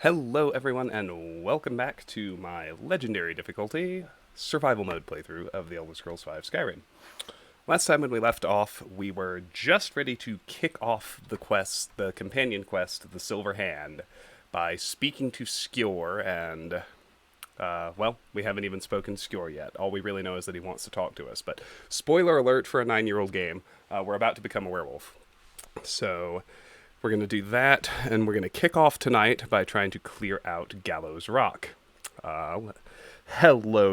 Hello everyone and welcome back to my legendary difficulty survival mode playthrough of the Elder Scrolls V Skyrim. Last time when we left off, we were just ready to kick off the quest, the companion quest, the Silver Hand, by speaking to Skjor and, well, we haven't even spoken to Skjor yet. All we really know is that he wants to talk to us, but spoiler alert for a 9-year-old game, we're about to become a werewolf. So we're going to do that, and we're going to kick off tonight by trying to clear out Gallows Rock. Hello,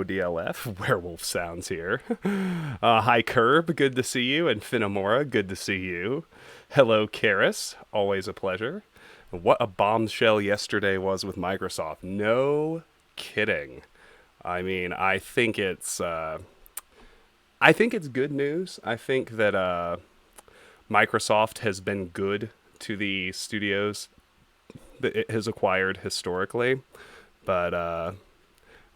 DLF. Werewolf Sounds here. Hi, Curb. Good to see you. And Finamora. Good to see you. Hello, Karis. Always a pleasure. What a bombshell yesterday was with Microsoft. No kidding. I mean, I think it's good news. I think that Microsoft has been good to the studios that it has acquired historically, but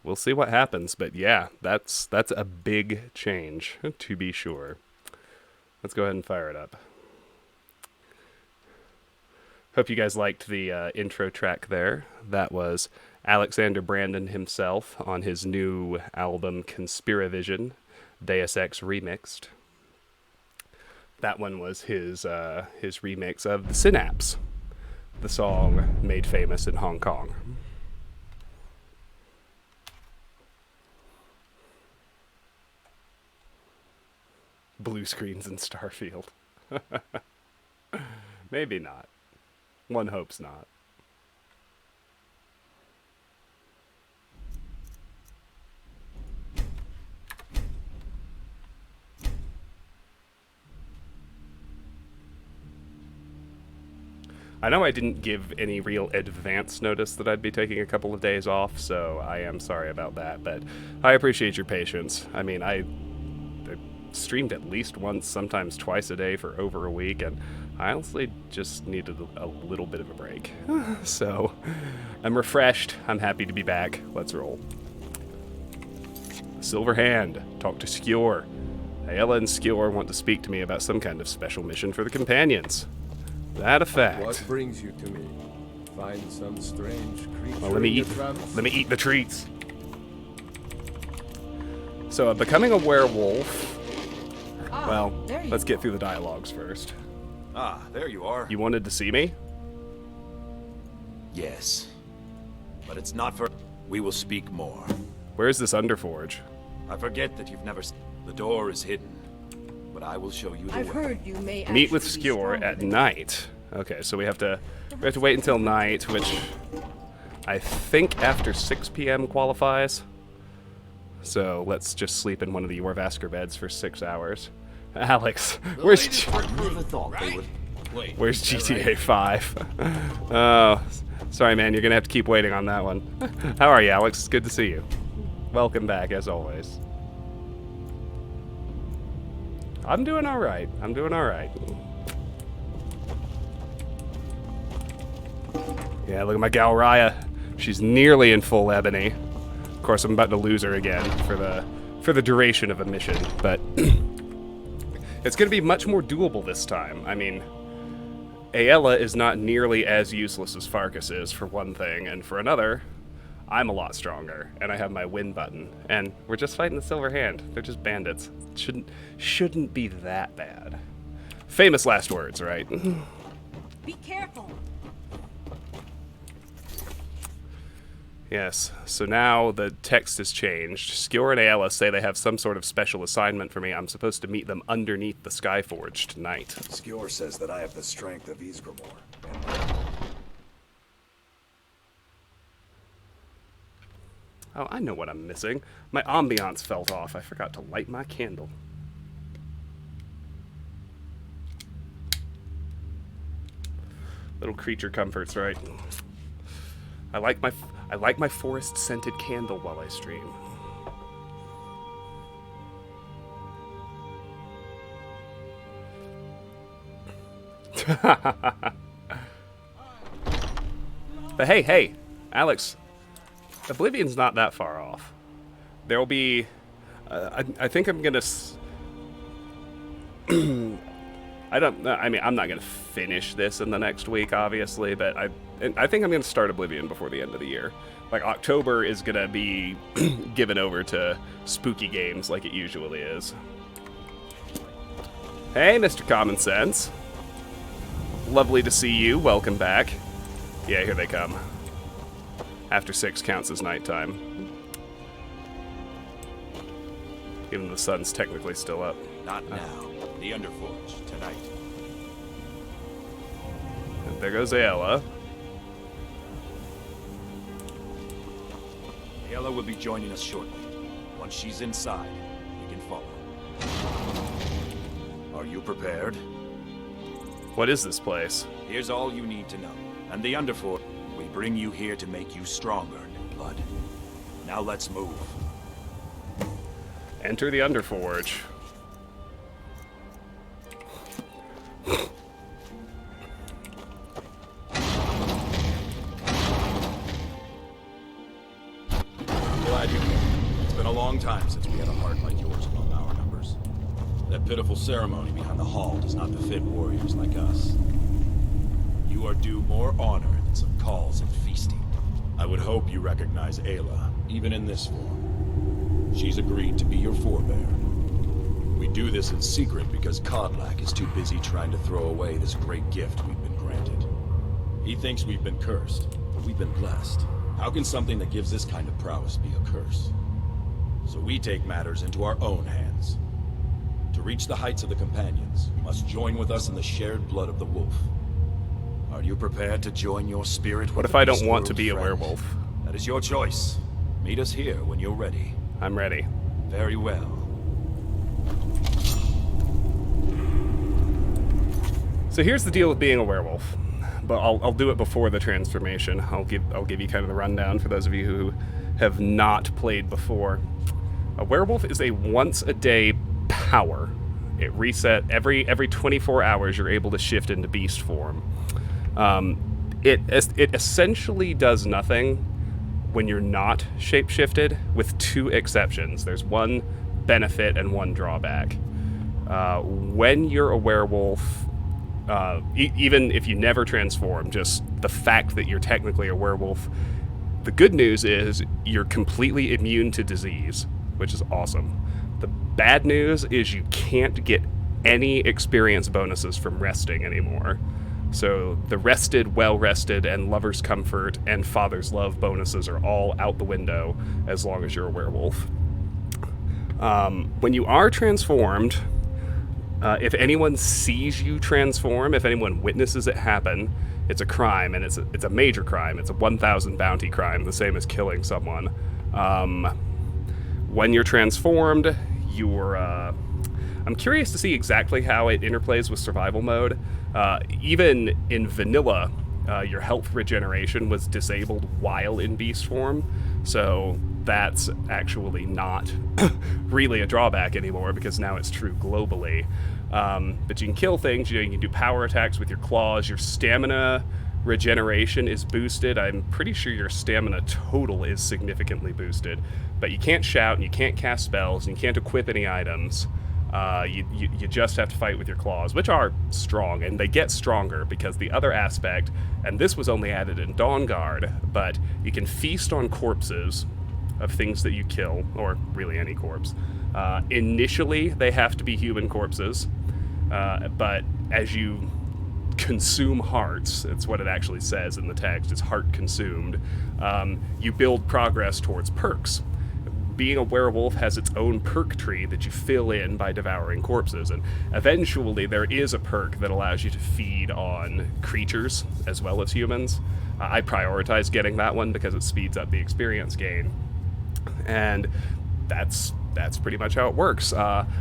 we'll see what happens. But yeah, that's a big change, to be sure. Let's go ahead and fire it up. Hope you guys liked the intro track there. That was Alexander Brandon himself on his new album Conspiravision, Deus Ex Remixed. That one was his remix of The Synapse, the song made famous in Hong Kong. Blue screens in Starfield. Maybe not. One hopes not. I know I didn't give any real advance notice that I'd be taking a couple of days off, so I am sorry about that, but I appreciate your patience. I mean, I streamed at least once, sometimes twice a day for over a week, and I honestly just needed a little bit of a break. So, I'm refreshed, I'm happy to be back. Let's roll. Silver Hand, talk to Skjor. Ayala and Skjor want to speak to me about some kind of special mission for the companions. That a fact. What brings you to me? Find some strange creature. Well, let me eat the treats. So, becoming a werewolf. Well, let's get through the dialogues first. Ah, there you are. You wanted to see me? Yes. But it's not for... We will speak more. Where's this Underforge? I forget that you've never... The door is hidden. But I will show you the way. I've heard you may Meet with Skjor at night. Okay, so we have to wait until night, which I think after 6 p.m. qualifies. So let's just sleep in one of the Yorvasker beds for 6 hours. Alex, where's GTA 5? Oh, sorry, man. You're gonna have to keep waiting on that one. How are you, Alex? It's good to see you. Welcome back, as always. I'm doing all right. I'm doing all right. Yeah, look at my gal Raya. She's nearly in full ebony. Of course, I'm about to lose her again for the duration of a mission, but it's going to be much more doable this time. I mean, Ayala is not nearly as useless as Farkas is, for one thing, and for another, I'm a lot stronger, and I have my win button, and we're just fighting the Silver Hand. They're just bandits. Shouldn't be that bad. Famous last words, right? Be careful. Yes, so now the text has changed. Skjor and Ayala say they have some sort of special assignment for me. I'm supposed to meet them underneath the Skyforge tonight. Skjor says that I have the strength of Ysgramor. Oh, I know what I'm missing. My ambiance fell off. I forgot to light my candle. Little creature comforts, right? I like my forest scented candle while I stream. But hey, Alex, Oblivion's not that far off. There'll be, I think I'm gonna, I don't know. I mean, I'm not going to finish this in the next week, obviously, but I think I'm going to start Oblivion before the end of the year. Like, October is going to be given over to spooky games like it usually is. Hey, Mr. Common Sense. Lovely to see you. Welcome back. Yeah, here they come. After 6 counts as nighttime. Even the sun's technically still up. Not now. The Underforge, tonight. And there goes Ayla. Ayla will be joining us shortly. Once she's inside, we can follow. Are you prepared? What is this place? Here's all you need to know. And the Underforge, we bring you here to make you stronger, New Blood. Now let's move. Enter the Underforge. Glad you came. It's been a long time since we had a heart like yours among our numbers. That pitiful ceremony behind the hall does not befit warriors like us. You are due more honor than some calls and feasting. I would hope you recognize Ayla, even in this form. She's agreed to be your forebear. We do this in secret because Kodlak is too busy trying to throw away this great gift we've been granted. He thinks we've been cursed, but we've been blessed. How can something that gives this kind of prowess be a curse? So we take matters into our own hands. To reach the heights of the Companions, you must join with us in the shared blood of the wolf. Are you prepared to join your spirit with What if the I don't beast want to world be a friend? werewolf? That is your choice. Meet us here when you're ready. I'm ready. Very well. So here's the deal with being a werewolf, but I'll do it before the transformation. I'll give you kind of the rundown for those of you who have not played before. A werewolf is a once-a-day power. It reset every 24 hours. You're able to shift into beast form. It essentially does nothing when you're not shape-shifted, with 2 exceptions. There's one benefit and one drawback. When you're a werewolf, even if you never transform, just the fact that you're technically a werewolf, the good news is you're completely immune to disease, which is awesome. The bad news is you can't get any experience bonuses from resting anymore. So the rested, well-rested, and lover's comfort and father's love bonuses are all out the window as long as you're a werewolf. When you are transformed, if anyone sees you transform, if anyone witnesses it happen, it's a crime, and it's a major crime. It's a 1,000 bounty crime, the same as killing someone. When you're transformed, I'm curious to see exactly how it interplays with survival mode. Even in vanilla, your health regeneration was disabled while in beast form, so that's actually not really a drawback anymore because now it's true globally. But you can kill things, you can do power attacks with your claws, your stamina regeneration is boosted. I'm pretty sure your stamina total is significantly boosted, but you can't shout, and you can't cast spells, and you can't equip any items. You just have to fight with your claws, which are strong, and they get stronger because the other aspect, and this was only added in Dawnguard, but you can feast on corpses of things that you kill, or really any corpse. Initially, they have to be human corpses, but as you consume hearts, it's what it actually says in the text, it's heart consumed, you build progress towards perks. Being a werewolf has its own perk tree that you fill in by devouring corpses, and eventually there is a perk that allows you to feed on creatures as well as humans. I prioritize getting that one because it speeds up the experience gain, and that's pretty much how it works.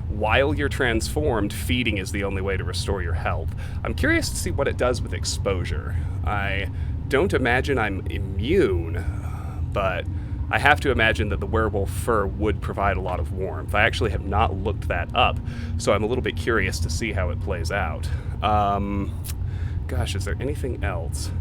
While you're transformed, feeding is the only way to restore your health. I'm curious to see what it does with exposure. I don't imagine I'm immune, but I have to imagine that the werewolf fur would provide a lot of warmth. I actually have not looked that up, so I'm a little bit curious to see how it plays out. Gosh, is there anything else?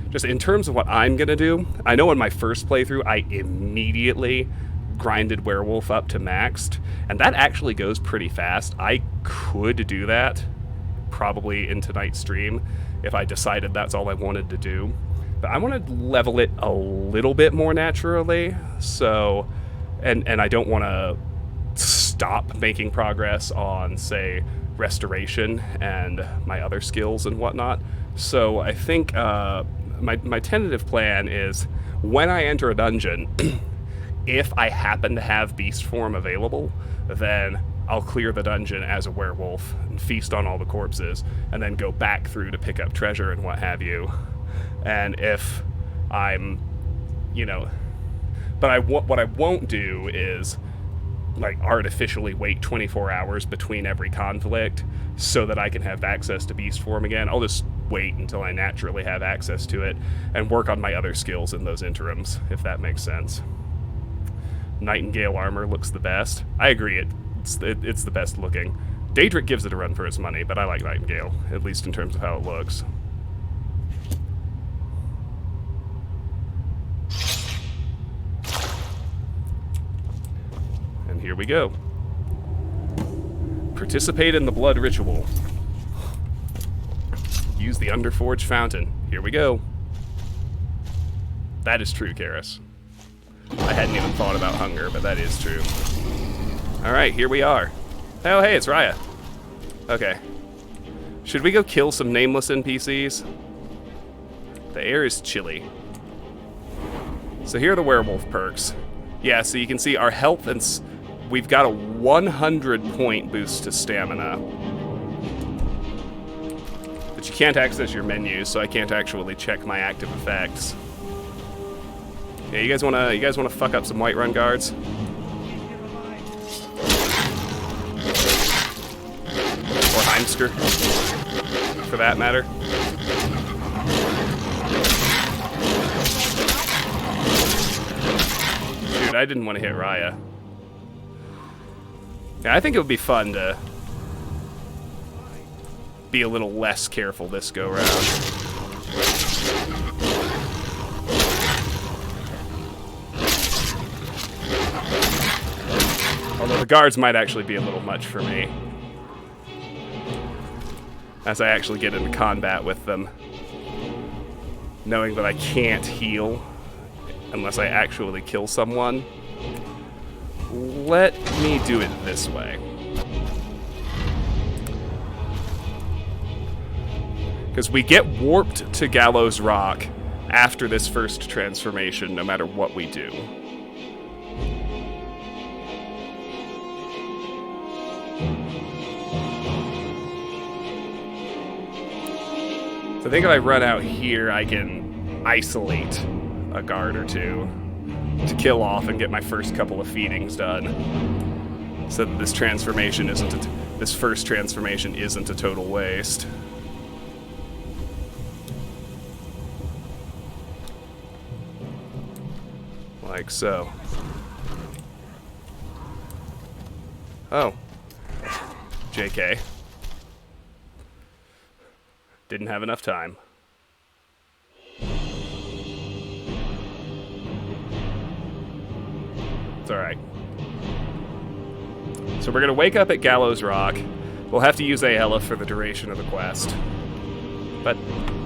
Just in terms of what I'm going to do, I know in my first playthrough, I immediately grinded werewolf up to maxed, and that actually goes pretty fast. I could do that probably in tonight's stream if I decided that's all I wanted to do. But I want to level it a little bit more naturally, so, and I don't want to stop making progress on, say, restoration and my other skills and whatnot. So I think my tentative plan is when I enter a dungeon, if I happen to have beast form available, then I'll clear the dungeon as a werewolf and feast on all the corpses, and then go back through to pick up treasure and what have you. And if I'm, you know, but what I won't do is like artificially wait 24 hours between every conflict so that I can have access to beast form again. I'll just wait until I naturally have access to it and work on my other skills in those interims, if that makes sense. Nightingale armor looks the best. I agree, it's the best looking. Daedric gives it a run for its money, but I like Nightingale, at least in terms of how it looks. And here we go. Participate in the blood ritual. Use the Underforged fountain. Here we go. That is true, Karis. I hadn't even thought about hunger, but that is true. Alright, here we are. Oh, hey, it's Raya. Okay. Should we go kill some nameless NPCs? The air is chilly. So here are the werewolf perks. Yeah, so you can see our health and... we've got a 100-point boost to stamina. But you can't access your menus, so I can't actually check my active effects. Yeah, you guys wanna fuck up some Whiterun guards? Or Heimsker, for that matter. Dude, I didn't want to hit Raya. Yeah, I think it would be fun to be a little less careful this go round. Although the guards might actually be a little much for me, as I actually get into combat with them, knowing that I can't heal unless I actually kill someone. Let me do it this way. Because we get warped to Gallows Rock after this first transformation, no matter what we do. So I think if I run out here, I can isolate a guard or two to kill off and get my first couple of feedings done, so that this transformation this first transformation isn't a total waste. Like so. Oh. JK. Didn't have enough time. It's alright. So we're gonna wake up at Gallows Rock. We'll have to use Aella for the duration of the quest. But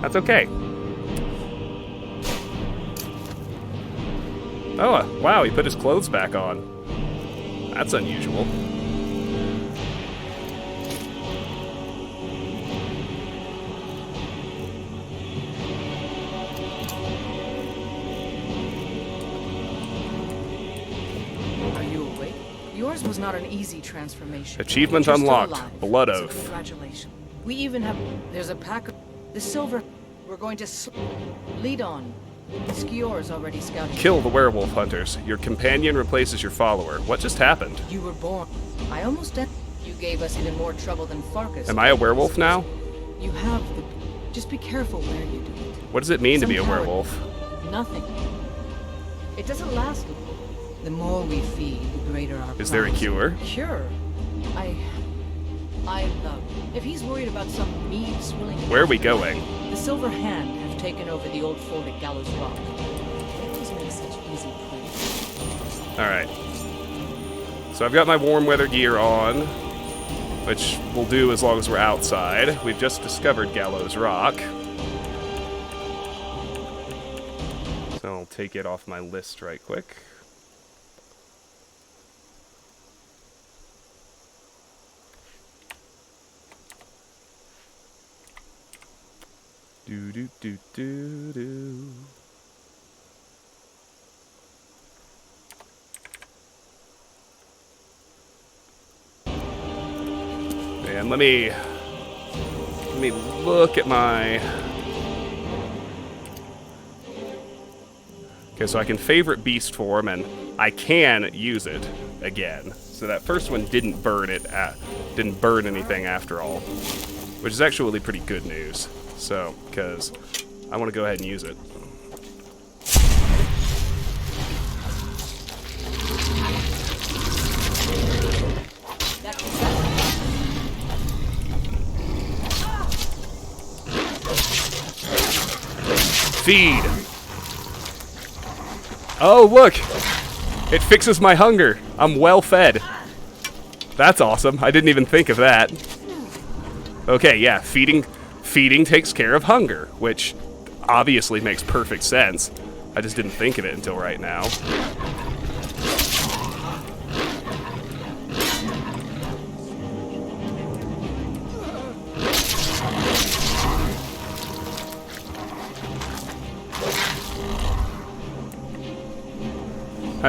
that's okay. Oh, wow, he put his clothes back on. That's unusual. Yours was not an easy transformation. Achievement unlocked. Blood Oath. So congratulations. We even have... There's a pack of... The silver... We're going to... Lead on. Skior's already scouting. Kill the werewolf hunters. Your companion replaces your follower. What just happened? You were born. I almost... You gave us even more trouble than Farkas. Am I a werewolf now? You have the... Just be careful where you do it. What does it mean to be a Some power- werewolf? Nothing. It doesn't last. The more we feed, the greater our Is there a promise. cure? Cure? I love. If he's worried about some mead swilling... Where are we going? The Silver Hand have taken over the old fort at Gallows Rock. They always make such easy prey. Alright. So I've got my warm weather gear on. which we'll do as long as we're outside. We've just discovered Gallows Rock. So I'll take it off my list right quick. Do do do do do. And let me look at my. Okay, so I can favorite beast form, and I can use it again. So that first one didn't burn anything after all, which is actually pretty good news. So, because I want to go ahead and use it. Feed. Oh, look! It fixes my hunger. I'm well fed. That's awesome. I didn't even think of that. Okay, yeah, feeding takes care of hunger, which obviously makes perfect sense. I just didn't think of it until right now.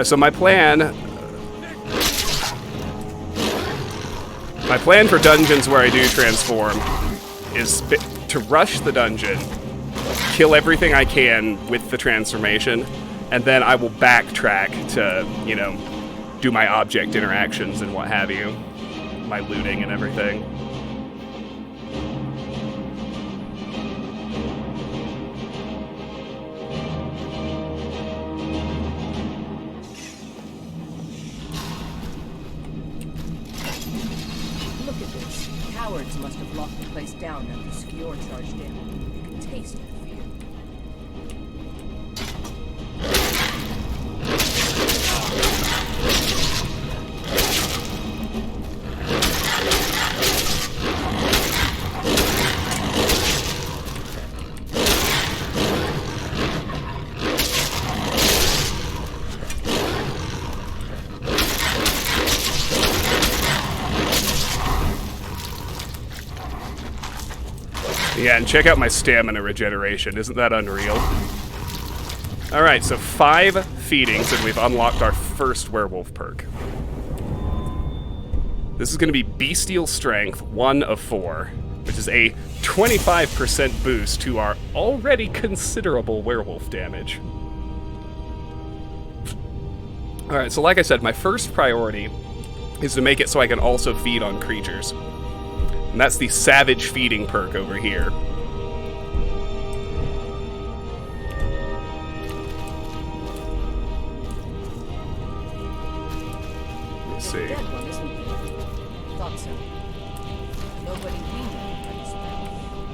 So my plan for dungeons where I do transform is to rush the dungeon, kill everything I can with the transformation, and then I will backtrack to, you know, do my object interactions and what have you, my looting and everything. Cowards must have locked the place down after Skior charged in. You can taste the fear. Yeah, and check out my stamina regeneration. Isn't that unreal? Alright, so 5 feedings, and we've unlocked our first werewolf perk. This is going to be Bestial Strength, 1 of 4, which is a 25% boost to our already considerable werewolf damage. Alright, so like I said, my first priority is to make it so I can also feed on creatures. And that's the Savage Feeding perk over here. Let's see. Dead one, isn't it? Thought so. Nobody we know likes that.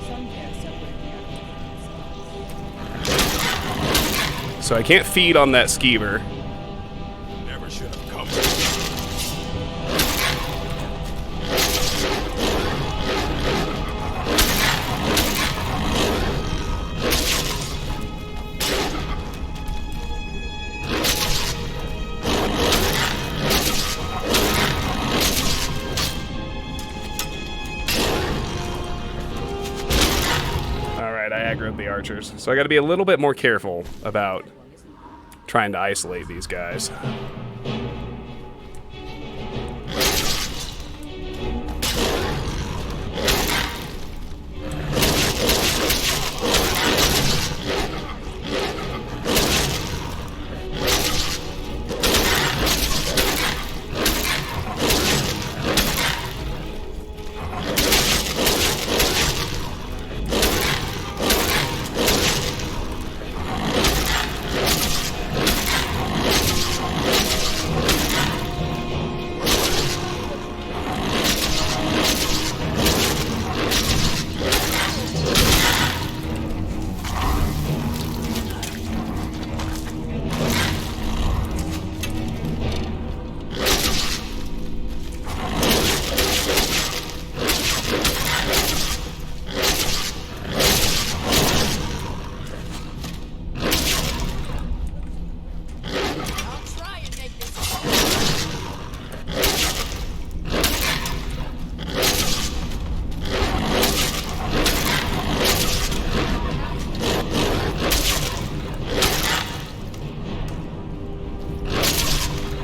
Some pair somewhere here. So I can't feed on that skeever. Never should have come. The archers. So I gotta be a little bit more careful about trying to isolate these guys.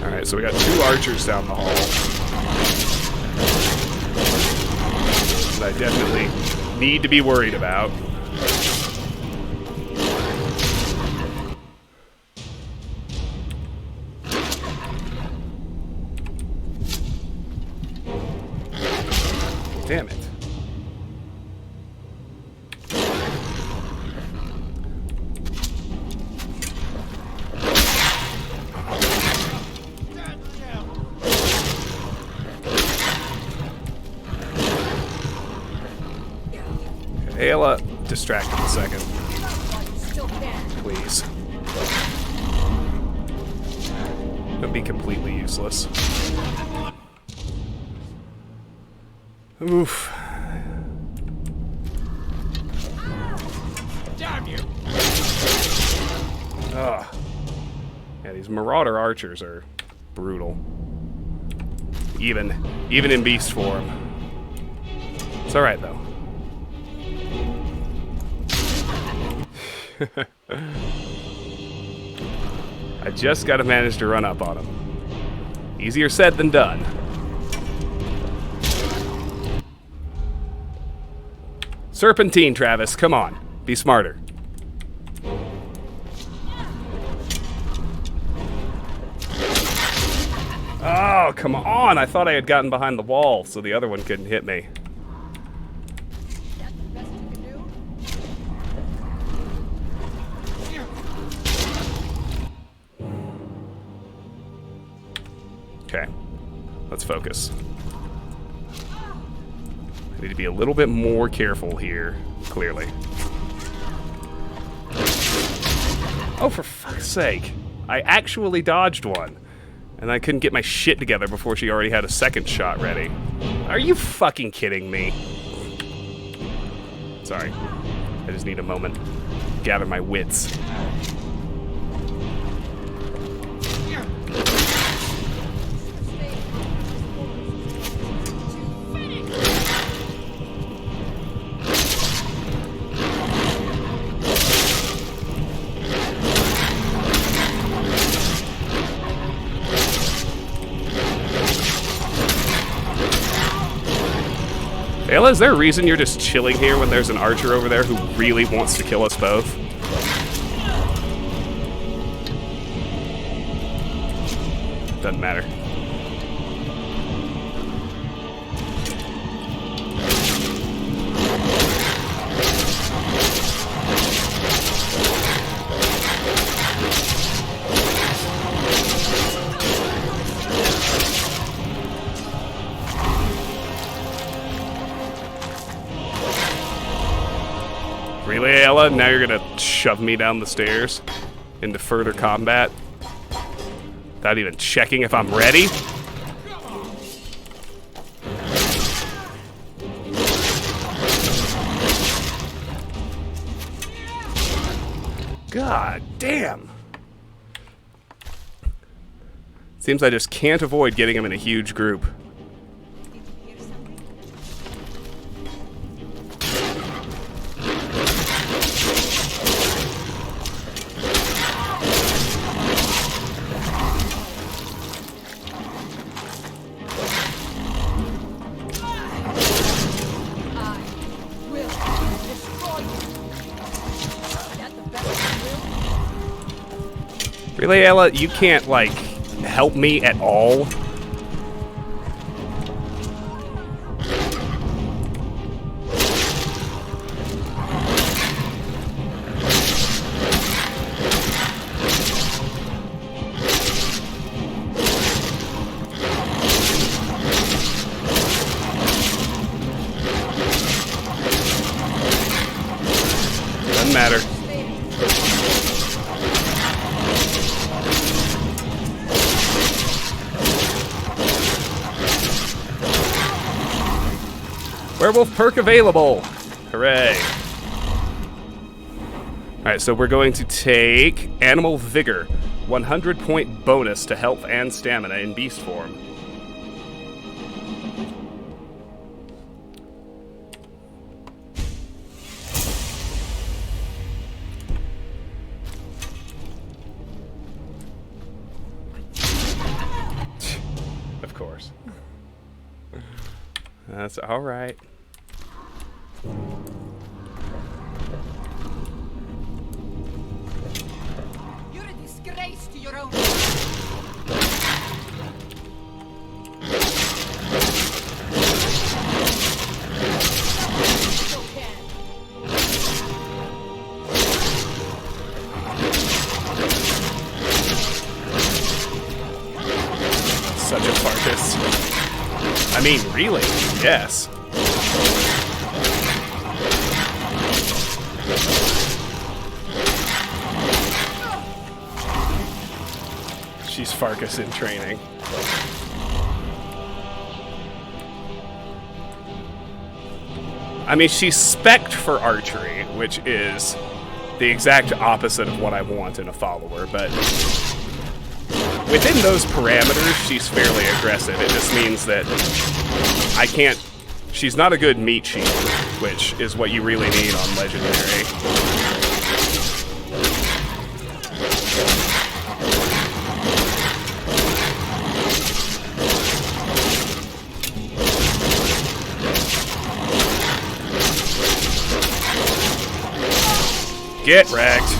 Alright, so we got 2 archers down the hall. That I definitely need to be worried about. Damn it. Ayla, distract him a second. Please. Don't be completely useless. Oof. Damn you! Ugh. Yeah, these Marauder archers are brutal. Even in beast form. It's alright though. I just gotta manage to run up on him. Easier said than done. Serpentine, Travis, come on. Be smarter. Oh, come on! I thought I had gotten behind the wall, so the other one couldn't hit me. Okay, let's focus. I need to be a little bit more careful here, clearly. Oh, for fuck's sake. I actually dodged one. And I couldn't get my shit together before she already had a second shot ready. Are you fucking kidding me? Sorry. I just need a moment. Gather my wits. Ayla, is there a reason you're just chilling here when there's an archer over there who really wants to kill us both? Doesn't matter. Really, Ayla? Now you're gonna shove me down the stairs into further combat without even checking if I'm ready? God damn. Seems I just can't avoid getting him in a huge group. Really, Ayla? You can't, like, help me at all? Doesn't matter. Werewolf Perk available! Hooray. Alright, so we're going to take Animal Vigor. 100-point bonus to health and stamina in beast form. That's all right. You're a disgrace to your own. Such a fartus. I mean, really? Yes. She's Farkas in training. I mean, she's spec'd for archery, which is the exact opposite of what I want in a follower, but within those parameters, she's fairly aggressive. It just means that I can't... She's not a good meat shield, which is what you really need on Legendary. Get wrecked.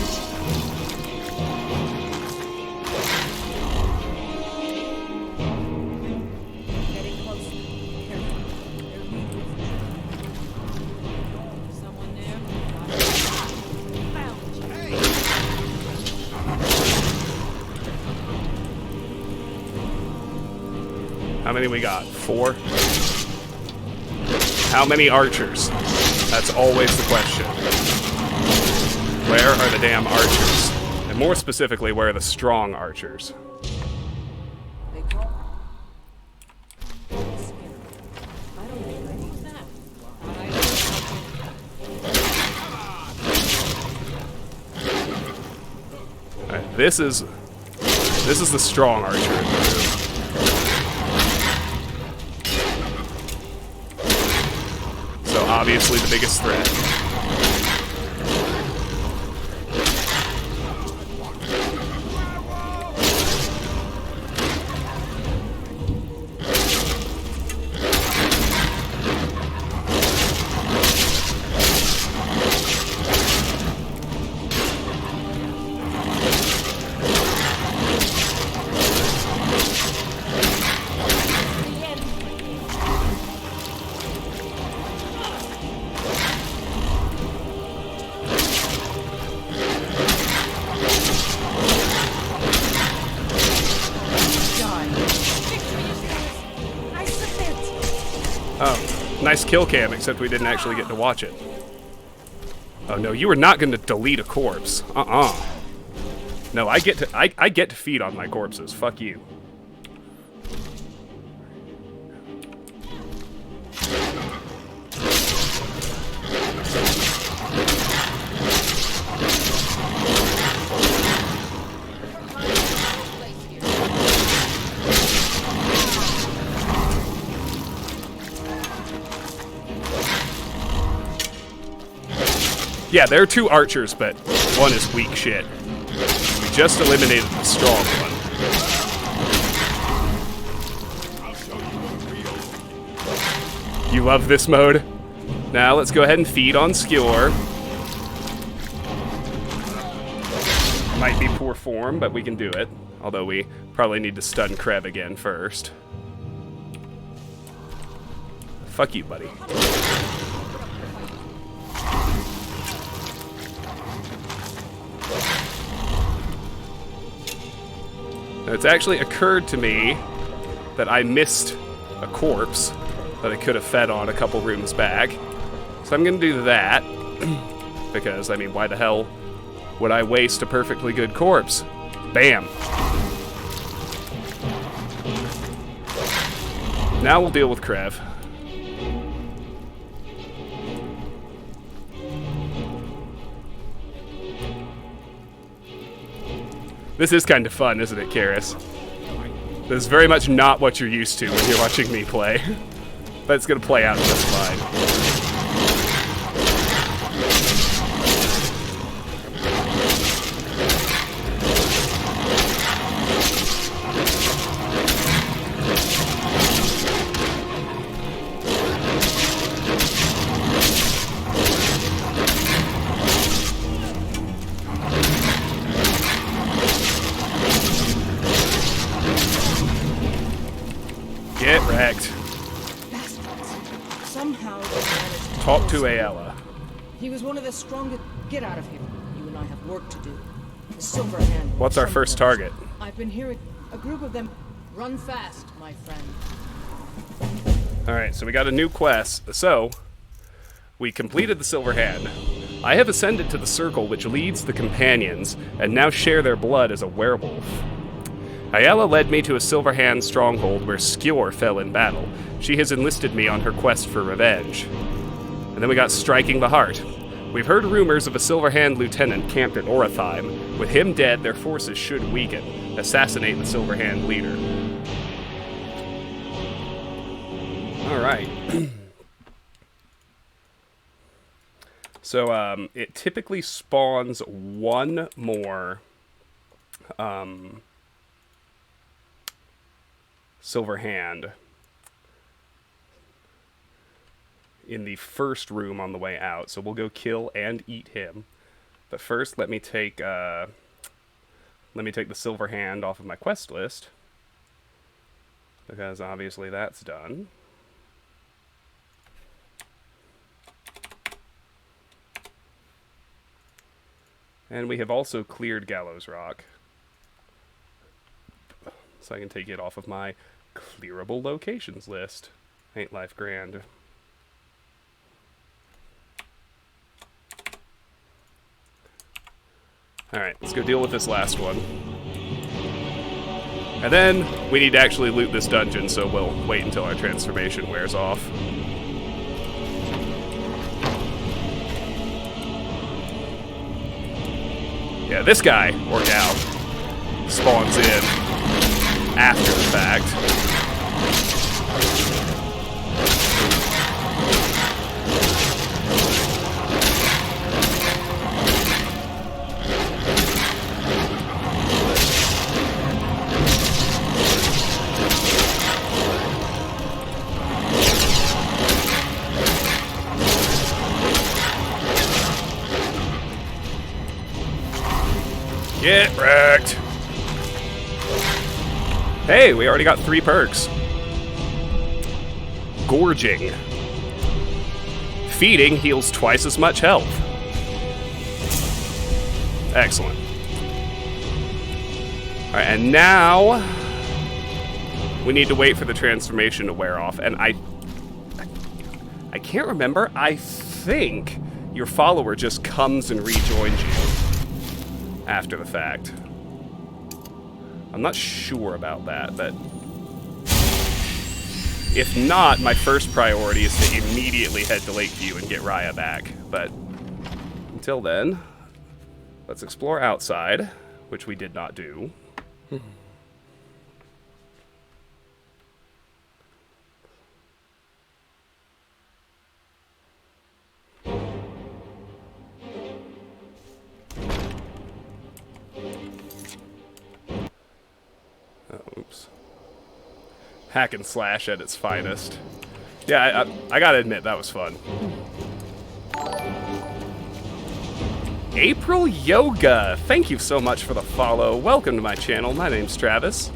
How many we got? 4? How many archers? That's always the question. Where are the damn archers? And more specifically, where are the strong archers? Alright, this is the strong archer in the room. So obviously the biggest threat. Oh, nice kill cam, except we didn't actually get to watch it. Oh no, you were not going to delete a corpse. No, I get to feed on my corpses. Fuck you. Yeah, there are 2 archers, but one is weak shit. We just eliminated the strong one. You love this mode? Now let's go ahead and feed on Skewer. Might be poor form, but we can do it. Although we probably need to stun Krev again first. Fuck you, buddy. Now, it's actually occurred to me that I missed a corpse that I could have fed on a couple rooms back. So I'm going to do that. Because, I mean, why the hell would I waste a perfectly good corpse? Bam. Now we'll deal with Krev. This is kind of fun, isn't it, Karis? This is very much not what you're used to when you're watching me play. But it's going to play out just fine. Get wrecked. Bastards. Somehow they managed to Talk kill to Skyrim. Ayala. He was one of the strongest. Get out of here. You and I have work to do. The Silver Hand. What's our Some first of them. target? I've been hearing a group of them. Run fast, my friend. Alright, so we got a new quest. So, we completed the Silver Hand. I have ascended to the circle which leads the companions, and now share their blood as a werewolf. Ayala led me to a Silver Hand stronghold where Skyr fell in battle. She has enlisted me on her quest for revenge. And then we got Striking the Heart. We've heard rumors of a Silver Hand lieutenant camped at Oratheim. With him dead, their forces should weaken. Assassinate the Silver Hand leader. Alright. So, it typically spawns one more, Silver Hand in the first room on the way out. So we'll go kill and eat him. But first, let me take the Silver Hand off of my quest list, because obviously that's done. And we have also cleared Gallows Rock, so I can take it off of my clearable locations list. Ain't life grand. Alright, let's go deal with this last one. And then we need to actually loot this dungeon, so we'll wait until our transformation wears off. Yeah, this guy, or gal, spawns in after the fact. Get wrecked! Hey, we already got 3 perks. Gorging. Feeding heals twice as much health. Excellent. Alright, and now we need to wait for the transformation to wear off. And I can't remember. I think your follower just comes and rejoins you after the fact. I'm not sure about that, but if not, my first priority is to immediately head to Lakeview and get Raya back. But until then, let's explore outside, which we did not do. Oops. Hack and slash at its finest. Yeah, I gotta admit, that was fun. April Yoga! Thank you so much for the follow. Welcome to my channel. My name's Travis.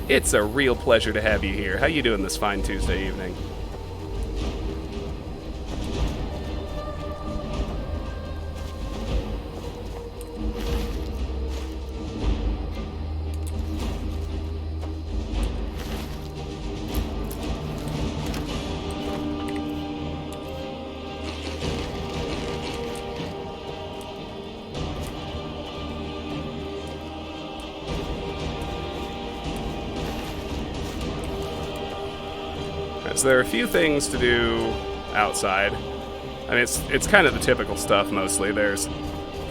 It's a real pleasure to have you here. How you doing this fine Tuesday evening? So there are a few things to do outside. I mean, it's kind of the typical stuff mostly. There's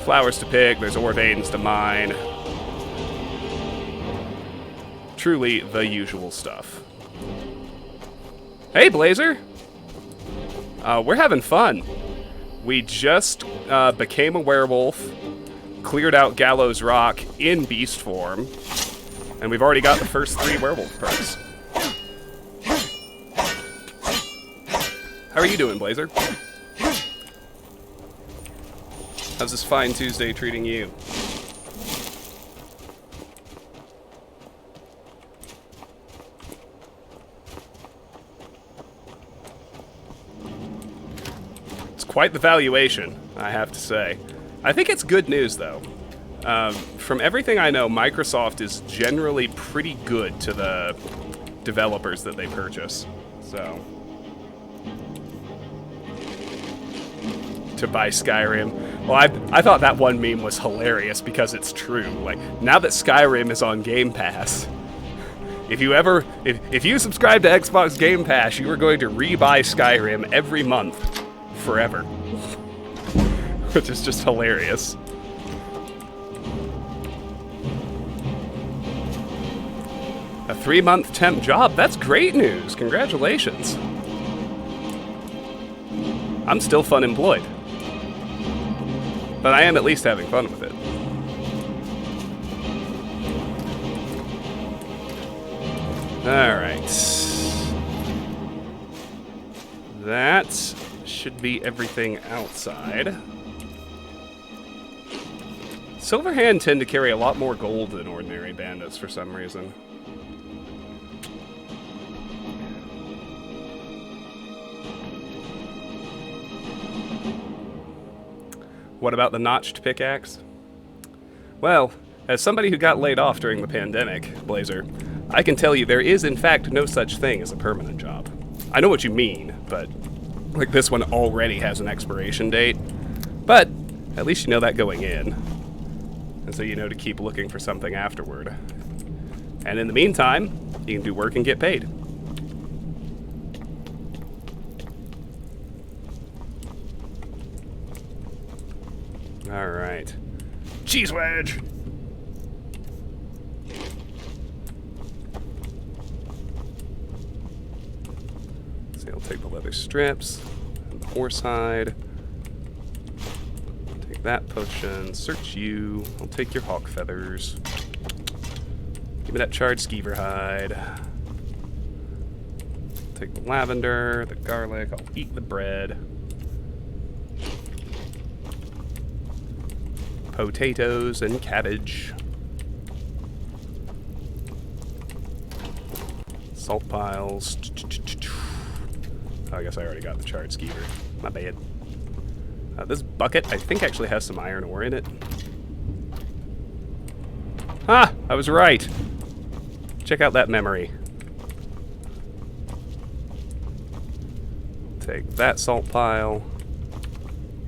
flowers to pick, there's ore veins to mine. Truly the usual stuff. Hey, Blazer! We're having fun. We just became a werewolf, cleared out Gallows Rock in beast form, and we've already got the first 3 werewolf perks. How are you doing, Blazer? How's this fine Tuesday treating you? quite the valuation, I have to say. I think it's good news, though. From everything I know, Microsoft is generally pretty good to the developers that they purchase. So, to buy Skyrim. Well, I thought that one meme was hilarious because it's true. Like, now that Skyrim is on Game Pass, if you subscribe to Xbox Game Pass, you are going to rebuy Skyrim every month forever. Which is just hilarious. A 3-month temp job? That's great news. Congratulations. I'm still fun employed. But I am at least having fun with it. Alright. That should be everything outside. Silverhand tend to carry a lot more gold than ordinary bandits for some reason. What about the notched pickaxe? Well, as somebody who got laid off during the pandemic, Blazer, I can tell you there is in fact no such thing as a permanent job. I know what you mean, but like this one already has an expiration date. But at least you know that going in. And so you know to keep looking for something afterward. And in the meantime, you can do work and get paid. Alright. Cheese wedge! So I'll take the leather strips and the horse hide. Take that potion. Search you. I'll take your hawk feathers. Give me that charred skeever hide. Take the lavender, the garlic. I'll eat the bread. Potatoes and cabbage. Salt piles. Oh, I guess I already got the charred skeever. My bad. This bucket, I think, actually has some iron ore in it. Ah! I was right! Check out that memory. Take that salt pile.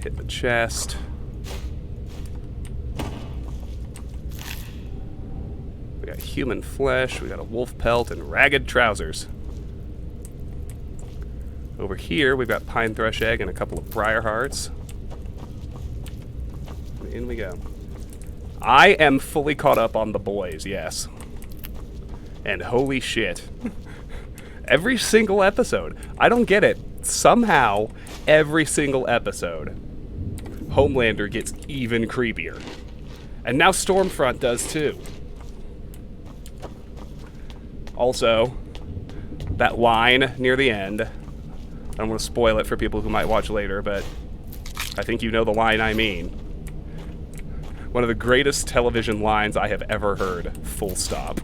Hit the chest. We got human flesh, we got a wolf pelt, and ragged trousers. Over here, we've got pine thrush egg and a couple of briar hearts. In we go. I am fully caught up on the boys, yes. And holy shit. Every single episode. I don't get it. Somehow, every single episode, Homelander gets even creepier. And now Stormfront does too. Also, that line near the end, I don't want to spoil it for people who might watch later, but I think you know the line I mean. One of the greatest television lines I have ever heard, full stop.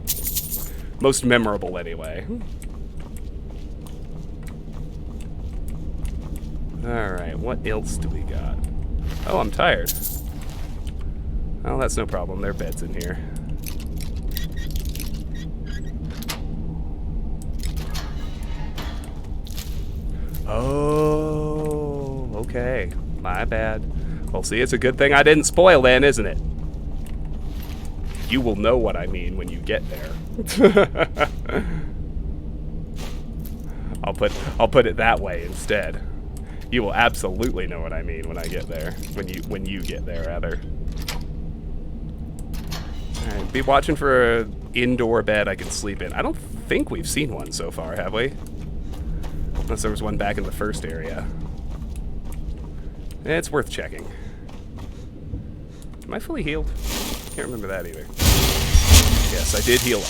Most memorable, anyway. Alright, what else do we got? Oh, I'm tired. Oh, that's no problem. There are beds in here. Oh, okay. My bad. Well, see, it's a good thing I didn't spoil then, isn't it? You will know what I mean when you get there. I'll put it that way instead. You will absolutely know what I mean when I get there. When you get there, rather. Alright, be watching for an indoor bed I can sleep in. I don't think we've seen one so far, have we? Unless there was one back in the first area. It's worth checking. Am I fully healed? Can't remember that either. Yes, I did heal up.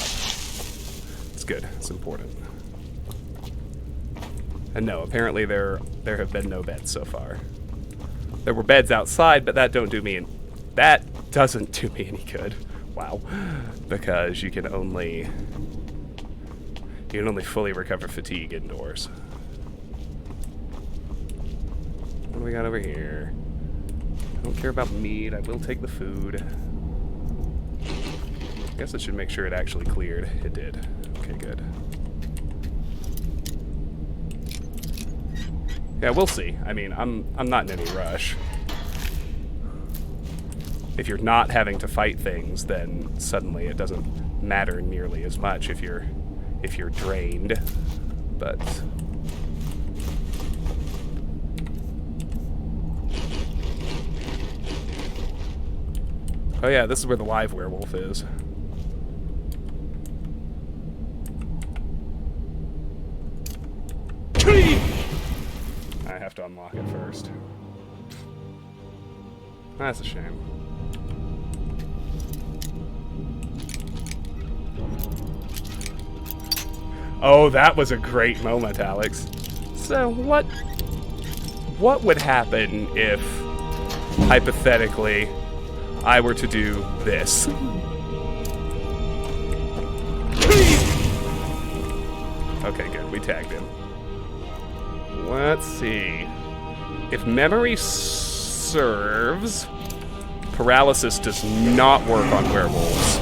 It's good. It's important. And no, apparently there have been no beds so far. There were beds outside, but that doesn't do me any good. Wow. Because you can only fully recover fatigue indoors. do we got over here? I don't care about meat. I will take the food. I guess it should make sure it actually cleared. It did. Okay, good. Yeah, we'll see. I mean, I'm not in any rush. If you're not having to fight things, then suddenly it doesn't matter nearly as much if you're drained. But oh yeah, this is where the live werewolf is. I have to unlock it first. That's a shame. Oh, that was a great moment, Alex. So what would happen if, hypothetically, I were to do this? Okay, good. We tagged him. Let's see. If memory serves, paralysis does not work on werewolves.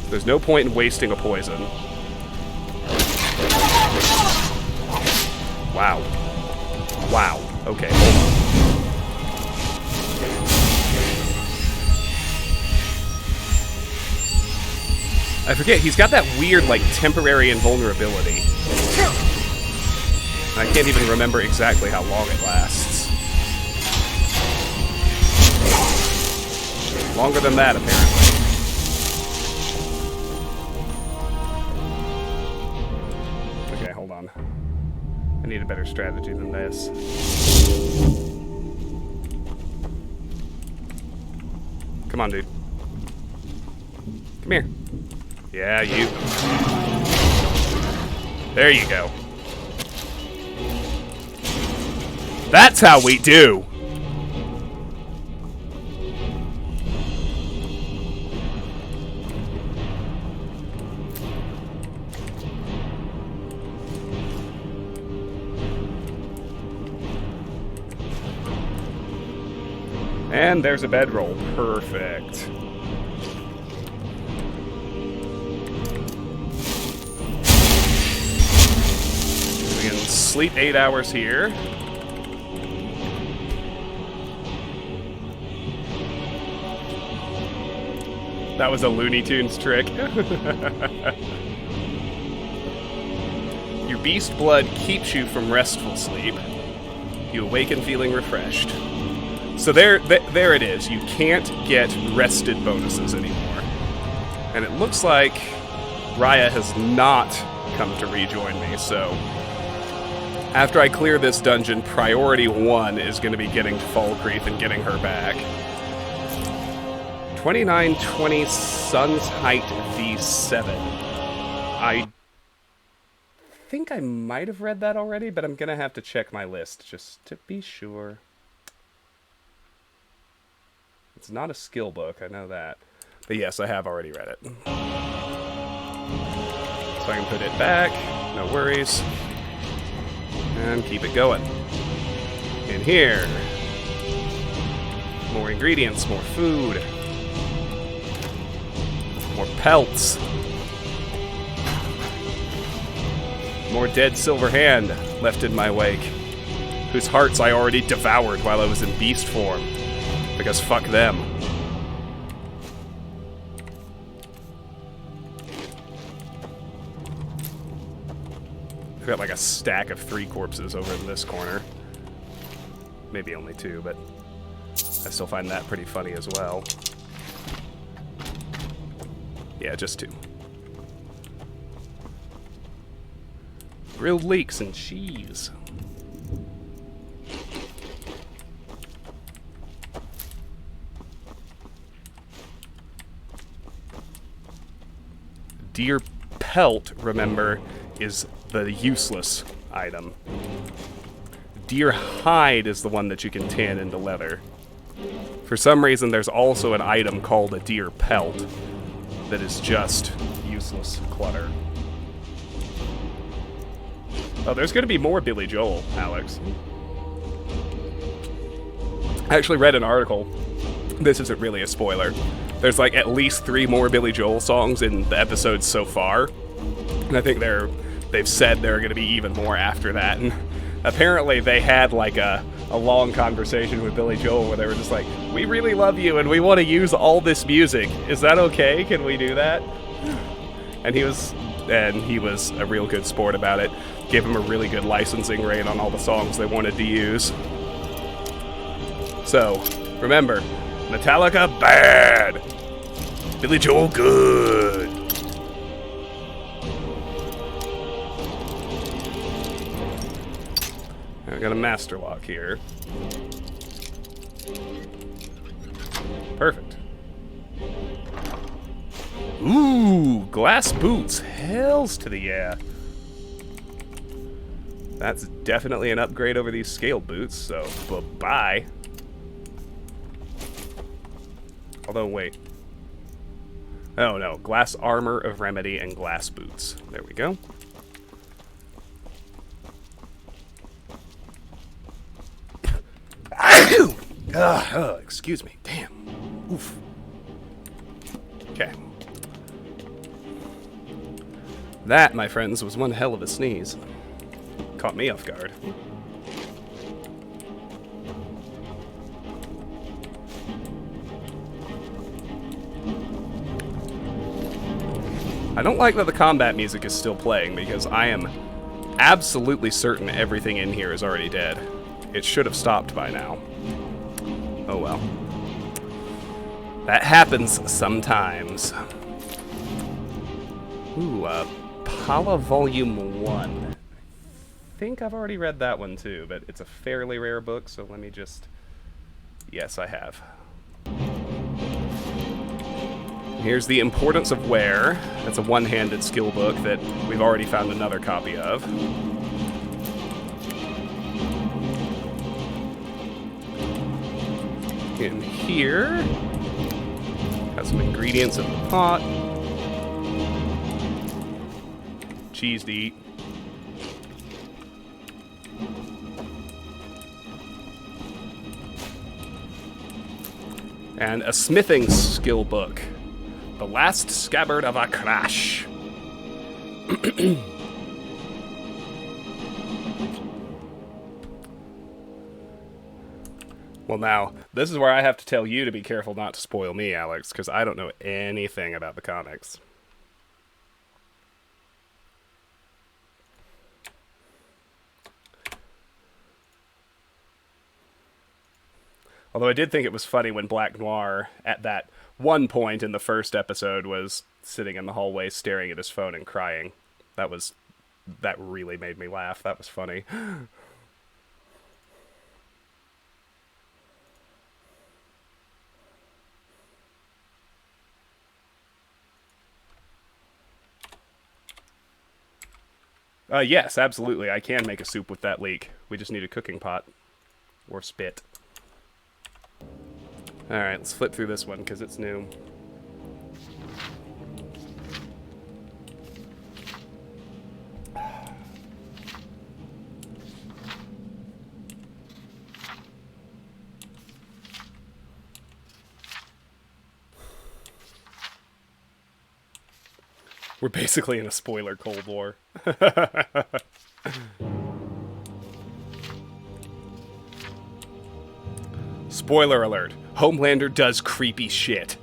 There's no point in wasting a poison. Wow. Wow. Okay, hold on. I forget, he's got that weird, like, temporary invulnerability. I can't even remember exactly how long it lasts. Longer than that, apparently. Okay, hold on. I need a better strategy than this. Come on, dude. Come here. Yeah, you. There you go. That's how we do! And there's a bedroll. Perfect. We can sleep 8 hours here. That was a Looney Tunes trick. Your beast blood keeps you from restful sleep. You awaken feeling refreshed. So there it is. You can't get rested bonuses anymore. And it looks like Raya has not come to rejoin me, so after I clear this dungeon, priority 1 is going to be getting to Falkreath and getting her back. 2920 Sun's Height V7. I think I might have read that already, but I'm going to have to check my list just to be sure. It's not a skill book, I know that. But yes, I have already read it. So I can put it back, no worries. And keep it going. In here. More ingredients, more food. More pelts. More dead silver hand left in my wake. Whose hearts I already devoured while I was in beast form. Because fuck them. I've got like a stack of 3 corpses over in this corner. Maybe only 2, but I still find that pretty funny as well. Yeah, just 2. Grilled leeks and cheese. Deer pelt, remember, is the useless item. Deer hide is the one that you can tan into leather. For some reason, there's also an item called a deer pelt that is just useless clutter. Oh, there's going to be more Billy Joel, Alex. I actually read an article. This isn't really a spoiler. There's like at least 3 more Billy Joel songs in the episodes so far. And I think they've said there are going to be even more after that. And apparently they had like a long conversation with Billy Joel where they were just like, we really love you and we want to use all this music. Is that okay? Can we do that? And he was a real good sport about it. Gave him a really good licensing rate on all the songs they wanted to use. So, remember, Metallica, bad. Billy Joel, good. I got a master lock here. Perfect. Ooh, glass boots. Hells to the yeah. That's definitely an upgrade over these scale boots, so bye-bye. Although, wait. Oh, no. Glass armor of remedy and glass boots. There we go. Excuse me. Damn. Oof. Okay. That, my friends, was one hell of a sneeze. Caught me off guard. I don't like that the combat music is still playing because I am absolutely certain everything in here is already dead. It should have stopped by now. Oh well. That happens sometimes. Ooh, Pala Volume 1. I think I've already read that one too, but it's a fairly rare book, so let me just... Yes, I have. Here's The Importance of Where. That's a one-handed skill book that we've already found another copy of. In here, got some ingredients in the pot. Cheese to eat. And a smithing skill book. The Last Scabbard of Akrash. Well, now, this is where I have to tell you to be careful not to spoil me, Alex, because I don't know anything about the comics. Although I did think it was funny when Black Noir, at that one point in the first episode, was sitting in the hallway staring at his phone and crying. That really made me laugh. That was funny. Yes, absolutely. I can make a soup with that leek. We just need a cooking pot. Or spit. Alright, let's flip through this one, because it's new. We're basically in a spoiler Cold War. Spoiler alert. Homelander does creepy shit.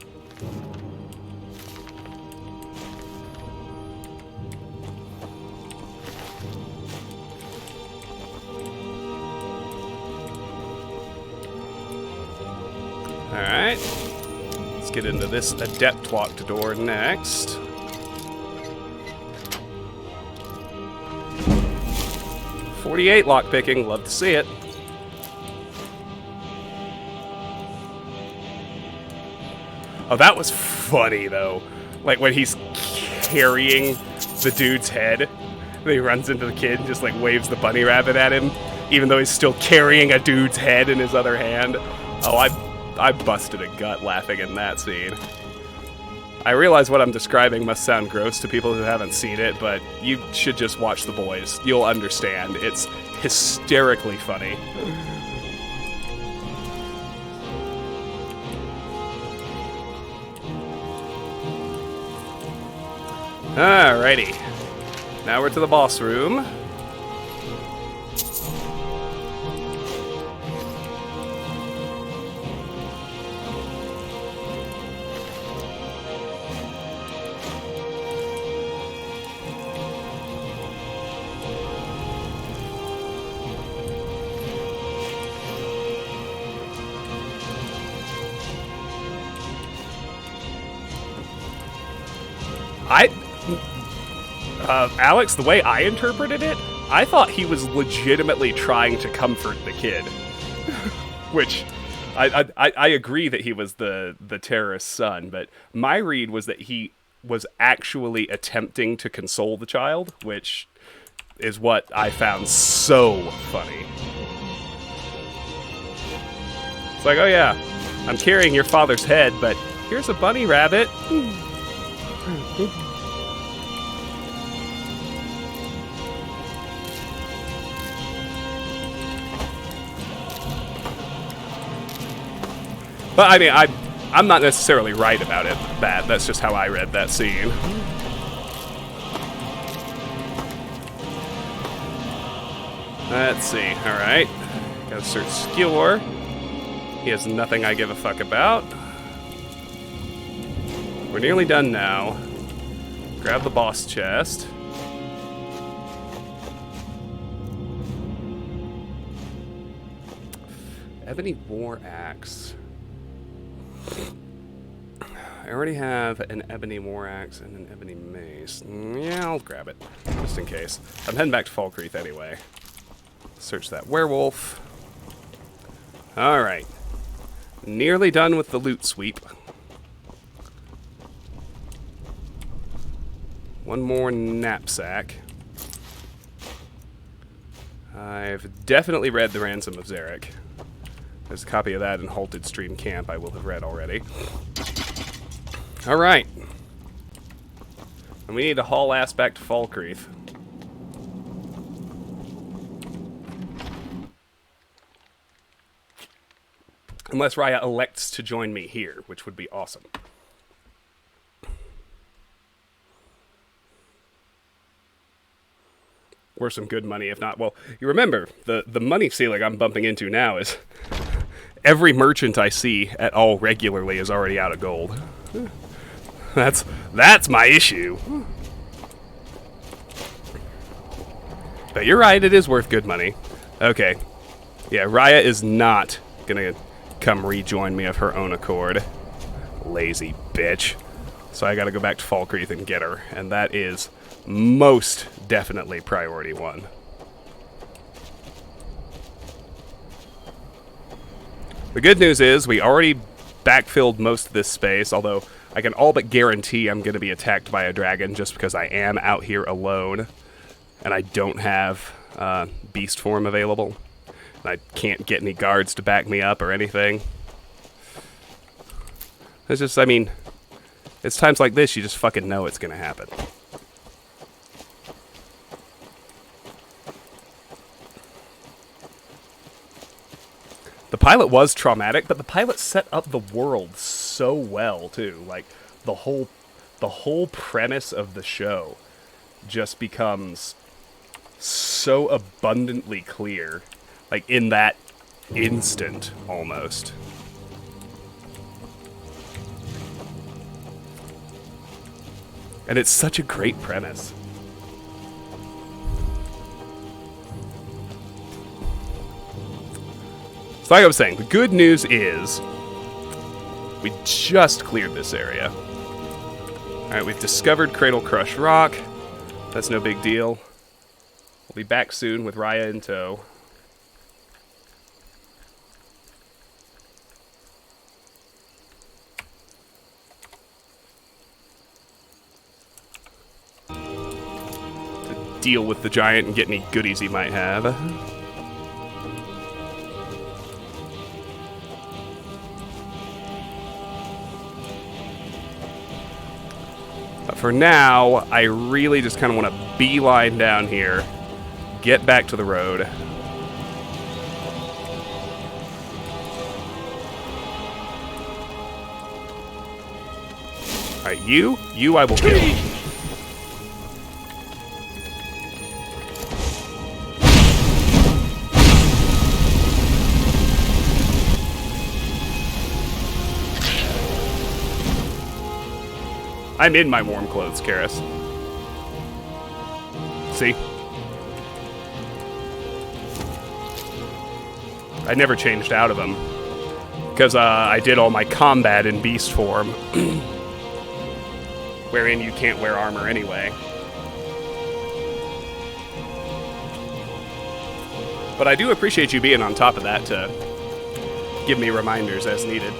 Alright. Let's get into this adept locked door next. .48 lockpicking, love to see it. Oh, that was funny, though. Like, when he's carrying the dude's head, and he runs into the kid and just, like, waves the bunny rabbit at him, even though he's still carrying a dude's head in his other hand. Oh, I busted a gut laughing in that scene. I realize what I'm describing must sound gross to people who haven't seen it, but you should just watch The Boys. You'll understand. It's hysterically funny. Alrighty. Now we're to the boss room. Alex, the way I interpreted it, I thought he was legitimately trying to comfort the kid. Which, I agree that he was the terrorist's son, but my read was that he was actually attempting to console the child, which is what I found so funny. It's like, oh yeah, I'm carrying your father's head, but here's a bunny rabbit. But I mean, I'm not necessarily right about it. That's just how I read that scene. Let's see. All right, gotta search Skewer. He has nothing I give a fuck about. We're nearly done now. Grab the boss chest. Ebony War Axe. I already have an Ebony War Axe and an Ebony Mace. Yeah, I'll grab it, just in case. I'm heading back to Falkreath anyway. Search that werewolf. Alright. Nearly done with the loot sweep. One more knapsack. I've definitely read The Ransom of Zarek. There's a copy of that in Halted Stream Camp I will have read already. Alright. And we need to haul ass back to Falkreath. Unless Raya elects to join me here, which would be awesome. Or some good money, if not. Well, you remember, the money ceiling I'm bumping into now is... every merchant I see at all regularly is already out of gold. That's my issue. But you're right, it is worth good money. Okay. Yeah, Raya is not gonna come rejoin me of her own accord. Lazy bitch. So I gotta go back to Falkreath and get her, and that is most definitely priority one. The good news is we already backfilled most of this space, although I can all but guarantee I'm going to be attacked by a dragon just because I am out here alone and I don't have beast form available. And I can't get any guards to back me up or anything. It's just, I mean, it's times like this you just fucking know it's going to happen. The pilot was traumatic, but the pilot set up the world so well too. Like the whole premise of the show just becomes so abundantly clear, like in that instant almost. And it's such a great premise. So like I was saying, the good news is we just cleared this area. Alright, we've discovered Cradle Crush Rock. That's no big deal. We'll be back soon with Raya in tow. To deal with the giant and get any goodies he might have. But for now, I really just kind of want to beeline down here, get back to the road. Alright, you I will kill. I'm in my warm clothes, Karis. See? I never changed out of them. Because I did all my combat in beast form. Wherein you can't wear armor anyway. But I do appreciate you being on top of that to give me reminders as needed.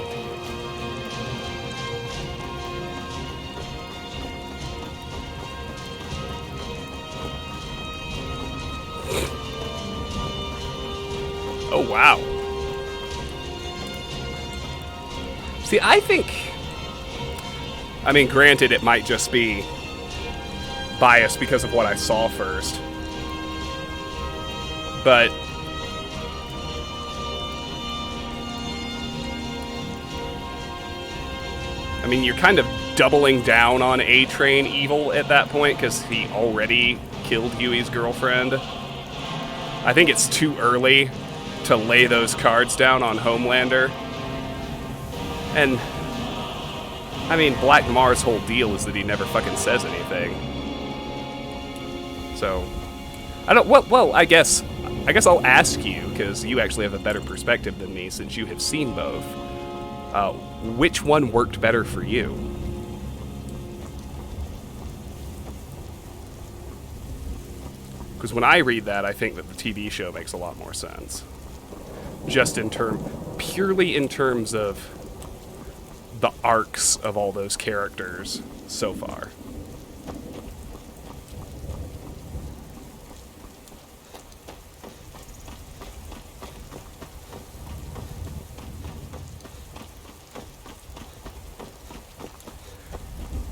Oh, wow. See, I think... I mean, granted, it might just be biased because of what I saw first. But... I mean, you're kind of doubling down on A-Train evil at that point because he already killed Huey's girlfriend. I think it's too early to lay those cards down on Homelander. And, I mean, Black Mar's whole deal is that he never fucking says anything. So, I don't, well, I guess I'll ask you, because you actually have a better perspective than me since you have seen both. Which one worked better for you? Because when I read that, I think that the TV show makes a lot more sense. Just purely in terms of the arcs of all those characters so far.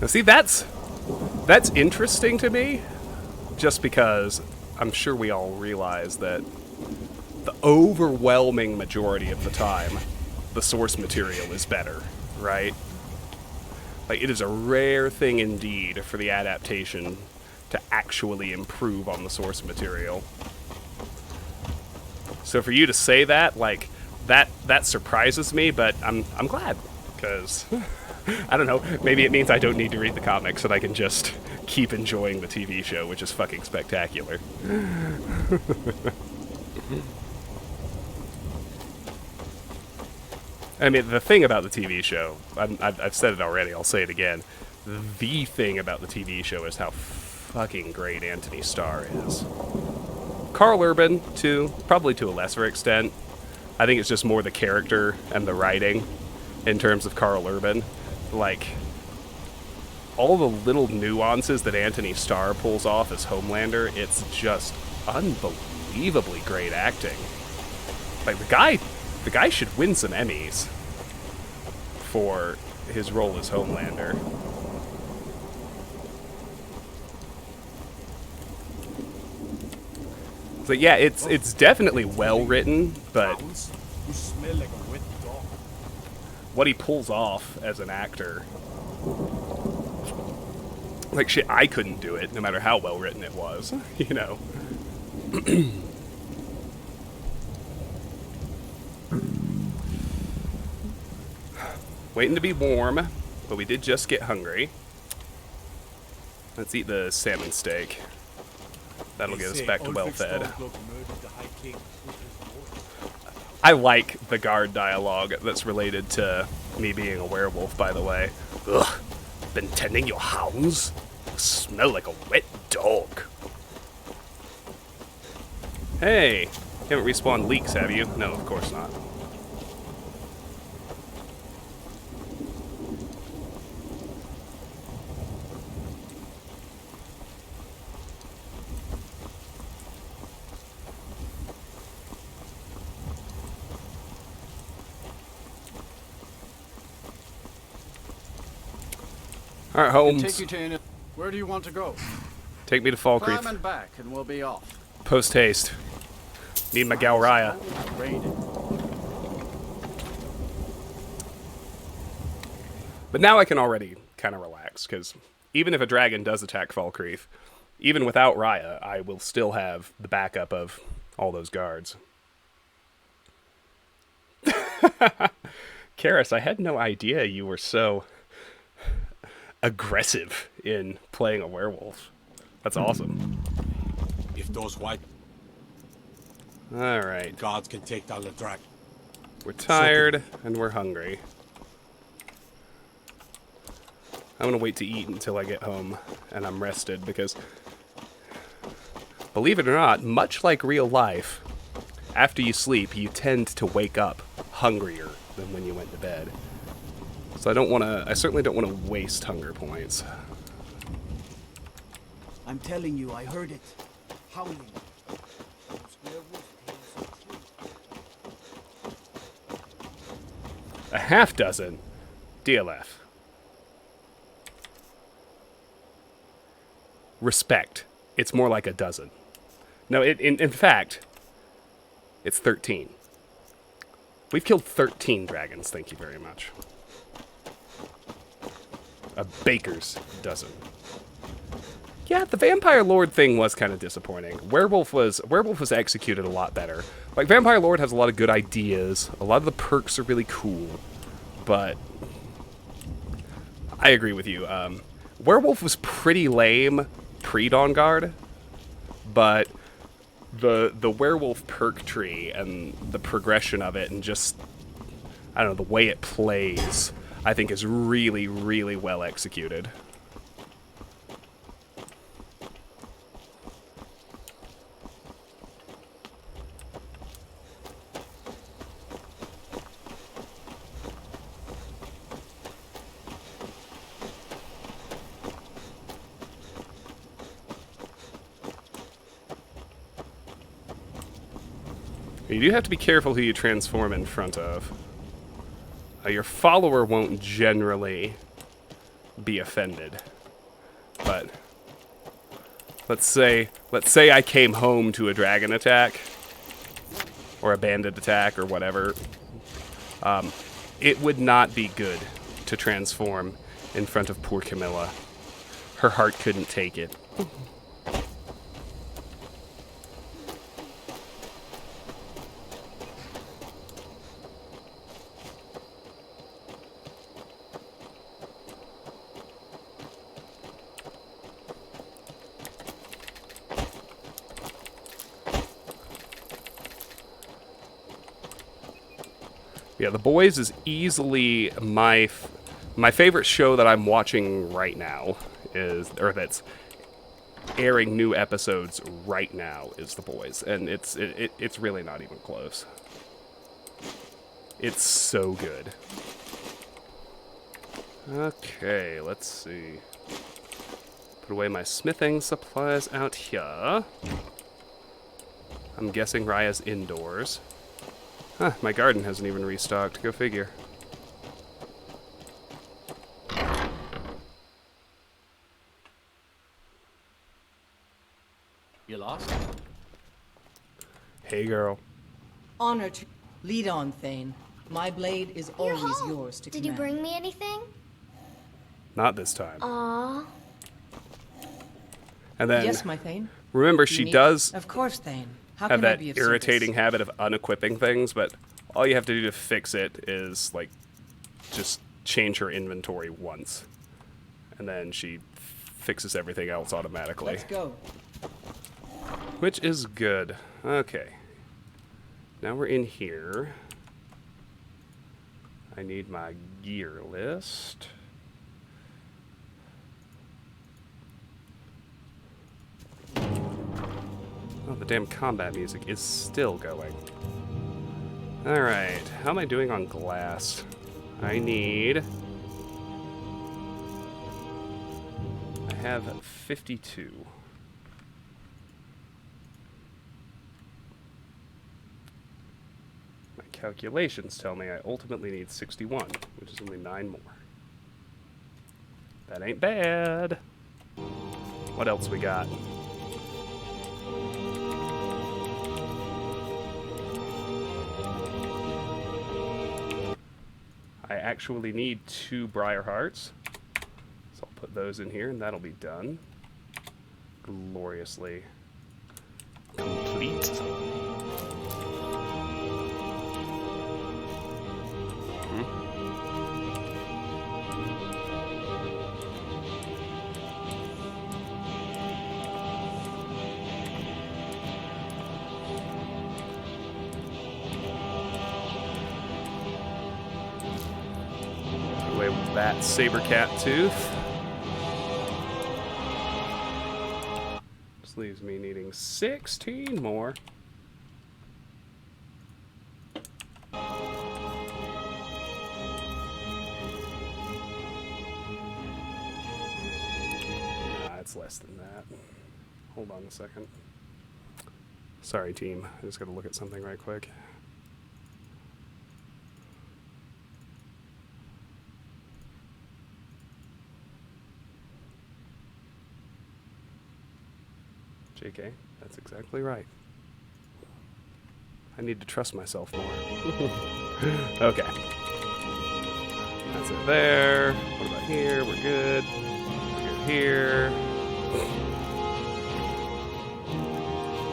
Now see, that's interesting to me, just because I'm sure we all realize that the overwhelming majority of the time, the source material is better, right? Like, it is a rare thing indeed for the adaptation to actually improve on the source material. So for you to say that, like, that surprises me, but I'm glad, because, I don't know, maybe it means I don't need to read the comics and I can just keep enjoying the TV show, which is fucking spectacular. I mean, the thing about the TV show, I've said it already, I'll say it again. The thing about the TV show is how fucking great Anthony Starr is. Carl Urban, too, probably to a lesser extent. I think it's just more the character and the writing in terms of Carl Urban. Like, all the little nuances that Anthony Starr pulls off as Homelander, it's just unbelievably great acting. Like, the guy should win some Emmys for his role as Homelander. So yeah, it's definitely well written, but what he pulls off as an actor, like, shit, I couldn't do it no matter how well written it was, you know. Waiting to be warm, but we did just get hungry. Let's eat the salmon steak. That'll get us back to well-fed. I like the guard dialogue that's related to me being a werewolf, by the way. Ugh, been tending your hounds? Smell like a wet dog. Hey, you haven't respawned leaks, have you? No, of course not. Alright, Holmes. Where do you want to go? Take me to Falkreath. Climb and back, and we'll be off. Post haste. Need my Galraya. Raiding. But now I can already kind of relax, because even if a dragon does attack Falkreath, even without Raya, I will still have the backup of all those guards. Karis, I had no idea you were so aggressive in playing a werewolf. That's awesome. If those white Alright. gods can take down the dragon. We're tired, and we're hungry. I'm gonna wait to eat until I get home and I'm rested, because believe it or not, much like real life, after you sleep, you tend to wake up hungrier than when you went to bed. So I certainly don't want to waste hunger points. I'm telling you, I heard it. Howling. Those werewolf tales are true. A half dozen? DLF. Respect. It's more like a dozen. No, in fact, it's 13. We've killed 13 dragons, thank you very much. A baker's dozen. Yeah, the Vampire Lord thing was kind of disappointing. Werewolf was executed a lot better. Like, Vampire Lord has a lot of good ideas. A lot of the perks are really cool. But I agree with you. Werewolf was pretty lame pre-Dawn Guard, but the werewolf perk tree and the progression of it and just, I don't know, the way it plays, I think is really, really well executed. You do have to be careful who you transform in front of. Your follower won't generally be offended. But let's say I came home to a dragon attack or a bandit attack or whatever. It would not be good to transform in front of poor Camilla. Her heart couldn't take it. Yeah, The Boys is easily my favorite show that I'm watching right now, or that's airing new episodes right now, is The Boys, and it's really not even close. It's so good. Okay, let's see. Put away my smithing supplies out here. I'm guessing Raya's indoors. Huh, my garden hasn't even restocked. Go figure. You lost? Hey, girl. Honor to lead on, Thane. My blade is You're always home. yours to Did you command. bring me anything? Not this time. Aww. And then, Yes, my Thane. remember, You she need- does Of course, Thane. How have can I that be of irritating service? habit of unequipping things, but all you have to do to fix it is, like, just change her inventory once. And then she fixes everything else automatically. Let's go. Which is good. Okay. Now we're in here. I need my gear list. Oh, the damn combat music is still going. Alright, how am I doing on glass? I have 52. My calculations tell me I ultimately need 61, which is only 9 more. That ain't bad. What else we got? I actually need 2 briar hearts. So I'll put those in here and that'll be done. Gloriously complete. Away with that saber cat tooth. This leaves me needing 16 more. It's less than that. Hold on a second. Sorry, team. I just gotta look at something right quick. JK, that's exactly right. I need to trust myself more. Okay. That's it there. What about here? We're good. We're good here.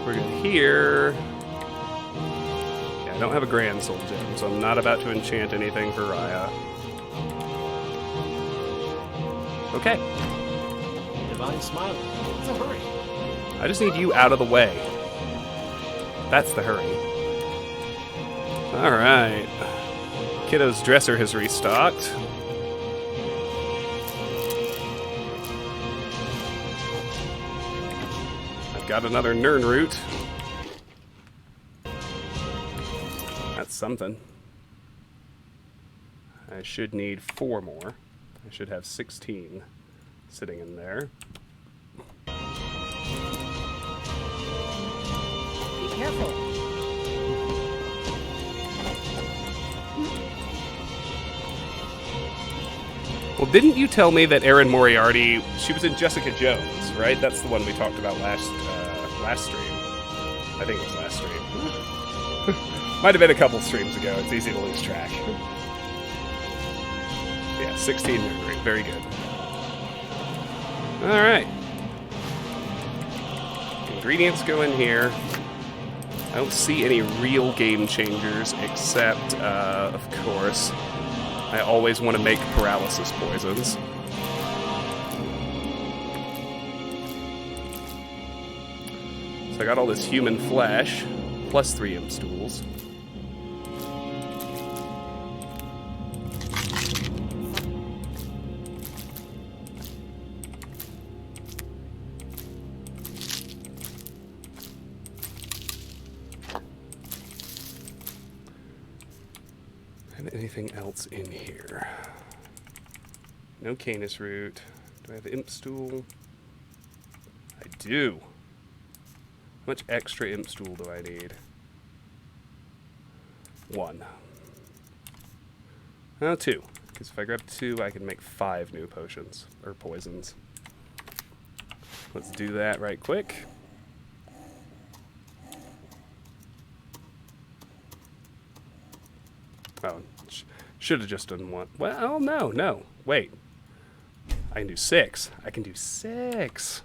We're good here. Yeah, I don't have a Grand Soul Gem, so I'm not about to enchant anything for Raya. Okay. Divine Smile. It's a hurry. I just need you out of the way. That's the hurry. Alright. Kiddo's dresser has restocked. I've got another Nern root. That's something. I should need 4 more. I should have 16 sitting in there. Be careful. Well, didn't you tell me that Erin Moriarty, she was in Jessica Jones, right? That's the one we talked about last stream. I think it was last stream. Might have been a couple streams ago. It's easy to lose track. Yeah, 16 memory. Very good. All right. Ingredients go in here. I don't see any real game changers except, of course, I always want to make paralysis poisons. So I got all this human flesh, plus 3 imp stools. And anything else in here? No Canis root. Do I have imp stool? I do. How much extra imp stool do I need? 1. No, 2. Because if I grab 2, I can make 5 new potions. Or poisons. Let's do that right quick. Oh, should have just done 1. Well, no. Wait. I can do 6. I can do 6.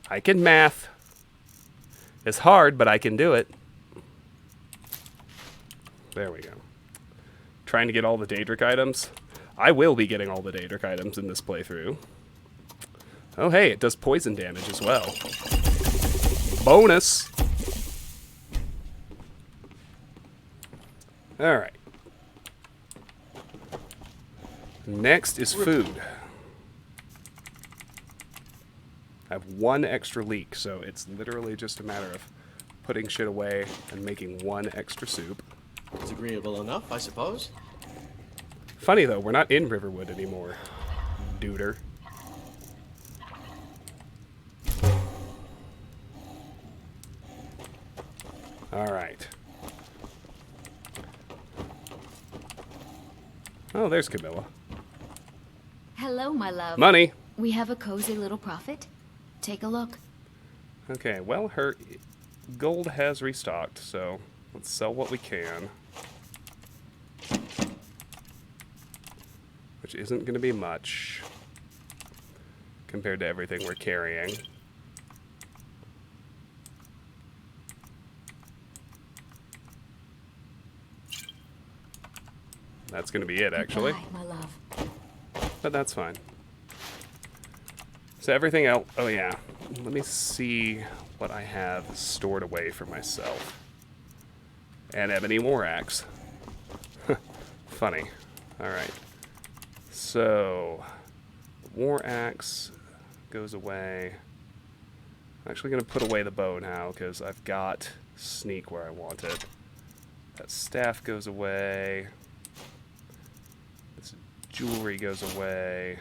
I can math. It's hard, but I can do it. There we go. Trying to get all the Daedric items. I will be getting all the Daedric items in this playthrough. Oh, hey, it does poison damage as well. Bonus! Alright. Next is food. I have 1 extra leek, so it's literally just a matter of putting shit away and making 1 extra soup. It's agreeable enough, I suppose. Funny though, we're not in Riverwood anymore, duder. Alright. Oh, there's Camilla. Hello, my love. Money! We have a cozy little profit? Take a look. Okay, well, her gold has restocked, so let's sell what we can. Which isn't going to be much compared to everything we're carrying. That's going to be it, actually. Goodbye, my love. But that's fine. So everything else... Oh, yeah. Let me see what I have stored away for myself. An ebony war axe. Funny. Alright. So... war axe goes away. I'm actually going to put away the bow now, because I've got sneak where I want it. That staff goes away. This jewelry goes away.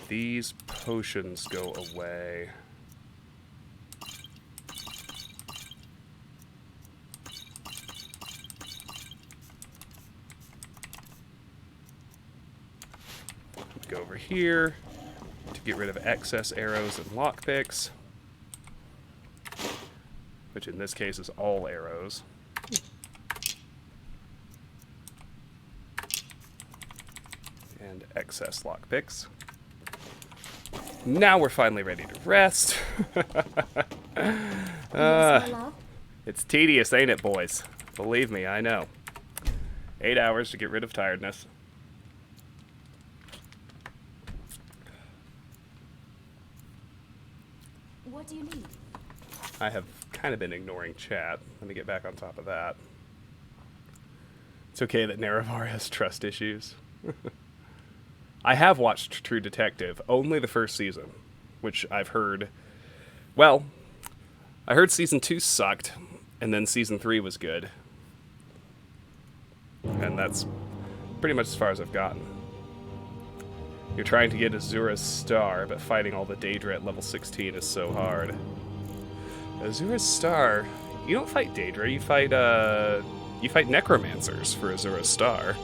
These potions go away. Go over here to get rid of excess arrows and lockpicks, which in this case is all arrows. And excess lockpicks. Now we're finally ready to rest. It's tedious, ain't it, boys? Believe me, I know. 8 hours to get rid of tiredness. What do you need? I have kind of been ignoring chat. Let me get back on top of that. It's okay that Nerevar has trust issues. I have watched True Detective, only the first season, which I've heard... Well, I heard Season 2 sucked, and then Season 3 was good. And that's pretty much as far as I've gotten. You're trying to get Azura's Star, but fighting all the Daedra at level 16 is so hard. Azura's Star... You don't fight Daedra, you fight Necromancers for Azura's Star,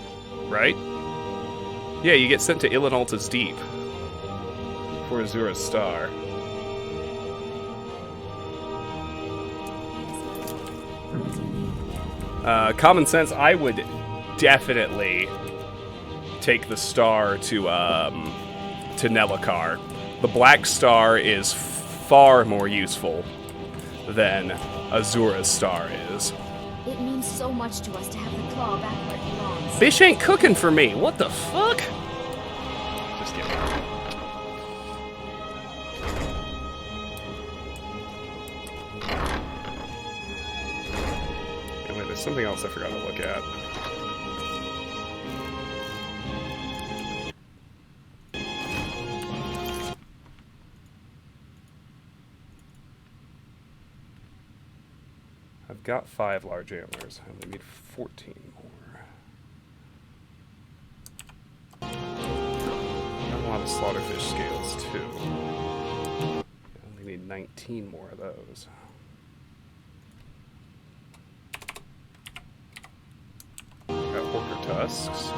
right? Yeah, you get sent to Ilinalta's Deep for Azura's Star. Common sense, I would definitely take the star to Nelacar. The black star is far more useful than Azura's Star is. It means so much to us to have the claw back where it belongs. Fish ain't cooking for me. What the fuck? Just kidding. And wait, there's something else I forgot to look at. I've got 5 large antlers. I only need 14 more. Got a lot of slaughterfish scales, too. I only need 19 more of those. Got orca tusks.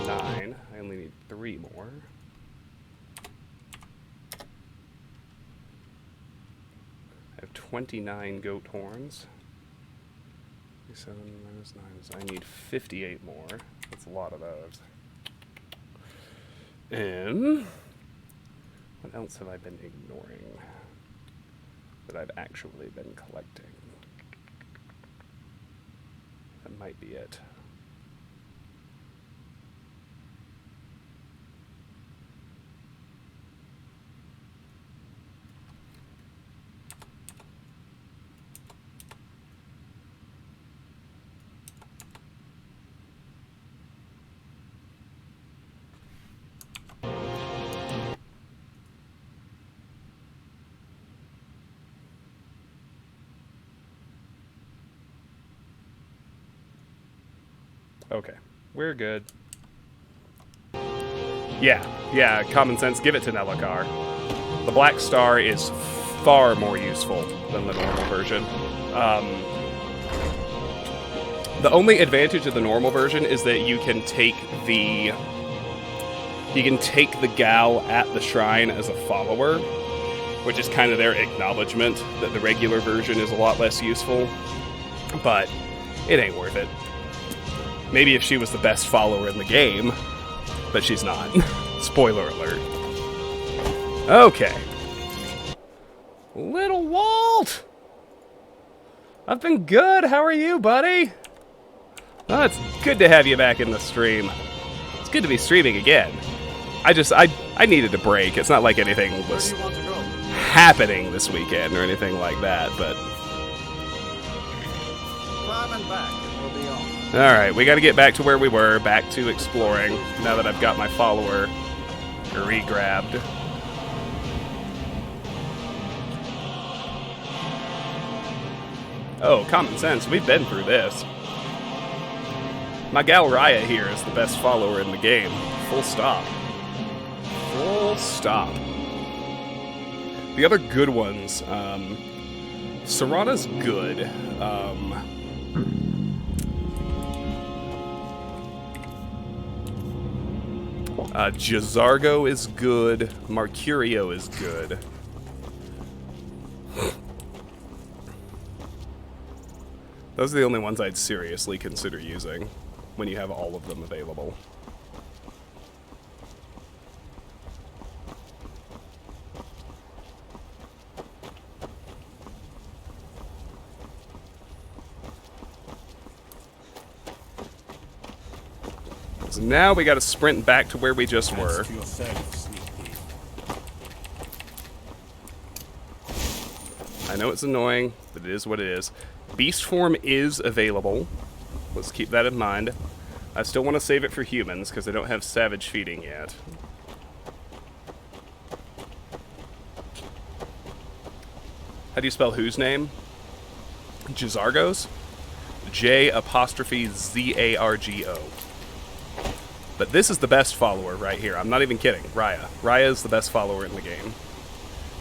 9. I only need 3 more. I have 29 goat horns. 7 minus 9. I need 58 more. That's a lot of those. And what else have I been ignoring that I've actually been collecting? That might be it. Okay, we're good. Yeah, common sense, give it to Nelacar. The Black Star is far more useful than the normal version. The only advantage of the normal version is that you can take the you can take the gal at the shrine as a follower, which is kind of their acknowledgement that the regular version is a lot less useful. But it ain't worth it. Maybe if she was the best follower in the game, but she's not. Spoiler alert. Okay. Little Walt! I've been good. How are you, buddy? Oh, it's good to have you back in the stream. It's good to be streaming again. I needed a break. It's not like anything was happening this weekend or anything like that, but... Climbing back, and we'll be on. Alright, we gotta get back to where we were, back to exploring, now that I've got my follower re-grabbed. Oh, common sense, we've been through this. My gal Raya here is the best follower in the game. Full stop. Full stop. The other good ones, Serana's good. Jazargo is good. Marcurio is good. Those are the only ones I'd seriously consider using when you have all of them available. So now we gotta sprint back to where we just were. I know it's annoying, but it is what it is. Beast form is available. Let's keep that in mind. I still want to save it for humans, because I don't have savage feeding yet. How do you spell whose name? Jazargo's? J''Z-A-R-G-O. But this is the best follower right here. I'm not even kidding. Raya. Raya is the best follower in the game.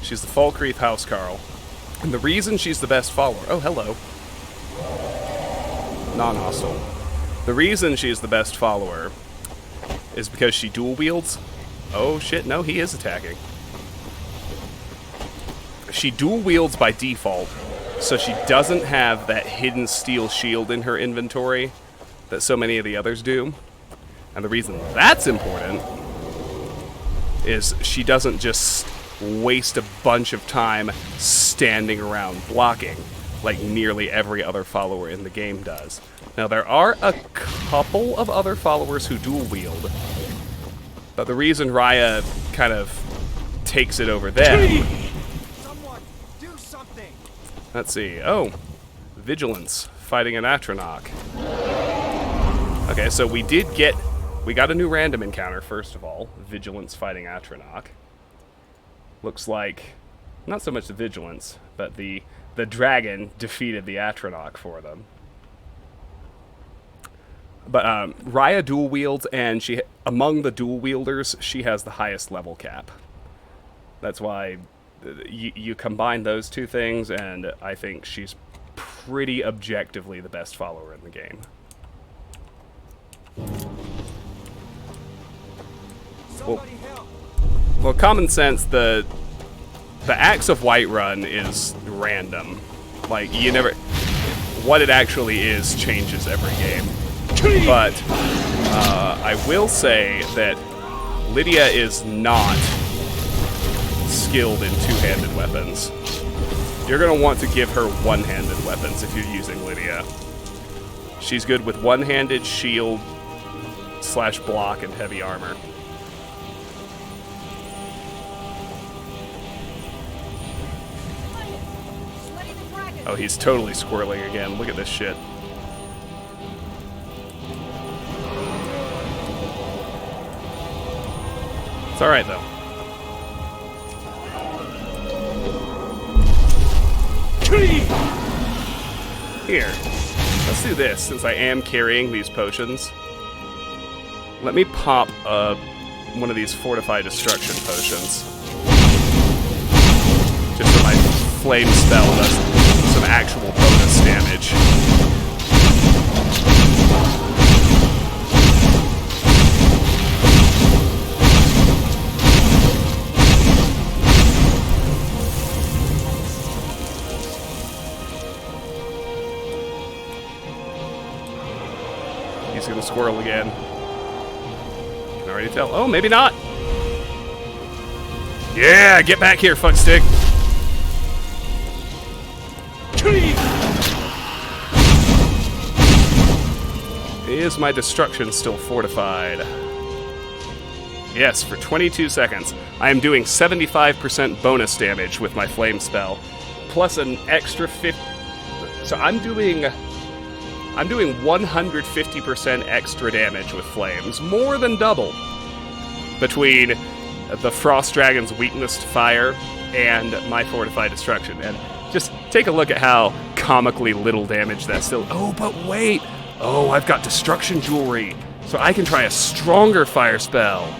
She's the Falkreath Housecarl. And the reason she's the best follower... Oh, hello. Non-hostile. The reason she's the best follower is because she dual wields... Oh, shit, no, he is attacking. She dual wields by default, so she doesn't have that hidden steel shield in her inventory that so many of the others do. And the reason that's important is she doesn't just waste a bunch of time standing around blocking like nearly every other follower in the game does. Now, there are a couple of other followers who dual wield, but the reason Raya kind of takes it over them... Someone, do something! Let's see. Oh, Vigilance fighting an Atronach. Okay, so we got a new random encounter, first of all. Vigilance fighting Atronach. Looks like, not so much the Vigilance, but the dragon defeated the Atronach for them. But Raya dual wields, and among the dual wielders, she has the highest level cap. That's why you combine those two things, and I think she's pretty objectively the best follower in the game. Well, common sense, the Axe of Whiterun is random. Like, you never... What it actually is changes every game. But I will say that Lydia is not skilled in two-handed weapons. You're going to want to give her one-handed weapons if you're using Lydia. She's good with one-handed, shield, / block, and heavy armor. Oh, he's totally squirreling again. Look at this shit. It's alright, though. Here. Let's do this, since I am carrying these potions. Let me pop one of these Fortify Destruction potions. Just so my flame spell does some actual bonus damage. squirrel again. Can already tell. Oh, maybe not. Yeah, get back here, fuckstick. Is my destruction still fortified? Yes, for 22 seconds. I am doing 75% bonus damage with my flame spell, plus an extra 50. So I'm doing 150% extra damage with flames, more than double, between the Frost Dragon's weakness to fire and my fortified destruction. And just take a look at how comically little damage that still. Oh, but wait! Oh, I've got destruction jewelry, so I can try a stronger fire spell.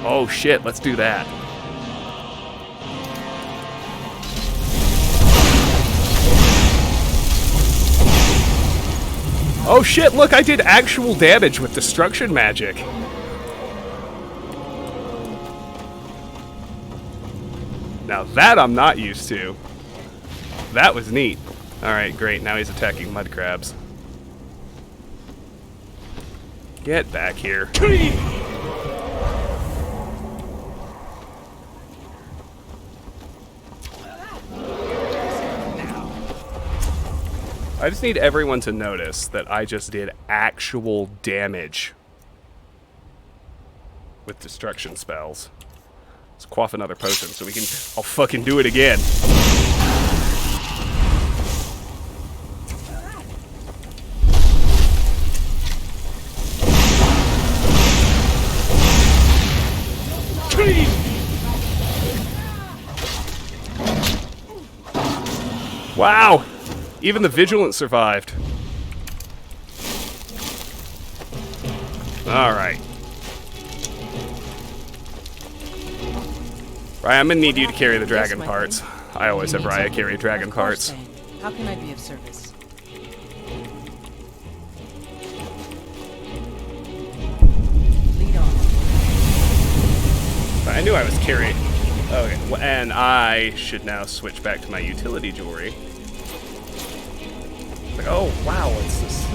Oh shit, let's do that. Oh shit, look, I did actual damage with destruction magic. Now that I'm not used to. That was neat. Alright, great, now he's attacking mud crabs. Get back here. I just need everyone to notice that I just did actual damage with destruction spells. Let's quaff another potion so we can... I'll fucking do it again. Wow! Even the Vigilant survived. Alright. Raya, I'm gonna need you to carry the dragon parts. I always have Raya carry dragon parts. How can I be of service? Lead on. I knew I was carrying. Okay, well, and I should now switch back to my utility jewelry. Like, oh, wow, what's this?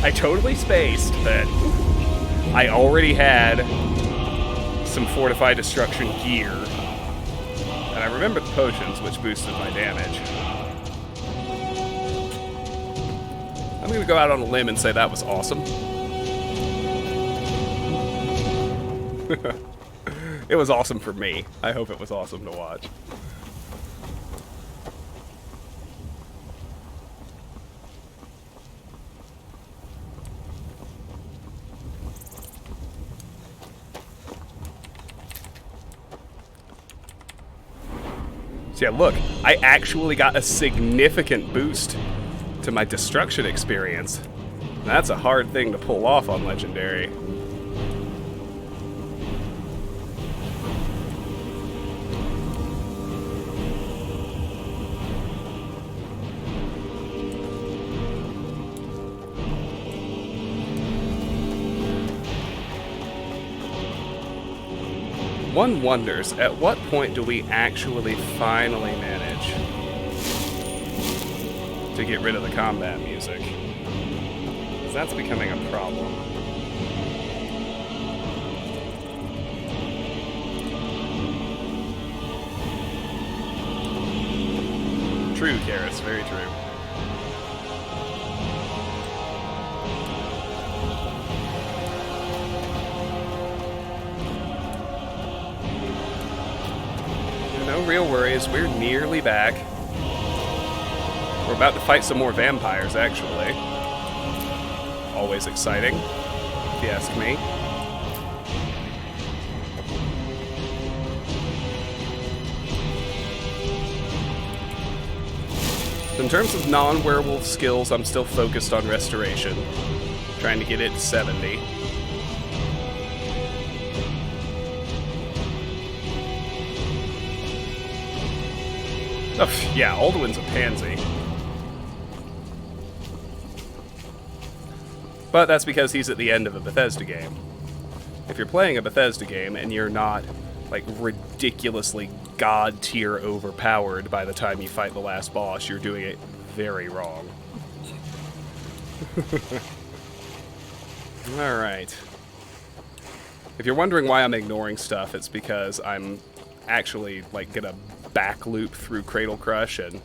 I totally spaced that I already had some fortified destruction gear. And I remember the potions, which boosted my damage. I'm gonna go out on a limb and say that was awesome. It was awesome for me. I hope it was awesome to watch. So yeah, look, I actually got a significant boost to my destruction experience. That's a hard thing to pull off on Legendary. One wonders, at what point do we actually finally manage to get rid of the combat music? Because that's becoming a problem. True, Karis, very true. No real worries, we're nearly back. We're about to fight some more vampires, actually. Always exciting, if you ask me. In terms of non-werewolf skills, I'm still focused on restoration. Trying to get it to 70. Oh, yeah, Alduin's a pansy. But that's because he's at the end of a Bethesda game. If you're playing a Bethesda game and you're not, like, ridiculously god-tier overpowered by the time you fight the last boss, you're doing it very wrong. Alright. If you're wondering why I'm ignoring stuff, it's because I'm actually, like, gonna back loop through Cradle Crush and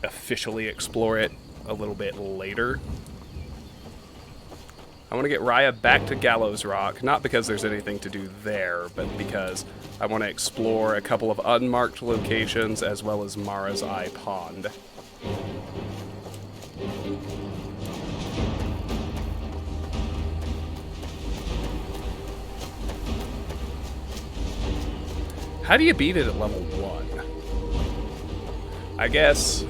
officially explore it a little bit later. I want to get Raya back to Gallows Rock, not because there's anything to do there, but because I want to explore a couple of unmarked locations as well as Mara's Eye Pond. How do you beat it at level 1? I guess...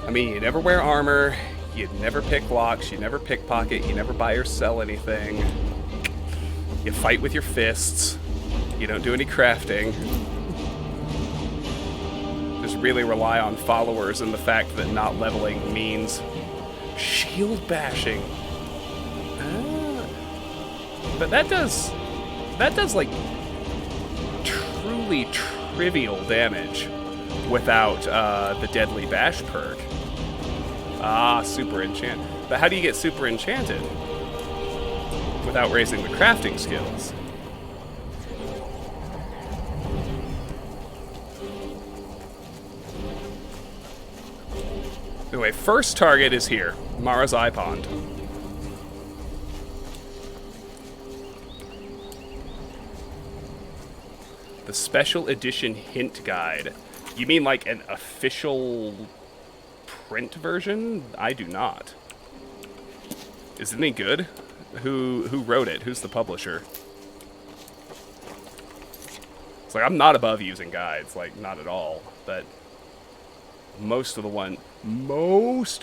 I mean, you never wear armor, you never pick locks, you never pickpocket, you never buy or sell anything. You fight with your fists. You don't do any crafting. Just really rely on followers and the fact that not leveling means shield bashing. But that does like truly trivial damage without the Deadly Bash perk. Ah, super enchant. But how do you get super enchanted without raising the crafting skills? Anyway, first target is here, Mara's Eye Pond. The special edition hint guide. You mean like an official print version? I do not. Is it any good? Who wrote it? Who's the publisher? It's like, I'm not above using guides, like, not at all, but most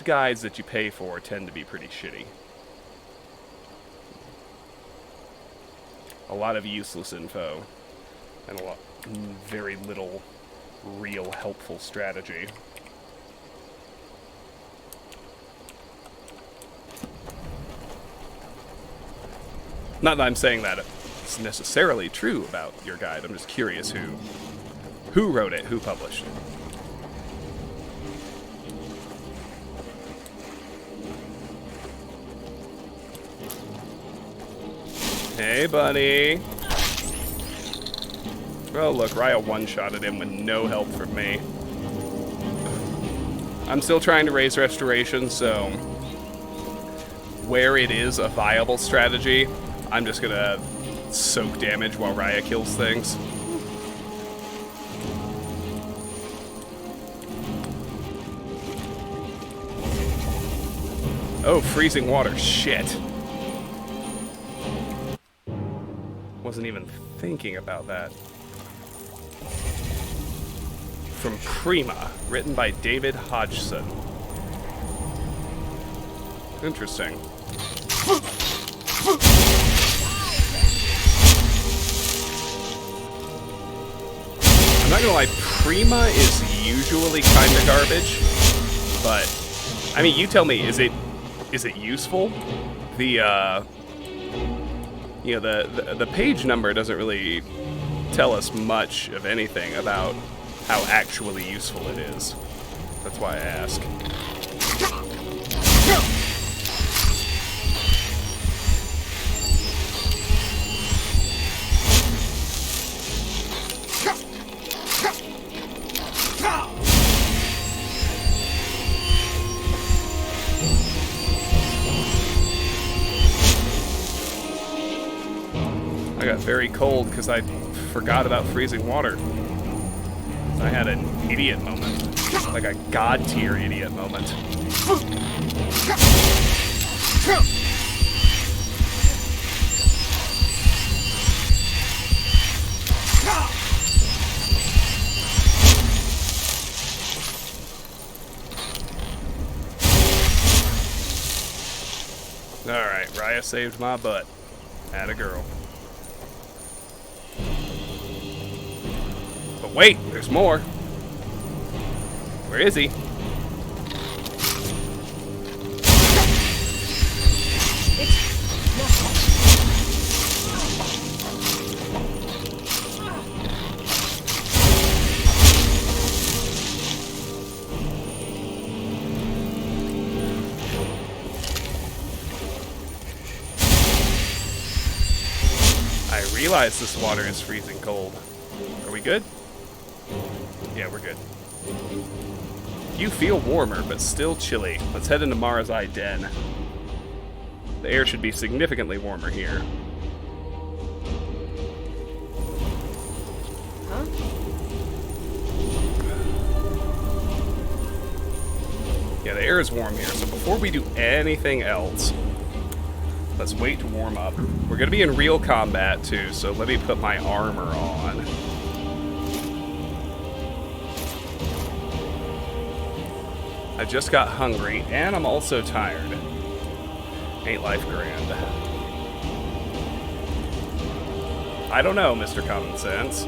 guides that you pay for tend to be pretty shitty. A lot of useless info. And very little real helpful strategy. Not that I'm saying that it's necessarily true about your guide. I'm just curious who wrote it, who published it. Hey, buddy. Oh, look, Raya one-shotted him with no help from me. I'm still trying to raise restoration, so where it is a viable strategy, I'm just gonna soak damage while Raya kills things. Oh, freezing water. Shit. Wasn't even thinking about that. From Prima, written by David Hodgson. Interesting. I'm not gonna lie, Prima is usually kind of garbage, but I mean, you tell me, is it useful? The you know, the page number doesn't really tell us much of anything about how actually useful it is. That's why I ask. I got very cold because I forgot about freezing water. I had an idiot moment. Like a god-tier idiot moment. Alright, Raya saved my butt. Atta girl. But wait, there's more. Where is he? I realize this water is freezing cold. Are we good? Yeah, we're good. You feel warmer, but still chilly. Let's head into Mara's Eye Den. The air should be significantly warmer here. Huh? Yeah, the air is warm here, so before we do anything else, let's wait to warm up. We're going to be in real combat, too, so let me put my armor on. I just got hungry, and I'm also tired. Ain't life grand. I don't know, Mr. Common Sense.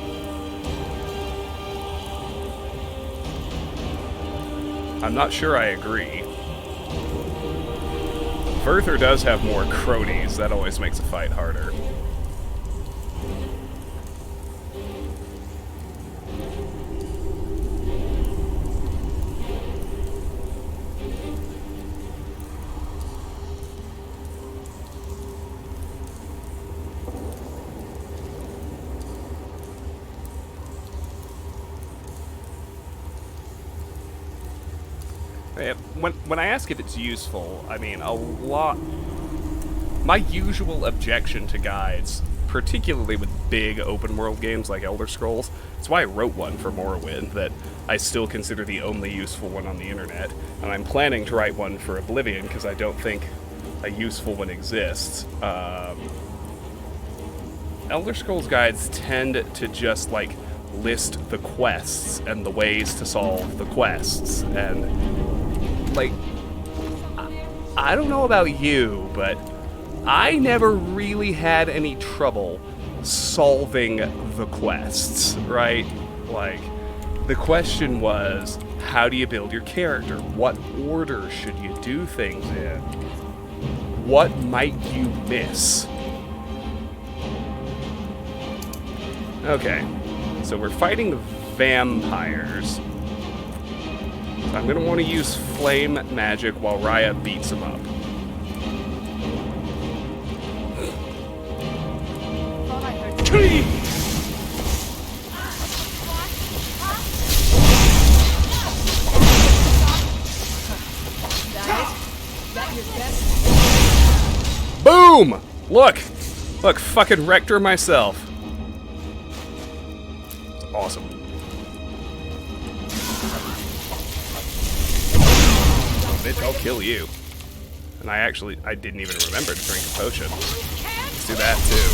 I'm not sure I agree. Further does have more cronies. That always makes a fight harder. When I ask if it's useful, I mean a lot. My usual objection to guides, particularly with big open world games like Elder Scrolls, it's why I wrote one for Morrowind that I still consider the only useful one on the internet, and I'm planning to write one for Oblivion because I don't think a useful one exists. Elder Scrolls guides tend to just like list the quests and the ways to solve the quests, and like, I don't know about you, but I never really had any trouble solving the quests, right? Like, the question was, how do you build your character? What order should you do things in? What might you miss? Okay, so we're fighting vampires. I'm going to want to use flame magic while Raya beats him up. Thought I heard Boom! Look! Look, fucking wrecked her myself. It's awesome. Bitch, I'll kill you. And I didn't even remember to drink a potion. Let's do that too.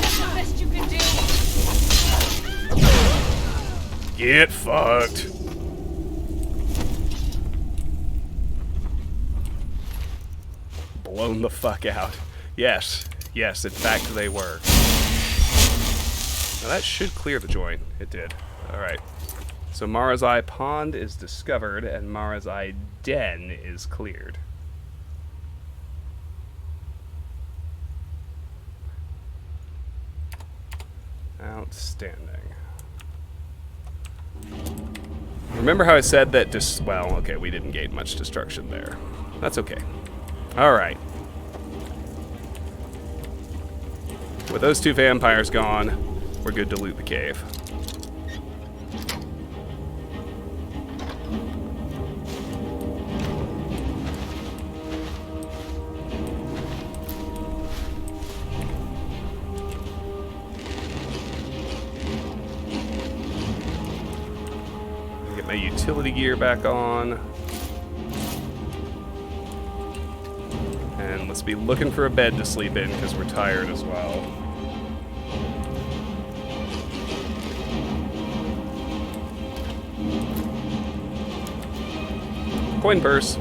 that's the best you can do. Get fucked. Blown the fuck out. Yes, yes, in fact they were. Now that should clear the joint. It did. Alright. So Mara's Eye Pond is discovered, and Mara's Eye Den is cleared. Outstanding. Remember how I said that well, okay, we didn't gain much destruction there. That's okay. Alright. With those two vampires gone, we're good to loot the cave. Get my utility gear back on. And let's be looking for a bed to sleep in because we're tired as well. Coin purse.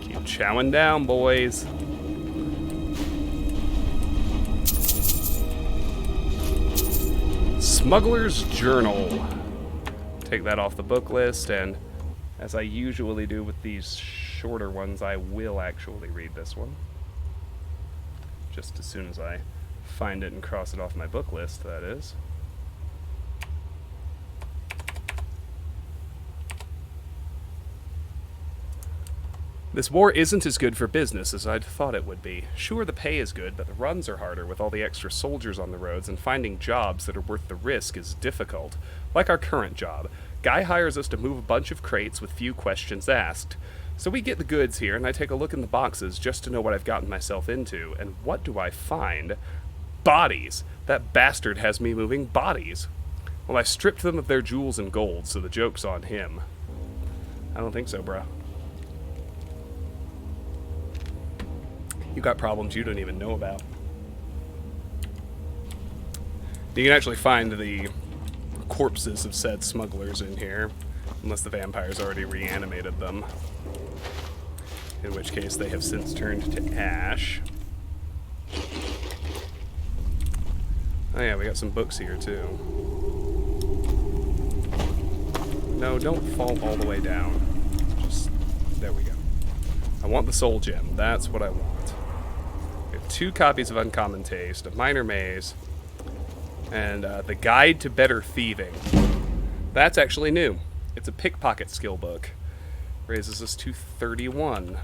Keep chowing down, boys. Smuggler's Journal. Take that off the book list, and as I usually do with these shorter ones, I will actually read this one. Just as soon as I find it and cross it off my book list, that is. This war isn't as good for business as I'd thought it would be. Sure, the pay is good, but the runs are harder with all the extra soldiers on the roads, and finding jobs that are worth the risk is difficult. Like our current job. Guy hires us to move a bunch of crates with few questions asked. So we get the goods here, and I take a look in the boxes just to know what I've gotten myself into. And what do I find? Bodies! That bastard has me moving bodies. Well, I stripped them of their jewels and gold, so the joke's on him. I don't think so, bro. You got problems you don't even know about. You can actually find the corpses of said smugglers in here, unless the vampires already reanimated them. In which case they have since turned to ash. Oh yeah, we got some books here too. No, don't fall all the way down. Just, there we go. I want the soul gem, that's what I want. We have 2 copies of Uncommon Taste, a Minor Maze, and the Guide to Better Thieving. That's actually new. It's a pickpocket skill book. Raises us to 31.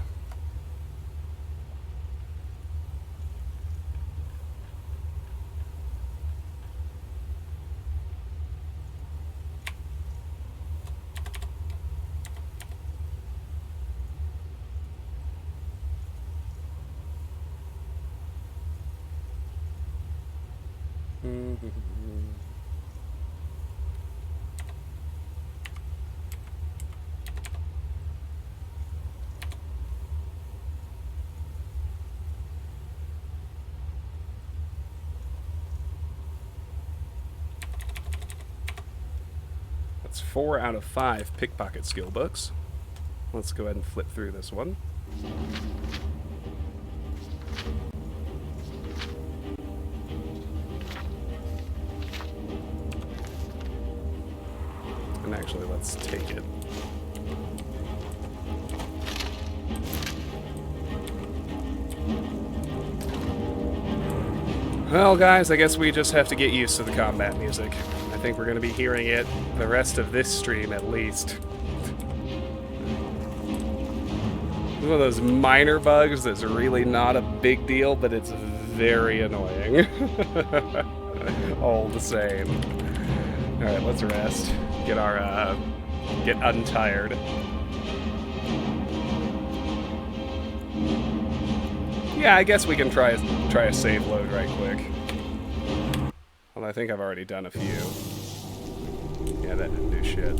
That's 4 out of 5 pickpocket skill books. Let's go ahead and flip through this one. And actually, let's take it. Well, guys, I guess we just have to get used to the combat music. I think we're going to be hearing it the rest of this stream, at least. One of those minor bugs that's really not a big deal, but it's very annoying. All the same. Alright, let's rest. Get our, get untired. Yeah, I guess we can try a save load right quick. Well, I think I've already done a few. Yeah, that didn't do shit.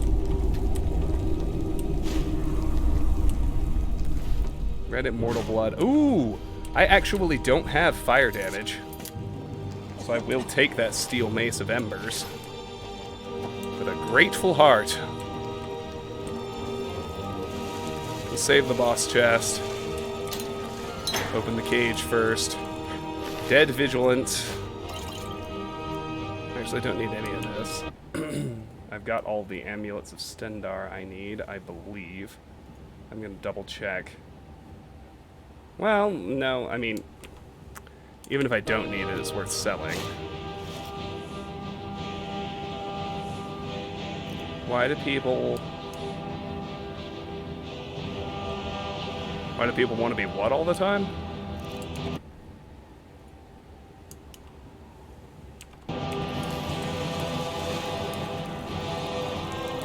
Red Immortal Blood. Ooh! I actually don't have fire damage. So I will take that Steel Mace of Embers. With a grateful heart. Let's save the boss chest. Open the cage first. Dead Vigilant. Actually, I don't need any of this. I've got all the Amulets of Stendar I need, I believe. I'm gonna double check. Well, no, I mean, even if I don't need it, it's worth selling. Why do people want to be what all the time?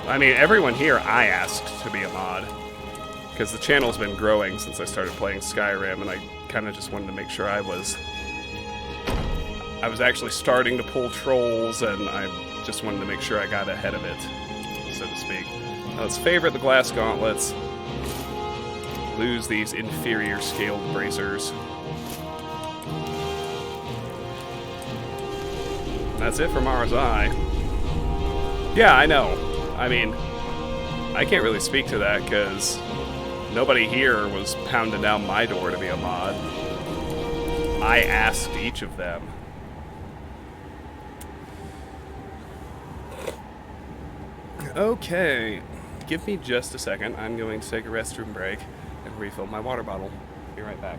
I mean, everyone here I asked to be a mod. Because the channel's been growing since I started playing Skyrim, and I kind of just wanted to make sure I was actually starting to pull trolls, and I just wanted to make sure I got ahead of it, so to speak. Now let's favorite the glass gauntlets. Lose these inferior scaled bracers. And that's it for Mara's Eye. Yeah, I know. I mean, I can't really speak to that because nobody here was pounding down my door to be a mod. I asked each of them. Okay, give me just a second. I'm going to take a restroom break, and refill my water bottle. Be right back.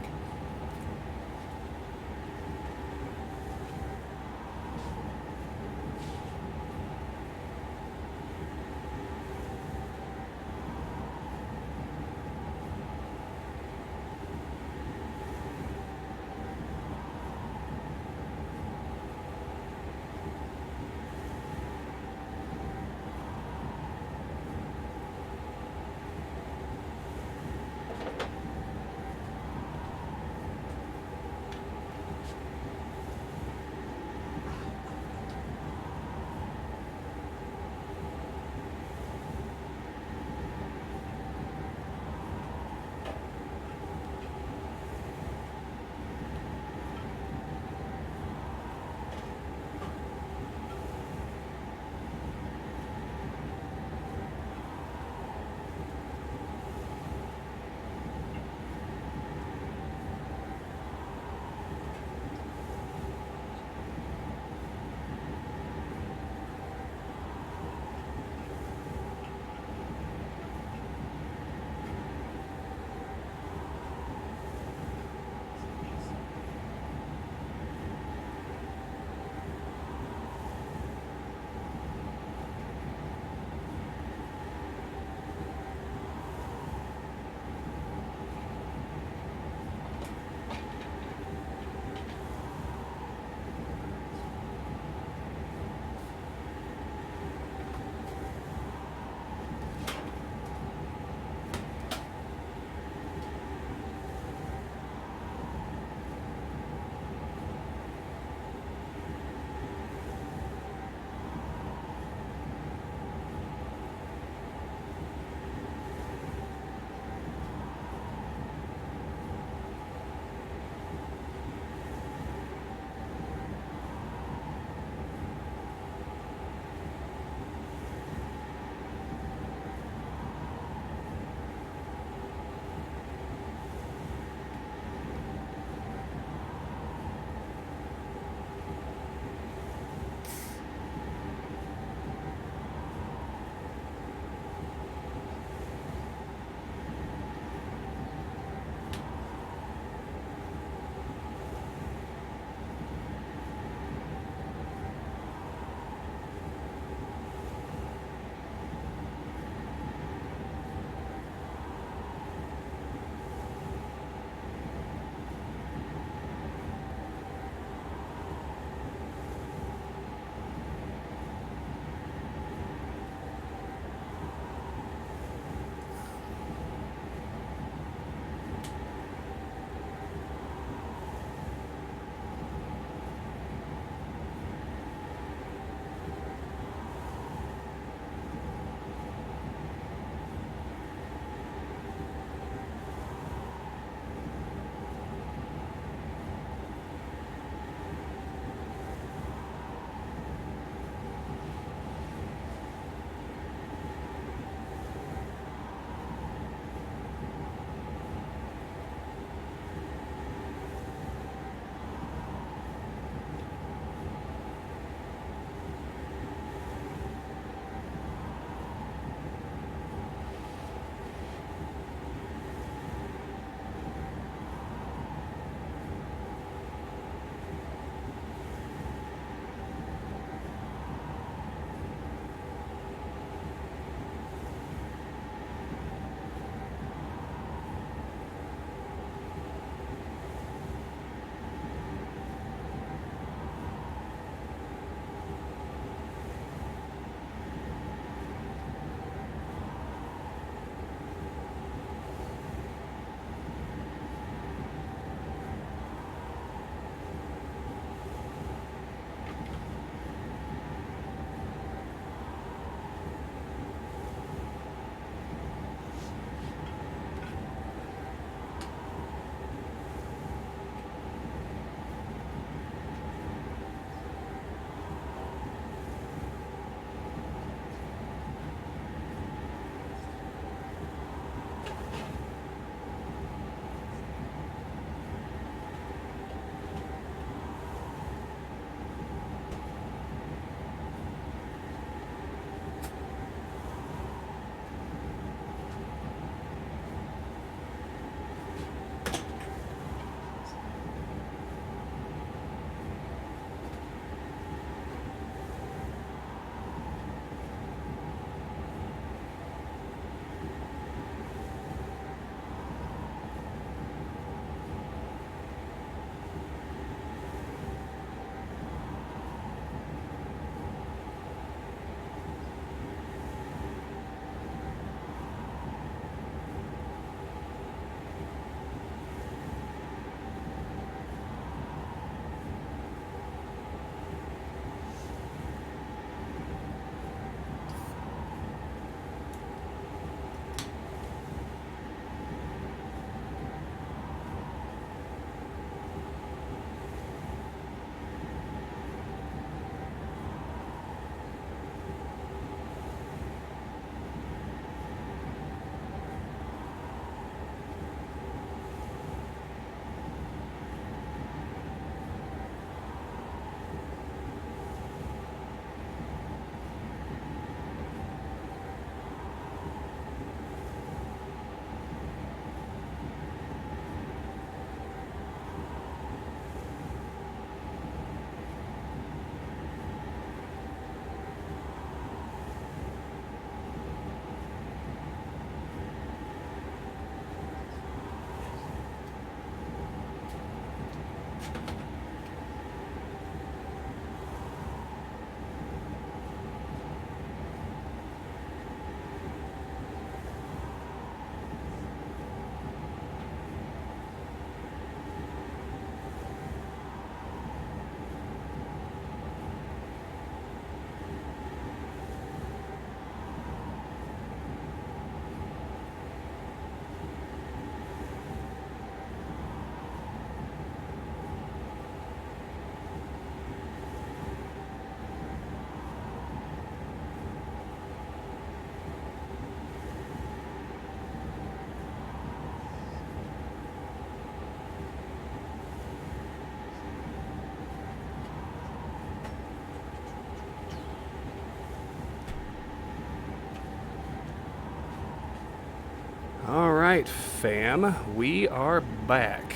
Alright, fam. We are back.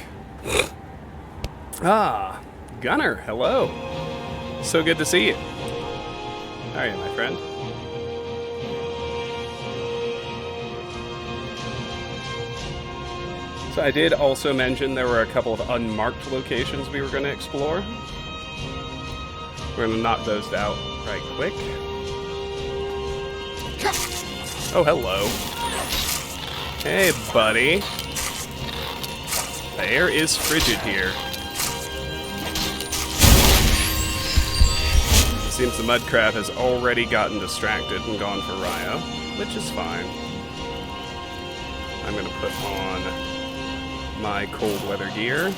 Ah, Gunner, hello. So good to see you. How are you, my friend? So I did also mention there were a couple of unmarked locations we were going to explore. We're going to knock those out right quick. Oh, hello. Hey, buddy. The air is frigid here. It seems the mudcrab has already gotten distracted and gone for Ryo, which is fine. I'm going to put on my cold weather gear.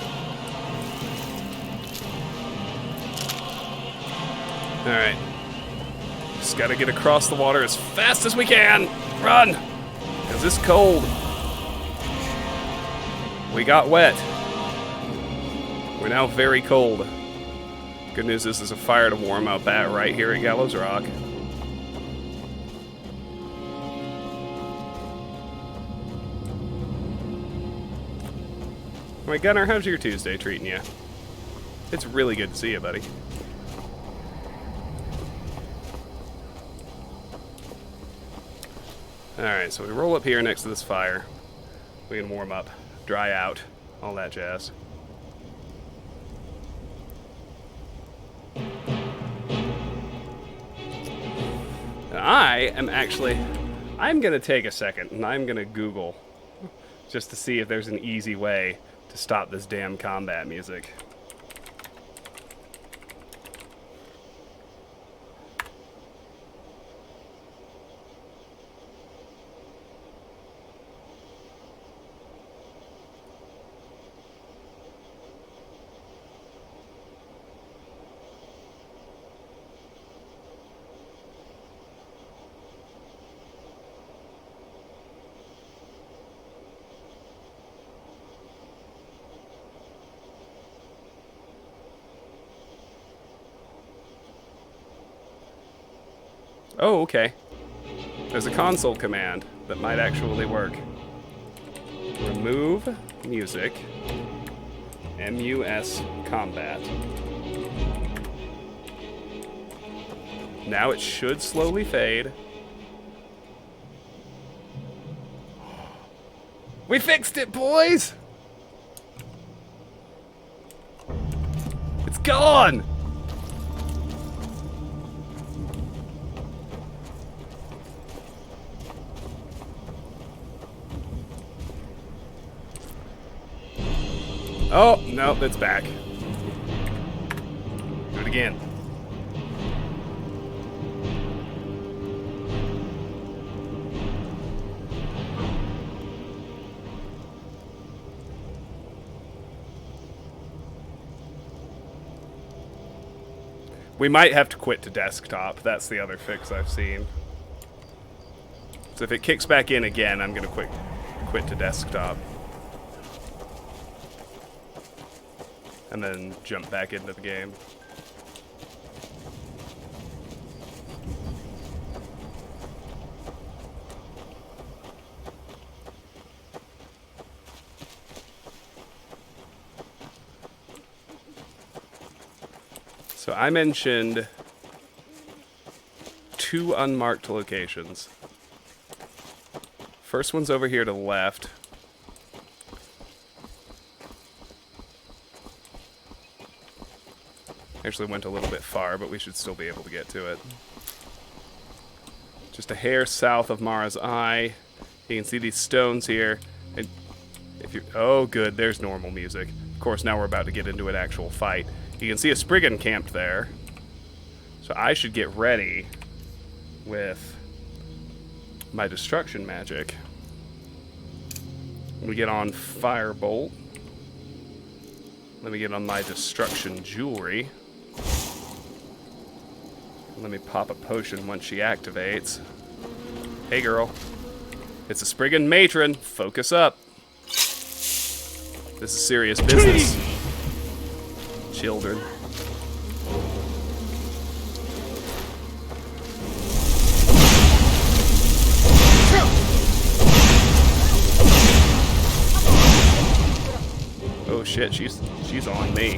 Alright. Just gotta get across the water as fast as we can! Run! Because it's cold. We got wet. We're now very cold. Good news is there's a fire to warm up at right here at Gallows Rock. Alright, Gunner, how's your Tuesday treating you? It's really good to see you, buddy. Alright, so we roll up here next to this fire. We can warm up, dry out, all that jazz. And I'm gonna take a second and I'm gonna Google just to see if there's an easy way to stop this damn combat music. Oh, okay. There's a console command that might actually work. Remove music. MUS combat. Now it should slowly fade. We fixed it, boys! It's gone! Oh, no, it's back. Do it again. We might have to quit to desktop. That's the other fix I've seen. So if it kicks back in again, I'm going to quit to desktop. And then jump back into the game. So I mentioned 2 unmarked locations. First one's over here to the left. Actually went a little bit far, but we should still be able to get to it. Just a hair south of Mara's Eye. You can see these stones here. And if you oh good, there's normal music. Of course, now we're about to get into an actual fight. You can see a Spriggan camped there. So I should get ready with my destruction magic. We get on Firebolt. Let me get on my destruction jewelry. Let me pop a potion once she activates. Hey girl. It's a Spriggan matron. Focus up. This is serious business. Children. Oh shit, she's on me.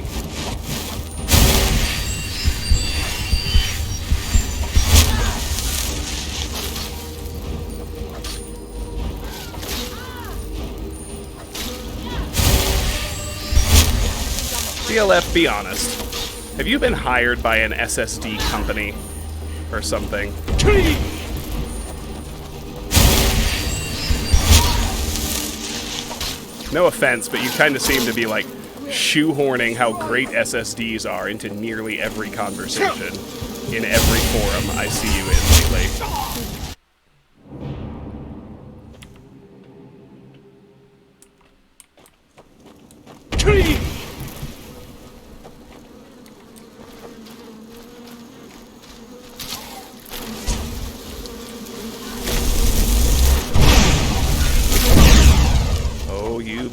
DLF, be honest. Have you been hired by an SSD company or something? No offense, but you kind of seem to be like shoehorning how great SSDs are into nearly every conversation in every forum I see you in lately.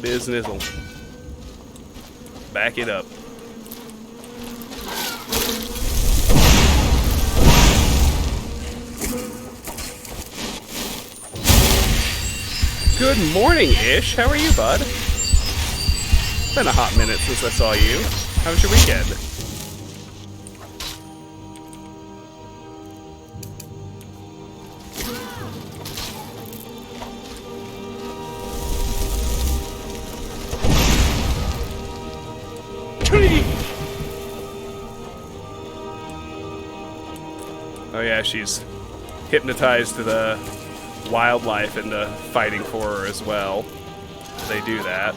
Bizznizzle. Back it up. Good morning, Ish. How are you, bud? It's been a hot minute since I saw you. How was your weekend? Oh yeah, she's hypnotized the wildlife into fighting for her as well. They do that.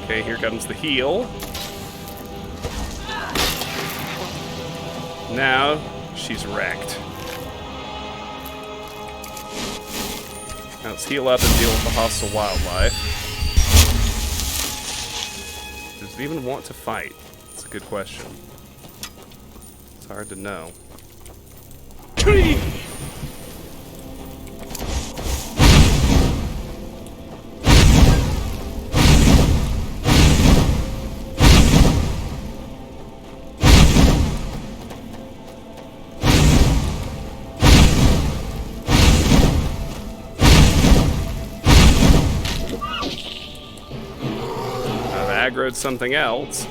Okay, here comes the heal. Now she's wrecked. Now let's heal up and deal with the hostile wildlife. Does it even want to fight? That's a good question. It's hard to know. Aggroed something else.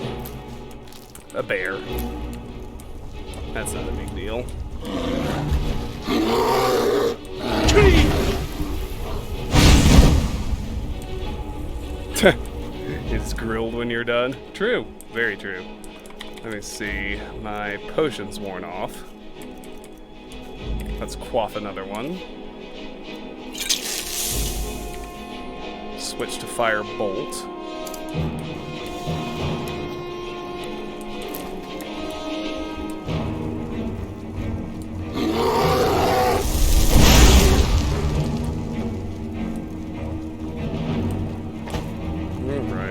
A bear. That's not a big deal. It's grilled when you're done. True. Very true. Let me see. My potion's worn off. Let's quaff another one. Switch to Fire Bolt.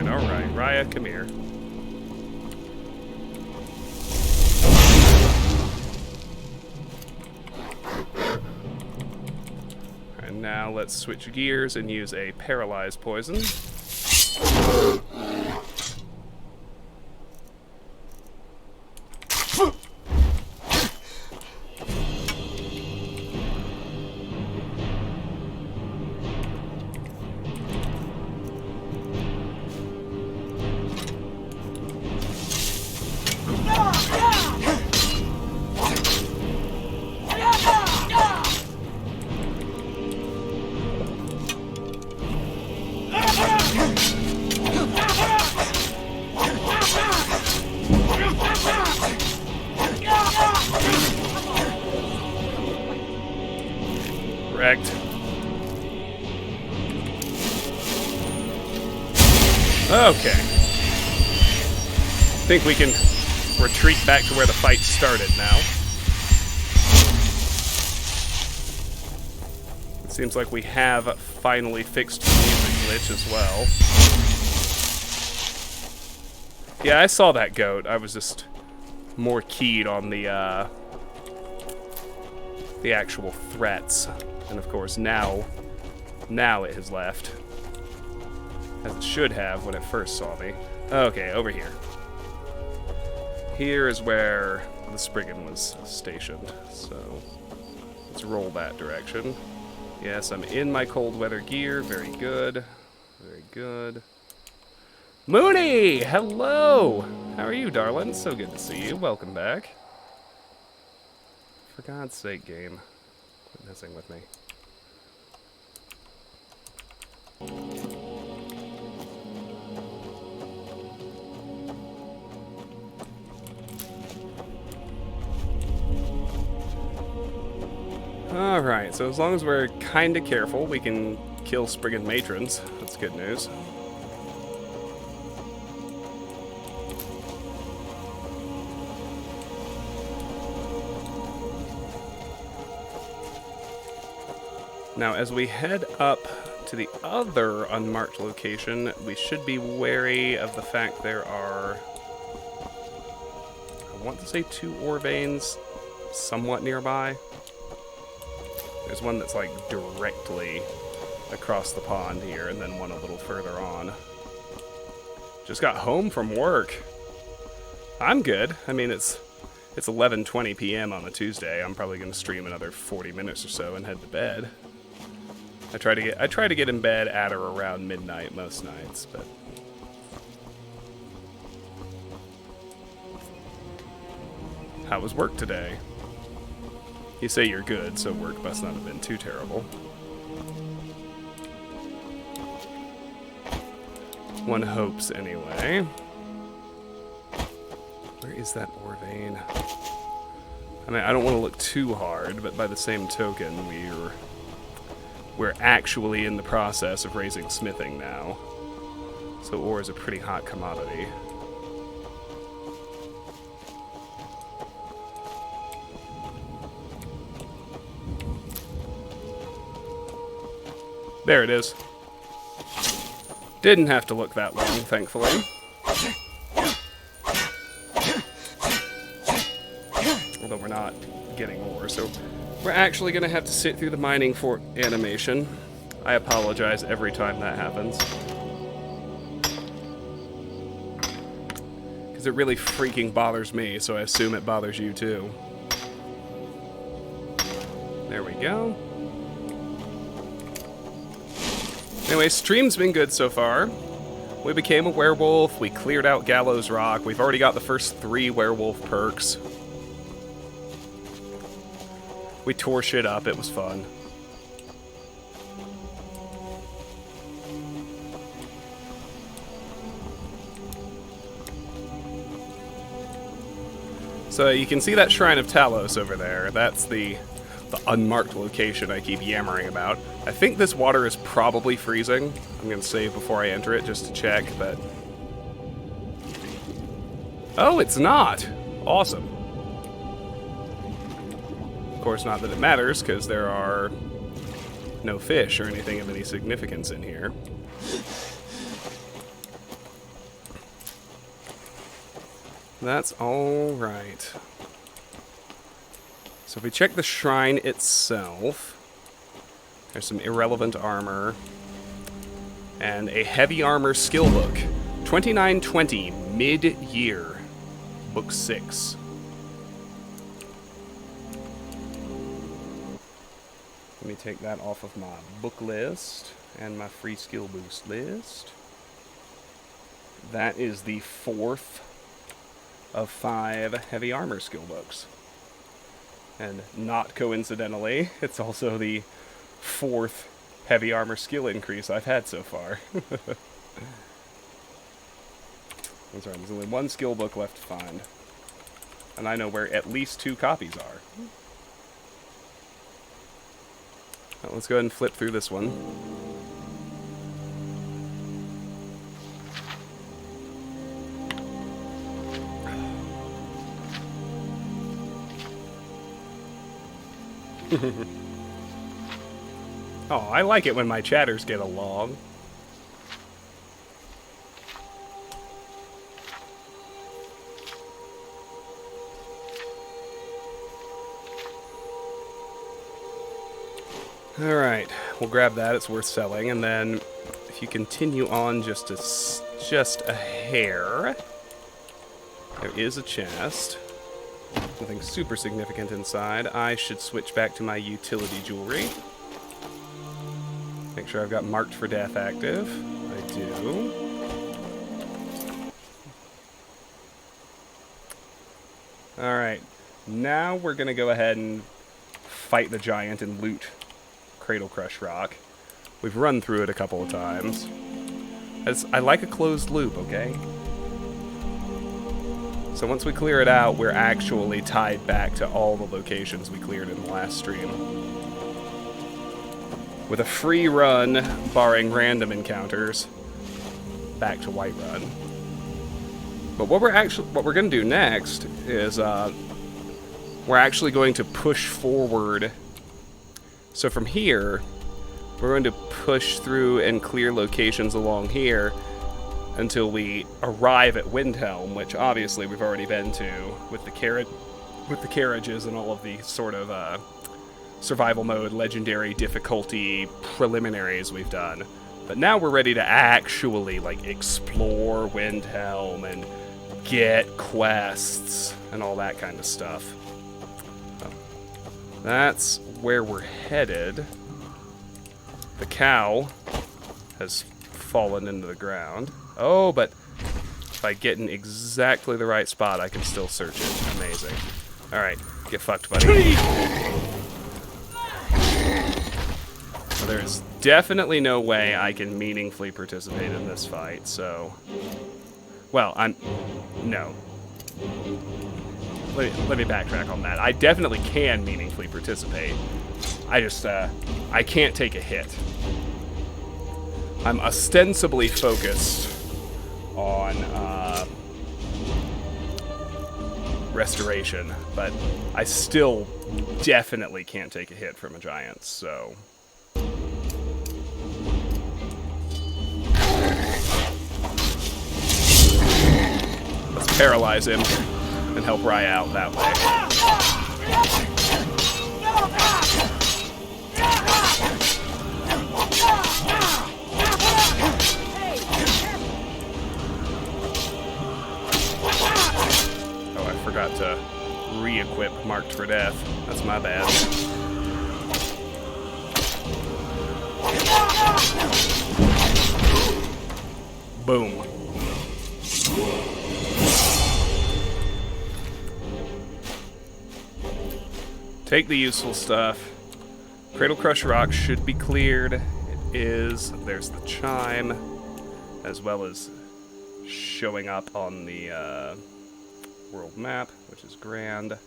Alright. Raya, come here. And now let's switch gears and use a paralyzed poison. Okay. I think we can retreat back to where the fight started now. It seems like we have finally fixed the music glitch as well. Yeah, I saw that goat. I was just more keyed on the actual threats. And of course, now it has left. As it should have when it first saw me. Okay, over here. Here is where the Spriggan was stationed, so let's roll that direction. Yes, I'm in my cold weather gear. Very good. Very good. Mooney! Hello! How are you, darling? So good to see you. Welcome back. For God's sake, game. Quit messing with me. Alright, so as long as we're kinda careful, we can kill Spriggan Matrons. That's good news. Now, as we head up to the other unmarked location, we should be wary of the fact there are, I want to say 2 ore veins somewhat nearby. There's one that's like directly across the pond here, and then one a little further on. Just got home from work. I'm good. I mean, it's 11:20 p.m. on a Tuesday. I'm probably going to stream another 40 minutes or so and head to bed. I try to get in bed at or around midnight most nights, but how was work today? You say you're good, so work must not have been too terrible. One hopes, anyway. Where is that ore vein? I mean, I don't want to look too hard, but by the same token, we're actually in the process of raising smithing now. So ore is a pretty hot commodity. There it is. Didn't have to look that long, thankfully. Although we're not getting ore, so we're actually going to have to sit through the mining fort animation. I apologize every time that happens. Because it really freaking bothers me, so I assume it bothers you too. There we go. Anyway, stream's been good so far. We became a werewolf, we cleared out Gallows Rock, we've already got the first 3 werewolf perks. We tore shit up, it was fun. So you can see that Shrine of Talos over there. That's the unmarked location I keep yammering about. I think this water is probably freezing. I'm going to save before I enter it just to check, but... Oh, it's not! Awesome. Of course, not that it matters, because there are no fish or anything of any significance in here. That's alright. So if we check the shrine itself, there's some irrelevant armor, and a heavy armor skill book. 2920, mid-year, book 6. Let me take that off of my book list and my free skill boost list. That is the 4th of 5 heavy armor skill books. And not coincidentally, it's also the 4th heavy armor skill increase I've had so far. That's right, there's only 1 skill book left to find. And I know where at least 2 copies are. Well, let's go ahead and flip through this one. Oh, I like it when my chatters get along. Alright, we'll grab that, it's worth selling, and then if you continue on just a hair, there is a chest. Nothing super significant inside. I should switch back to my utility jewelry. Make sure I've got Marked for Death active. I do. Alright, now we're going to go ahead and fight the giant and loot Cradle Crush Rock. We've run through it a couple of times. I like a closed loop, okay? So once we clear it out, we're actually tied back to all the locations we cleared in the last stream. With a free run, barring random encounters, back to Whiterun. But what we're going to do next is we're actually going to push forward. So from here, we're going to push through and clear locations along here until we arrive at Windhelm, which obviously we've already been to with the carriages and all of the sort of survival mode, legendary difficulty preliminaries we've done. But now we're ready to actually like explore Windhelm and get quests and all that kind of stuff. So, that's where we're headed. The cow has fallen into the ground. Oh, but if I get in exactly the right spot, I can still search it. Amazing. Alright, get fucked, buddy. Well, there's definitely no way I can meaningfully participate in this fight, so... Well, no. Let me backtrack on that. I definitely can meaningfully participate. I just, I can't take a hit. I'm ostensibly focused on, restoration, but I still definitely can't take a hit from a giant, so... Let's paralyze him and help Rye out that way. Oh, I forgot to re-equip Marked for Death. That's my bad. Boom. Take the useful stuff. Cradle Crush Rock should be cleared. It is. There's the chime, as well as showing up on the world map, which is grand.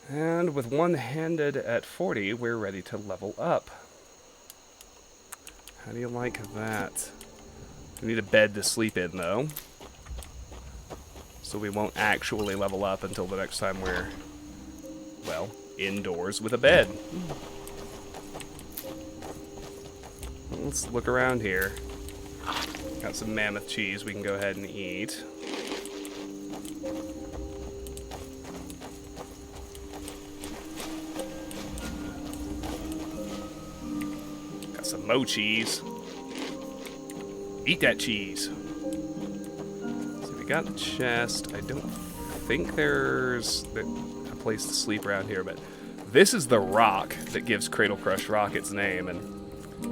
And with one-handed at 40, we're ready to level up. How do you like that? We need a bed to sleep in, though. So we won't actually level up until the next time we're, well, indoors with a bed. Let's look around here. Got some mammoth cheese we can go ahead and eat. Got some mo cheese. Eat that cheese. So we got the chest. I don't think there's a place to sleep around here, but this is the rock that gives Cradle Crush Rock its name. And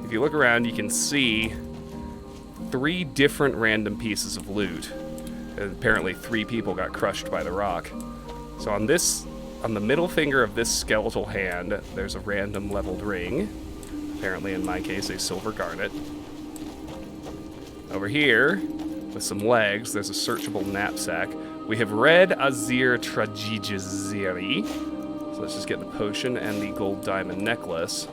if you look around, you can see 3 different random pieces of loot. And apparently 3 people got crushed by the rock. So on the middle finger of this skeletal hand, there's a random leveled ring. Apparently, in my case, a silver garnet. Over here, with some legs, there's a searchable knapsack. We have read Azir Tragigiziri. So let's just get the potion and the gold diamond necklace.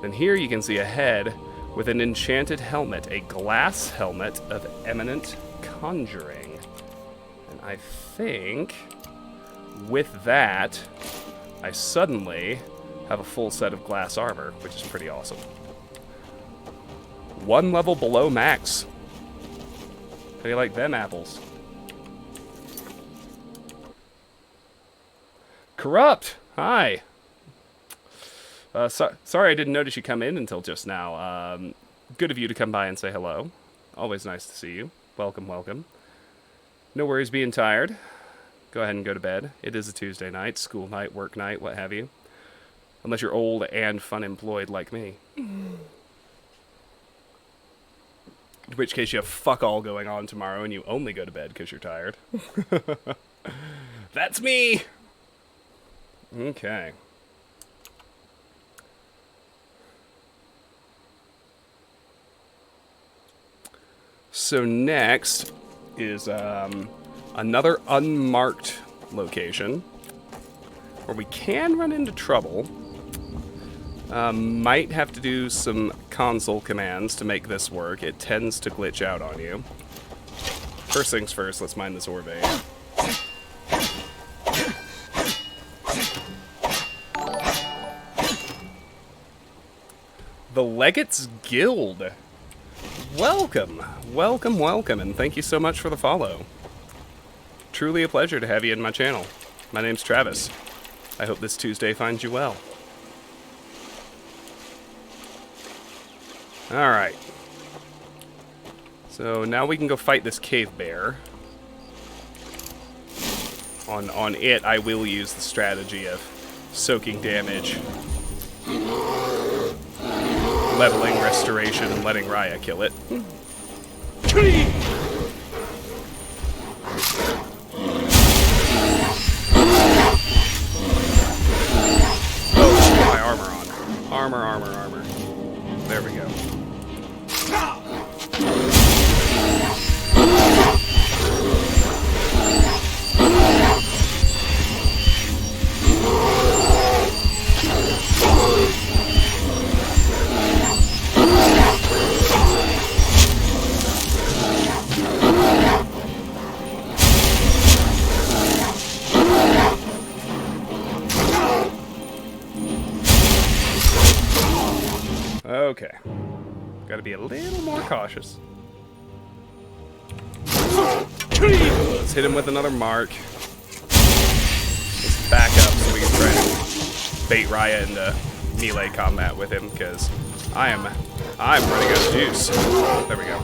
Then here you can see a head with an enchanted helmet, a glass helmet of eminent conjuring. And I think with that, I suddenly have a full set of glass armor, which is pretty awesome. 1 level below max. How do you like them apples? Corrupt! Hi! Sorry I didn't notice you come in until just now. Good of you to come by and say hello. Always nice to see you. Welcome, welcome. No worries being tired. go ahead and go to bed. It is a Tuesday night, school night, work night, what have you. Unless you're old and fun-employed like me. In which case you have fuck all going on tomorrow and you only go to bed because you're tired. That's me! Okay. So next is another unmarked location where we can run into trouble. Might have to do some console commands to make this work. It tends to glitch out on you. First things first, let's mine this ore vein. The Legate's Guild. Welcome, welcome, welcome, and thank you so much for the follow. Truly a pleasure to have you in my channel. My name's Travis. I hope this Tuesday finds you well. Alright. So now we can go fight this cave bear. On it, I will use the strategy of soaking damage, leveling restoration, and letting Raya kill it. Oh, put my armor on. Armor, armor, armor. There we go. Okay. Gotta be a little more cautious. Let's hit him with another mark. Let's back up so we can try to bait Raya into melee combat with him, because I'm running out of juice. There we go.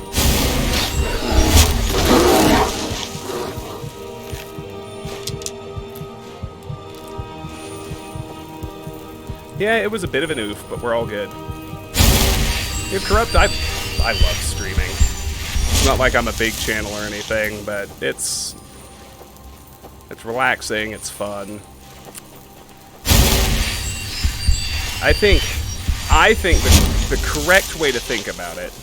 Yeah, it was a bit of an oof, but we're all good. You're Corrupt, I love streaming. It's not like I'm a big channel or anything, but it's relaxing, it's fun. I think the correct way to think about it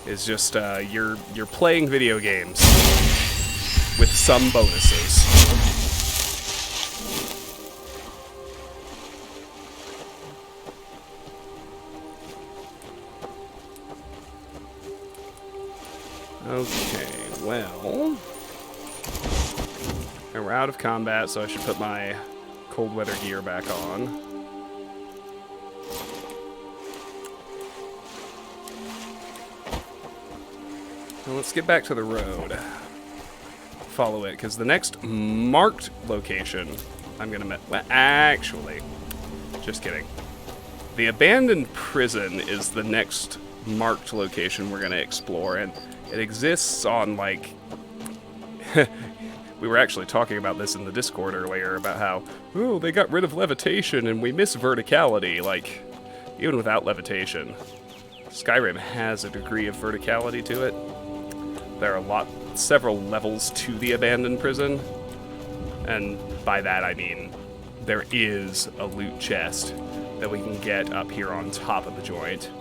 is just you're playing video games with some bonuses. Okay, well, and we're out of combat, so I should put my cold weather gear back on. Well, let's get back to the road. Follow it, because the next marked location I'm gonna well, actually, just kidding. The abandoned prison is the next marked location we're gonna explore, and it exists on, like, we were actually talking about this in the Discord earlier, about how, oh, they got rid of levitation and we miss verticality. Like, even without levitation, Skyrim has a degree of verticality to it. There are several levels to the abandoned prison, and by that I mean there is a loot chest that we can get up here on top of the joint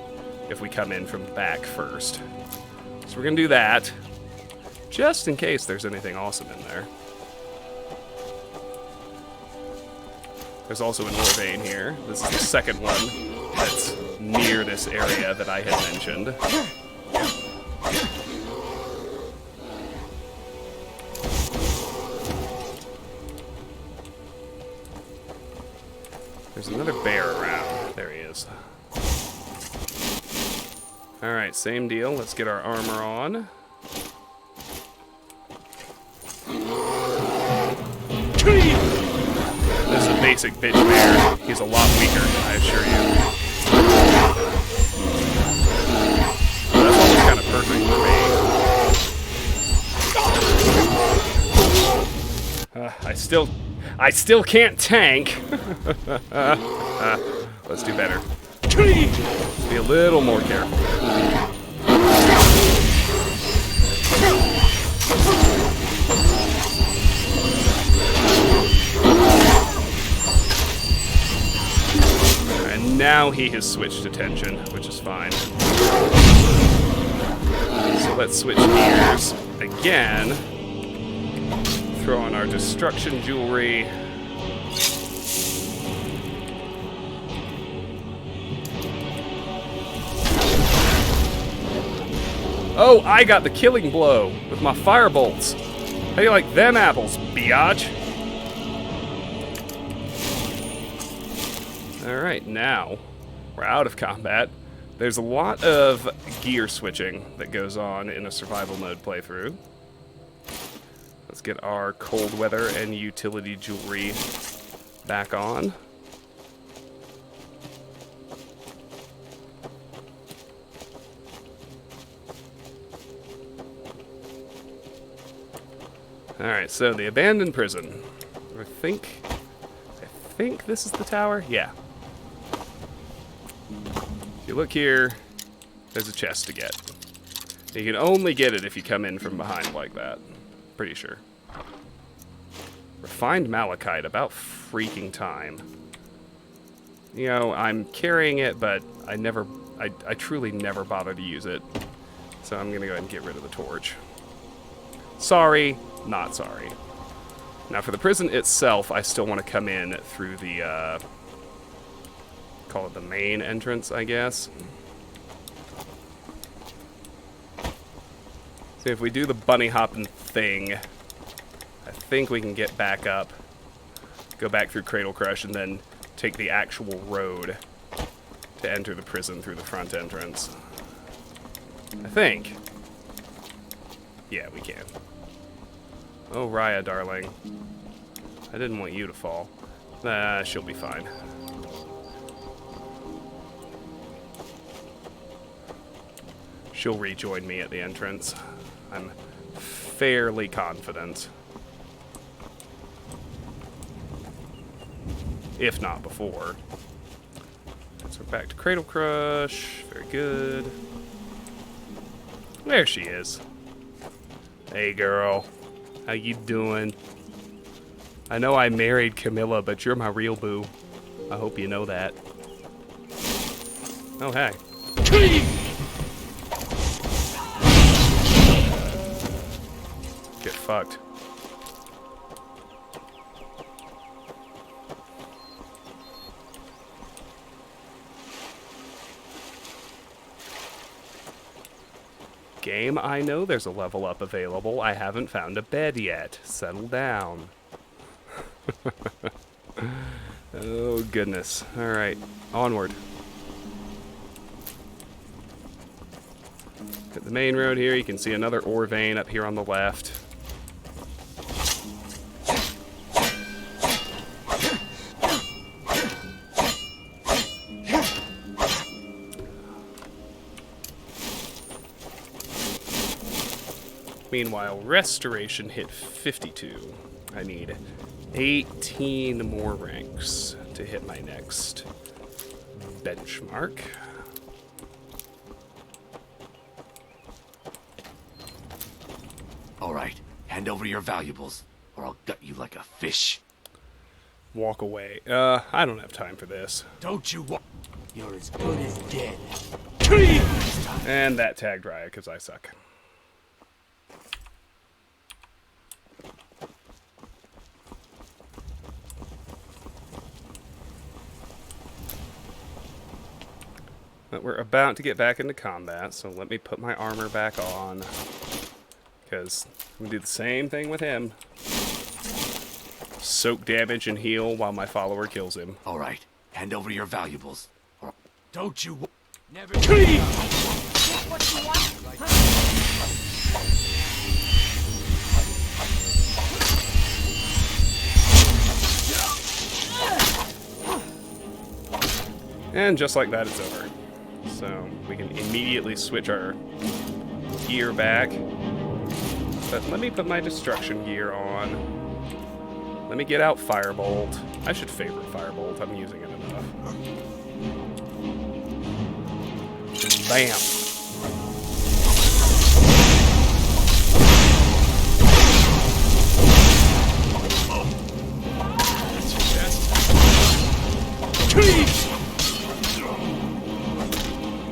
if we come in from the back first. So we're gonna do that, just in case there's anything awesome in there. There's also an ore vein here. This is the second one that's near this area that I had mentioned. There's another bear around. There he is. Alright, same deal. Let's get our armor on. This is a basic bitch bear. He's a lot weaker, I assure you. That's almost kind of perfect for me. I still can't tank. Let's do better. Let's be a little more careful. And now he has switched attention, which is fine. So let's switch gears again. Throw on our destruction jewelry. Oh, I got the killing blow with my fire bolts. How do you like them apples, biatch? Alright, now we're out of combat. There's a lot of gear switching that goes on in a survival mode playthrough. Let's get our cold weather and utility jewelry back on. Alright, so the abandoned prison. I think this is the tower? Yeah. If you look here, there's a chest to get. You can only get it if you come in from behind like that. Pretty sure. Refined malachite, about freaking time. You know, I'm carrying it, but I truly never bother to use it. So I'm gonna go ahead and get rid of the torch. Sorry, not sorry. Now for the prison itself, I still want to come in through the, call it the main entrance, I guess. So if we do the bunny hopping thing, I think we can get back up, go back through Cradle Crush, and then take the actual road to enter the prison through the front entrance. I think. Yeah, we can. Oh, Raya, darling. I didn't want you to fall. She'll be fine. She'll rejoin me at the entrance. I'm fairly confident. If not before. So we're back to Cradle Crush. Very good. There she is. Hey, girl. How you doing? I know I married Camilla, but you're my real boo. I hope you know that. Oh, hey. Get fucked. Game, I know there's a level up available. I haven't found a bed yet. Settle down. Oh, goodness. Alright, onward. Hit the main road here. You can see another ore vein up here on the left. Meanwhile, restoration hit 52. I need 18 more ranks to hit my next benchmark. All right, hand over your valuables, or I'll gut you like a fish. Walk away. I don't have time for this. Don't you walk? You're as good as dead. And that tagged Raya, because I suck. But we're about to get back into combat, so let me put my armor back on. Because I'm going to do the same thing with him. Soak damage and heal while my follower kills him. All right, hand over your valuables, or don't you? Never. What you want? And just like that, it's over. So we can immediately switch our gear back. But let me put my destruction gear on. Let me get out Firebolt. I should favorite Firebolt. I'm using it enough. Bam.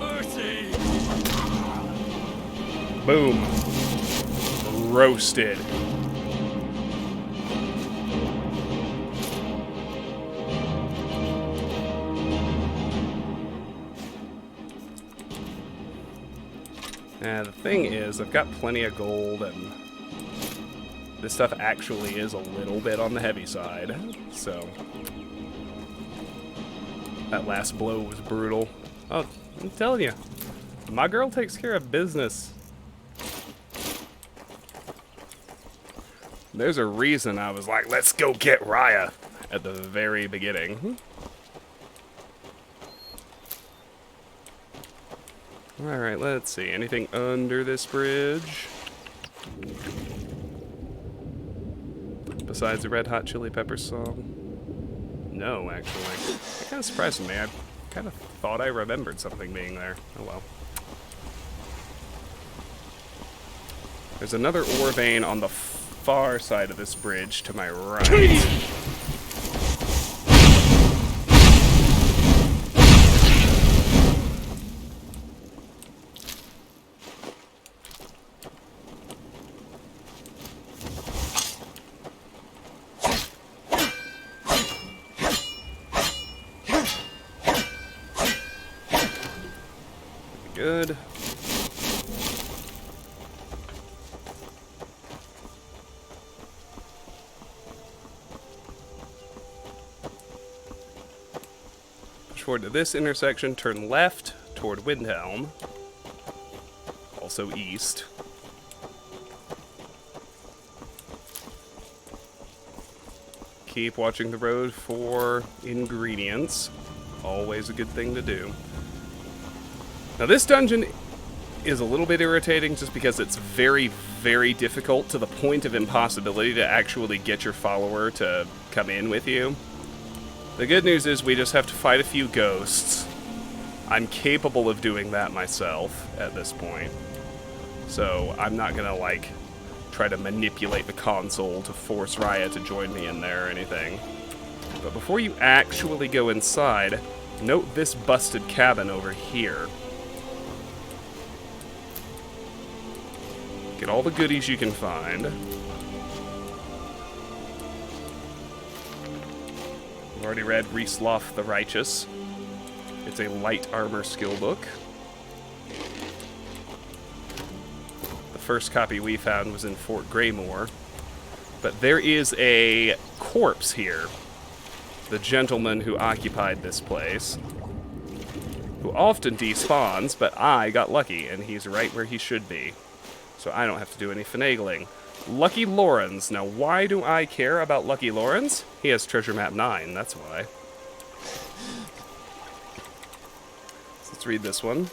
Mercy! Boom. Roasted. Now, the thing is, I've got plenty of gold, and this stuff actually is a little bit on the heavy side, so that last blow was brutal. Oh, I'm telling you, my girl takes care of business. There's a reason I was like, let's go get Raya at the very beginning. Alright, let's see. Anything under this bridge? Besides the Red Hot Chili Peppers song? No, actually. That kind of surprised me. I kind of thought I remembered something being there. Oh well. There's another ore vein on the far side of this bridge to my right. Good. Push forward to this intersection, turn left toward Windhelm. Also east. Keep watching the road for ingredients. Always a good thing to do. Now this dungeon is a little bit irritating just because it's very, very difficult to the point of impossibility to actually get your follower to come in with you. The good news is we just have to fight a few ghosts. I'm capable of doing that myself at this point. So I'm not gonna, like, try to manipulate the console to force Raya to join me in there or anything. But before you actually go inside, note this busted cabin over here. Get all the goodies you can find. I've already read Reesloth the Righteous. It's a light armor skill book. The first copy we found was in Fort Greymore. But there is a corpse here. The gentleman who occupied this place. Who often despawns, but I got lucky, and he's right where he should be. So I don't have to do any finagling. Lucky Lawrence. Now, why do I care about Lucky Lawrence? He has treasure map 9, that's why. So let's read this one.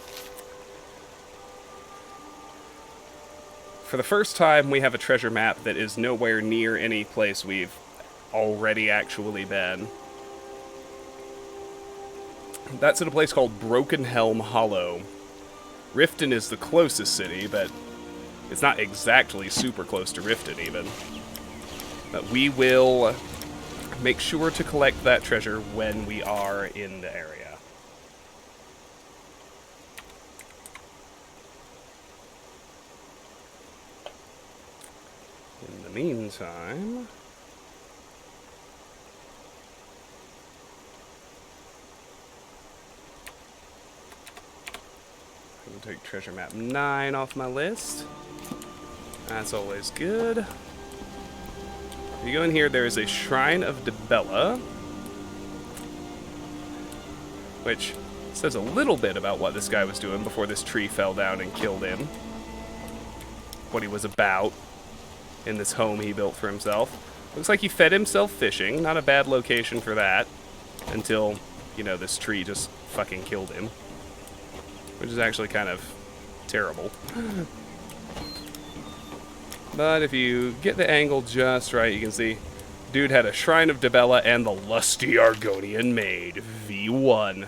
For the first time, we have a treasure map that is nowhere near any place we've already actually been. That's at a place called Broken Helm Hollow. Riften is the closest city, but it's not exactly super close to Riften, even. But we will make sure to collect that treasure when we are in the area. In the meantime... I'm going to take treasure map 9 off my list. That's always good. If you go in here, there is a Shrine of Dabella, which says a little bit about what this guy was doing before this tree fell down and killed him. What he was about in this home he built for himself. Looks like he fed himself fishing. Not a bad location for that. Until, you know, this tree just fucking killed him. Which is actually kind of terrible. But if you get the angle just right, you can see Dude had a Shrine of Dabella and the Lusty Argonian Maid, V1.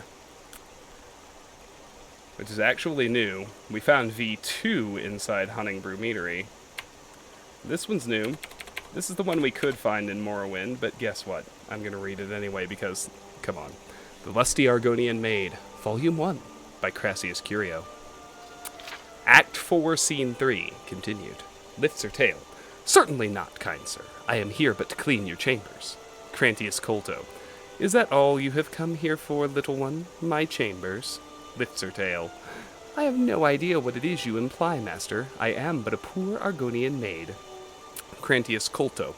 Which is actually new. We found V2 inside Hunting Brew Meadery. This one's new. This is the one we could find in Morrowind, but guess what? I'm going to read it anyway because, come on. The Lusty Argonian Maid, Volume 1, by Crassius Curio. Act 4, Scene 3, continued. Lifts her tail. Certainly not, kind sir. I am here but to clean your chambers. Crantius Colto. Is that all you have come here for, little one? My chambers? Lifts her tail. I have no idea what it is you imply, master. I am but a poor Argonian maid. Crantius Colto.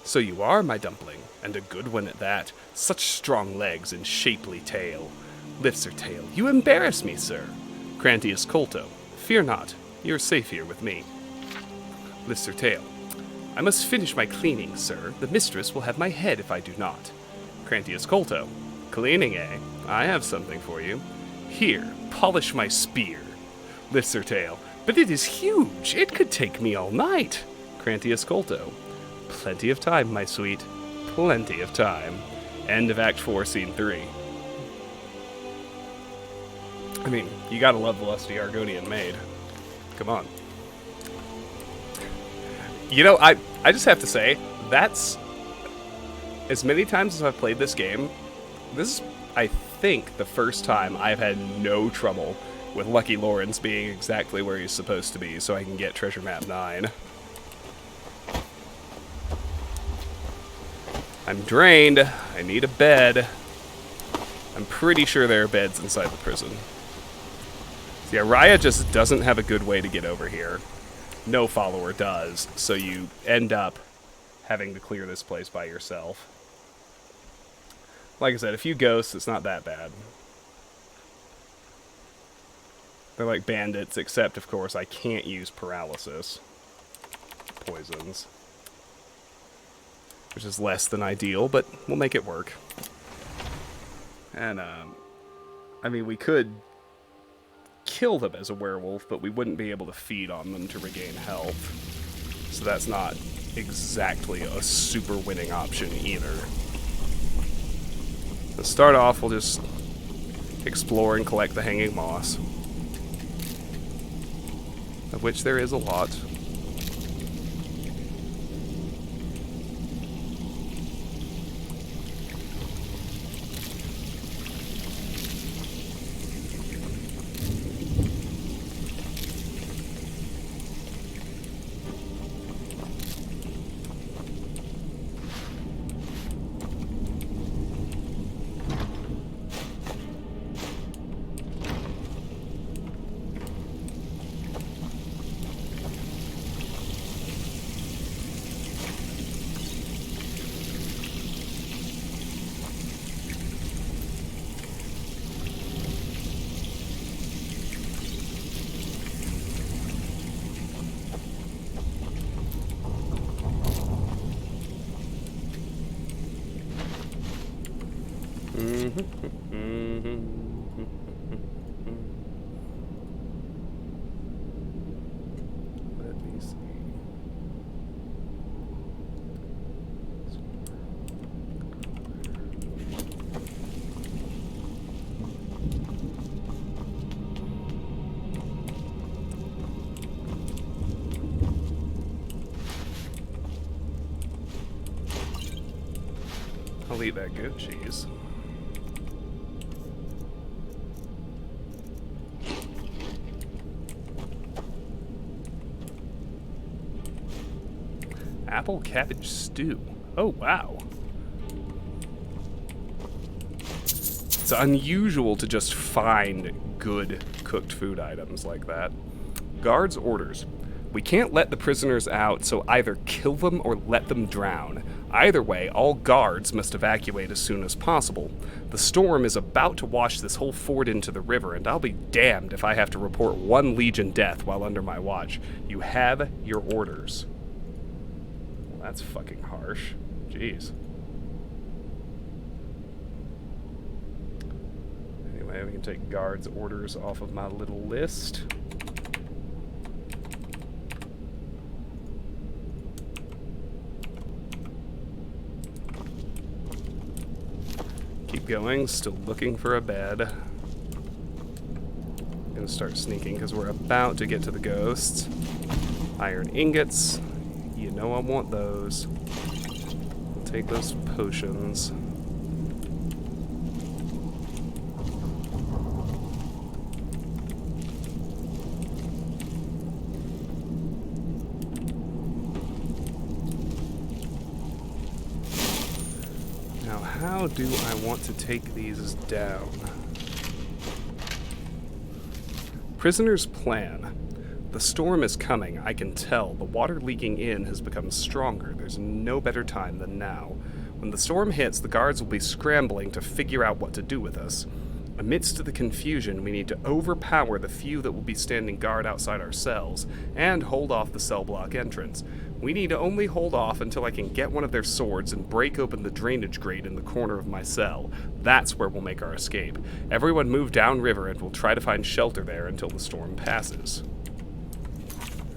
So you are, my dumpling, and a good one at that. Such strong legs and shapely tail. Lifts her tail. You embarrass me, sir. Crantius Colto. Fear not. You're safe here with me. Lifts her tail. I must finish my cleaning, sir. The mistress will have my head if I do not. Crantius Colto. Cleaning, eh? I have something for you. Here, polish my spear. Lifts her tail. But it is huge. It could take me all night. Crantius Colto. Plenty of time, my sweet. Plenty of time. End of Act 4, Scene 3. I mean, you gotta love the Lusty Argonian Maid. Come on. You know, I just have to say, that's... As many times as I've played this game, this is, I think, the first time I've had no trouble with Lucky Lawrence being exactly where he's supposed to be so I can get Treasure Map 9. I'm drained. I need a bed. I'm pretty sure there are beds inside the prison. See, Araya just doesn't have a good way to get over here. No follower does, so you end up having to clear this place by yourself. Like I said, a few ghosts, it's not that bad. They're like bandits, except, of course, I can't use paralysis. Poisons. Which is less than ideal, but we'll make it work. And, I mean, we could kill them as a werewolf, but we wouldn't be able to feed on them to regain health. So that's not exactly a super winning option either. To start off, we'll just explore and collect the hanging moss. Of which there is a lot. Let me see. I'll eat that goat cheese. Apple cabbage stew. Oh, wow. It's unusual to just find good cooked food items like that. Guards' orders. We can't let the prisoners out, so either kill them or let them drown. Either way, all guards must evacuate as soon as possible. The storm is about to wash this whole fort into the river, and I'll be damned if I have to report one Legion death while under my watch. You have your orders. Well, that's fucking harsh. Jeez. Anyway, we can take guards' orders off of my little list. keep going, still looking for a bed. Gonna start sneaking because we're about to get to the ghosts. Iron ingots. You know I want those. We'll take those potions. Now, how do I want to take these down? Prisoner's plan. The storm is coming, I can tell. The water leaking in has become stronger. There's no better time than now. When the storm hits, the guards will be scrambling to figure out what to do with us. Amidst the confusion, we need to overpower the few that will be standing guard outside our cells, and hold off the cell block entrance. We need to only hold off until I can get one of their swords and break open the drainage grate in the corner of my cell. That's where we'll make our escape. Everyone move downriver and we'll try to find shelter there until the storm passes.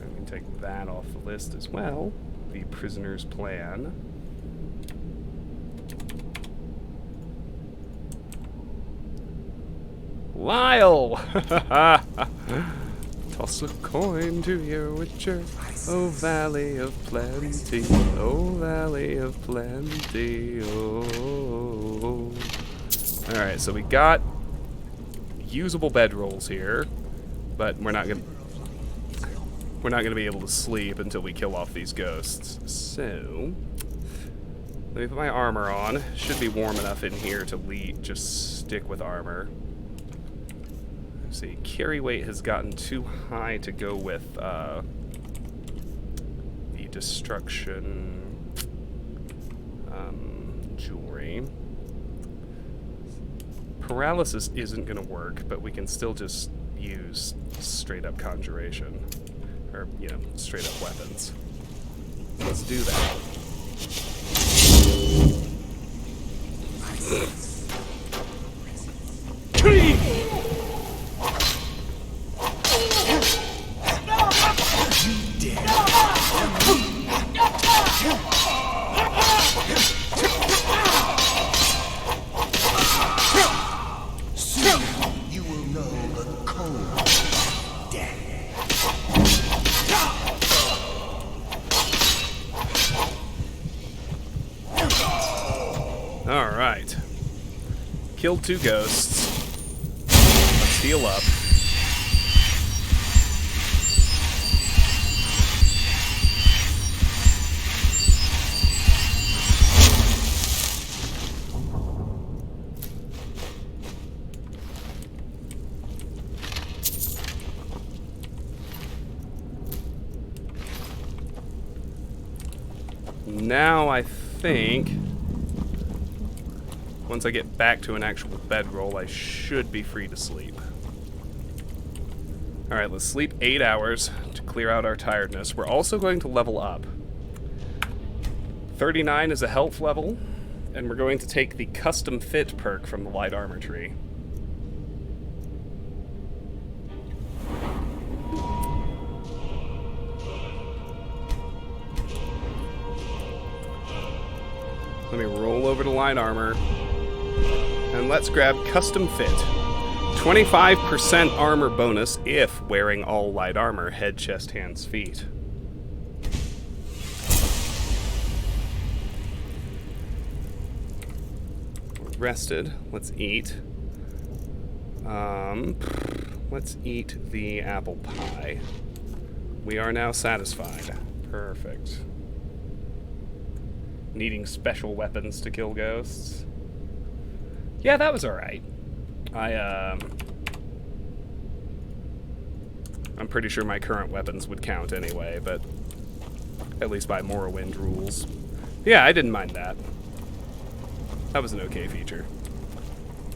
We can take that off the list as well. The prisoner's plan. Lyle! Toss a coin to your witcher, oh valley of plenty, oh valley of plenty, oh. Alright, so we got usable bedrolls here, but we're not gonna be able to sleep until we kill off these ghosts. So let me put my armor on. Should be warm enough in here to just stick with armor. Let's see, carry weight has gotten too high to go with the destruction jewelry. Paralysis isn't going to work, but we can still just use straight up conjuration. Or, you know, straight up weapons. Let's do that. You will know the cold death. Alright. Killed 2 ghosts. Let's heal up. Now I think once I get back to an actual bedroll, I should be free to sleep. Alright, let's sleep 8 hours to clear out our tiredness. We're also going to level up. 39 is a health level, and we're going to take the custom fit perk from the light armor tree. Let me roll over to light armor. And let's grab custom fit. 25% armor bonus if wearing all light armor, head, chest, hands, feet. We're rested. Let's eat. Let's eat the apple pie. We are now satisfied. Perfect. Needing special weapons to kill ghosts. Yeah, that was alright. I'm pretty sure my current weapons would count anyway, but at least by Morrowind rules. Yeah, I didn't mind that. That was an okay feature.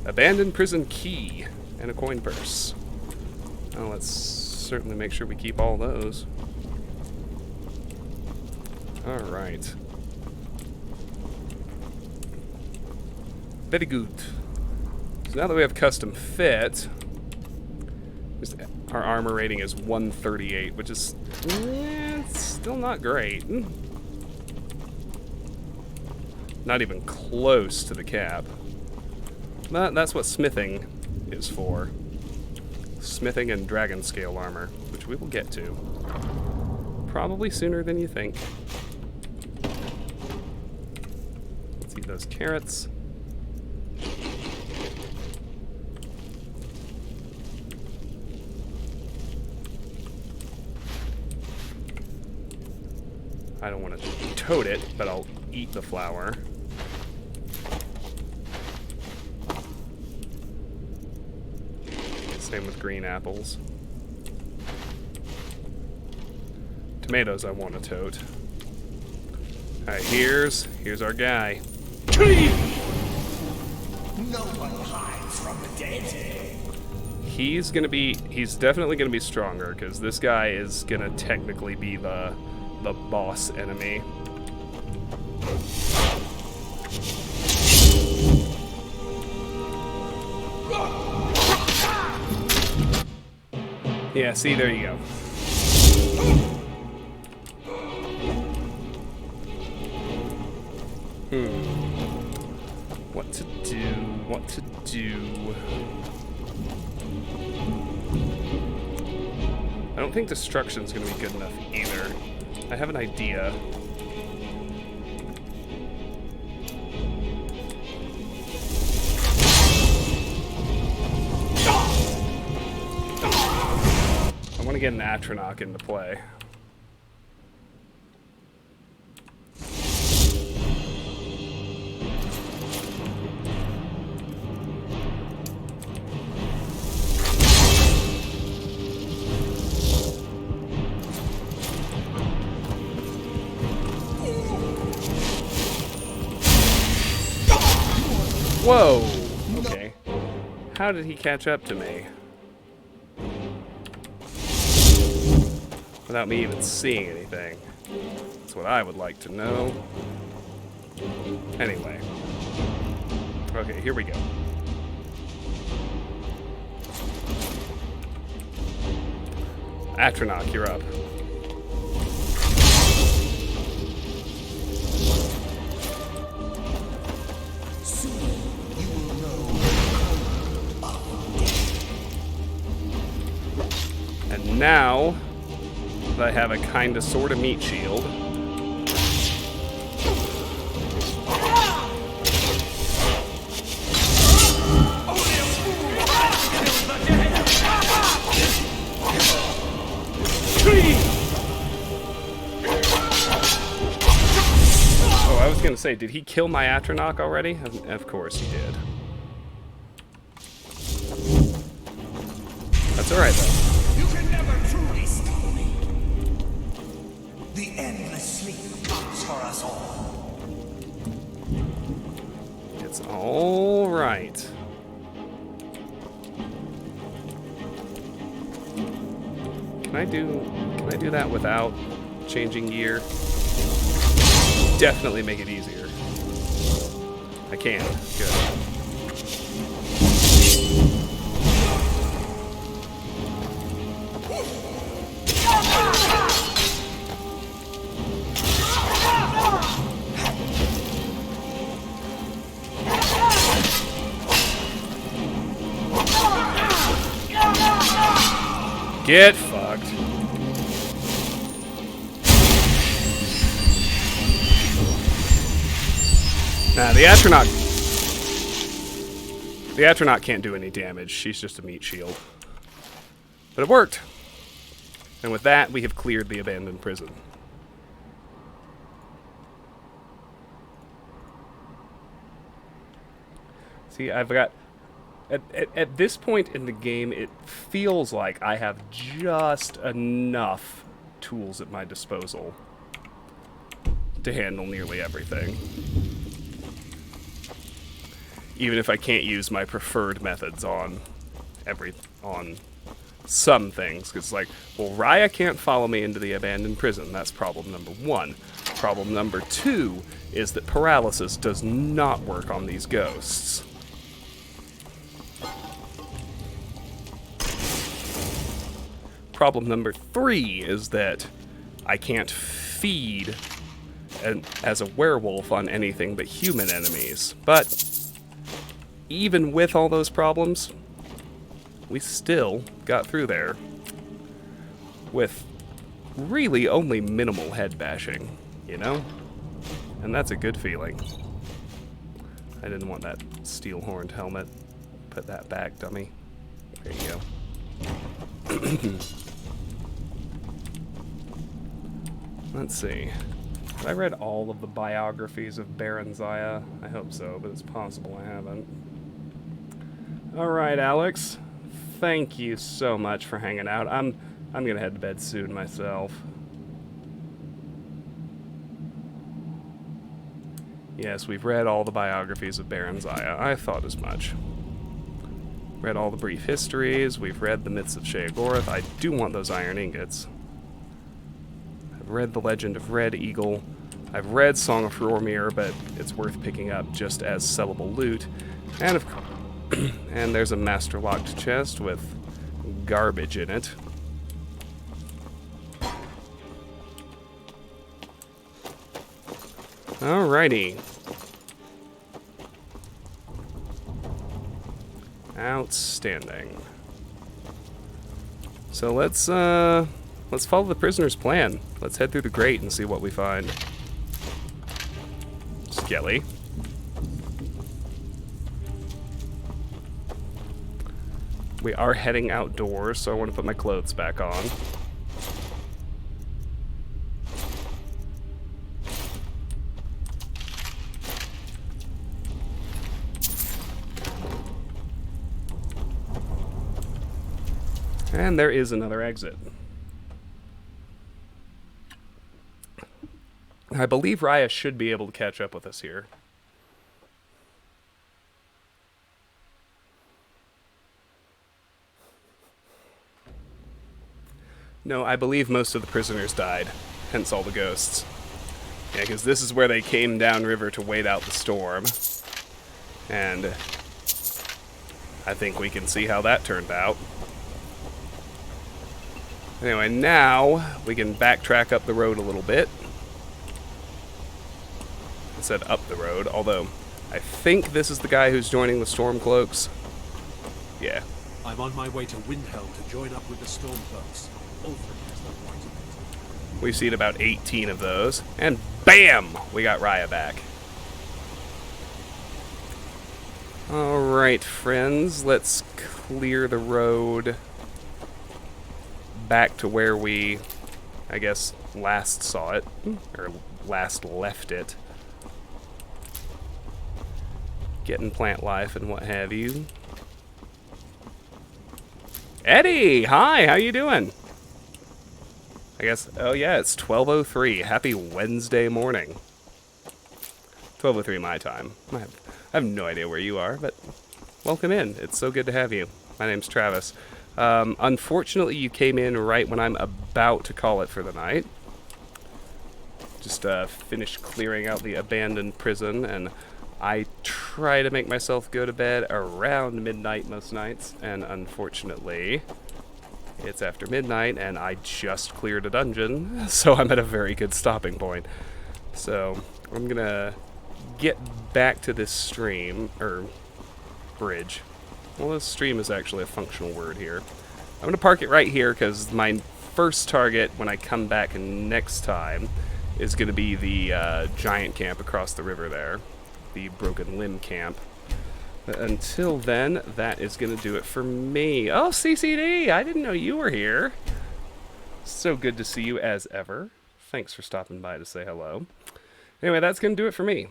Abandoned prison key and a coin purse. Well, let's certainly make sure we keep all those. Alright. Very good. So now that we have custom fit, our armor rating is 138, which is it's still not great. Not even close to the cap. That's what smithing is for. Smithing and dragon scale armor, which we will get to. Probably sooner than you think. Let's eat those carrots. I don't want to toad it, but I'll eat the flour. Same with green apples. Tomatoes I want to tote. Alright, here's our guy. No one hides from the dead. He's definitely gonna be stronger, because this guy is gonna technically be the boss enemy. Yeah, see, there you go. What to do? I don't think destruction's gonna be good enough either. I have an idea. I want to get an Atronach into play. Whoa! Okay. How did he catch up to me? Without me even seeing anything. That's what I would like to know. Anyway. Okay, here we go. Atronach, you're up. And now that I have a kinda sorta meat shield, oh, I was gonna say, did he kill my Atronach already? Of course he did. That's alright though. You can never truly stop me. The endless sleep comes for us all. It's alright. Can I do that without changing gear? Definitely make it easier. I can. Good. Get fucked. Nah, the Atronach can't do any damage. She's just a meat shield. But it worked. And with that, we have cleared the abandoned prison. See, I've got... At this point in the game, it feels like I have just enough tools at my disposal to handle nearly everything. Even if I can't use my preferred methods on some things. Because, like, well, Raya can't follow me into the abandoned prison. That's problem number one. Problem number two is that paralysis does not work on these ghosts. Problem number three is that I can't feed as a werewolf on anything but human enemies. But even with all those problems, we still got through there with really only minimal head bashing, you know? And that's a good feeling. I didn't want that steel-horned helmet. Put that back, dummy. There you go. Let's see. Have I read all of the biographies of Baron Zaya? I hope so, but it's possible I haven't. Alright, Alex. Thank you so much for hanging out. I'm gonna head to bed soon myself. Yes, we've read all the biographies of Baron Zaya. I thought as much. Read all the brief histories. We've read the myths of Sheogorath. I do want those iron ingots. I've read the Legend of Red Eagle. I've read Song of Rormir, but it's worth picking up just as sellable loot. And of course, and there's a master locked chest with garbage in it. Alrighty. Outstanding. So let's follow the prisoner's plan. Let's head through the grate and see what we find. Skelly. We are heading outdoors, so I want to put my clothes back on. And there is another exit. I believe Raya should be able to catch up with us here. No, I believe most of the prisoners died, hence all the ghosts. Yeah, because this is where they came downriver to wait out the storm. And I think we can see how that turned out. Anyway, now we can backtrack up the road a little bit. I said up the road, although I think this is the guy who's joining the Stormcloaks. Yeah. I'm on my way to Windhelm to join up with the Stormcloaks. Ulfric has the right of it. We've seen about 18 of those, and BAM! We got Raya back. Alright, friends, let's clear the road back to where we, I guess, last saw it, or last left it. Getting plant life and what have you. Eddie! Hi, how you doing? I guess, oh yeah, it's 12:03. Happy Wednesday morning. 12:03 my time. I have no idea where you are, but welcome in. It's so good to have you. My name's Travis. Unfortunately, you came in right when I'm about to call it for the night. Just finished clearing out the abandoned prison, and I try to make myself go to bed around midnight most nights, and unfortunately, it's after midnight, and I just cleared a dungeon, so I'm at a very good stopping point. So, I'm gonna get back to this stream, or bridge. Well, this stream is actually a functional word here. I'm going to park it right here because my first target when I come back next time is going to be the giant camp across the river there. The Broken Limb camp. But until then, that is going to do it for me. Oh, CCD! I didn't know you were here. So good to see you as ever. Thanks for stopping by to say hello. Anyway, that's going to do it for me.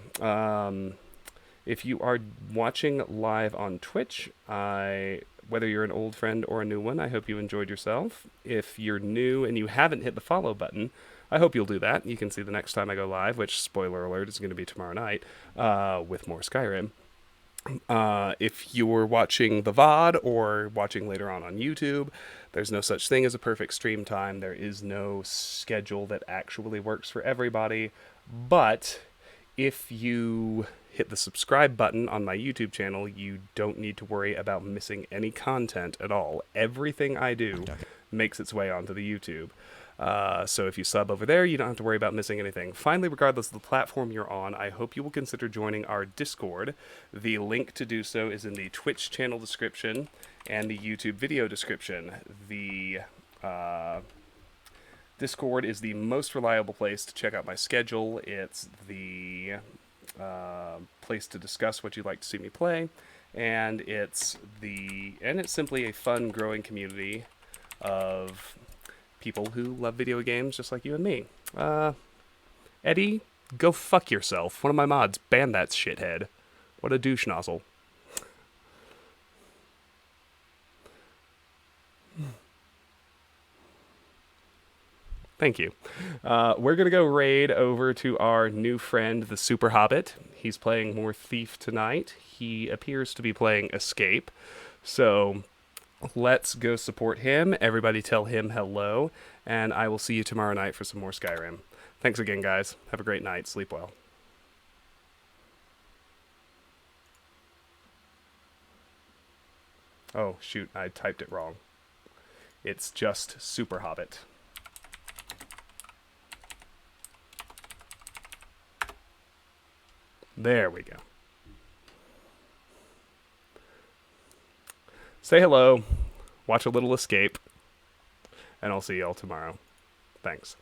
If you are watching live on Twitch, whether you're an old friend or a new one, I hope you enjoyed yourself. If you're new and you haven't hit the follow button, I hope you'll do that. You can see the next time I go live, which, spoiler alert, is going to be tomorrow night, with more Skyrim. If you're watching the VOD or watching later on YouTube, there's no such thing as a perfect stream time. There is no schedule that actually works for everybody. But if you hit the subscribe button on my YouTube channel, you don't need to worry about missing any content at all. Everything I do makes its way onto the YouTube. So if you sub over there, you don't have to worry about missing anything. Finally, regardless of the platform you're on, I hope you will consider joining our Discord. The link to do so is in the Twitch channel description and the YouTube video description. The Discord is the most reliable place to check out my schedule. It's the place to discuss what you'd like to see me play, and it's simply a fun, growing community of people who love video games just like you and me. Eddie, go fuck yourself. One of my mods banned that shithead. What a douche nozzle. Thank you. We're going to go raid over to our new friend, the Super Hobbit. He's playing more Thief tonight. He appears to be playing Escape. So let's go support him. Everybody tell him hello. And I will see you tomorrow night for some more Skyrim. Thanks again, guys. Have a great night. Sleep well. Oh, shoot. I typed it wrong. It's just Super Hobbit. There we go. Say hello, watch a little Escape, and I'll see y'all tomorrow. Thanks.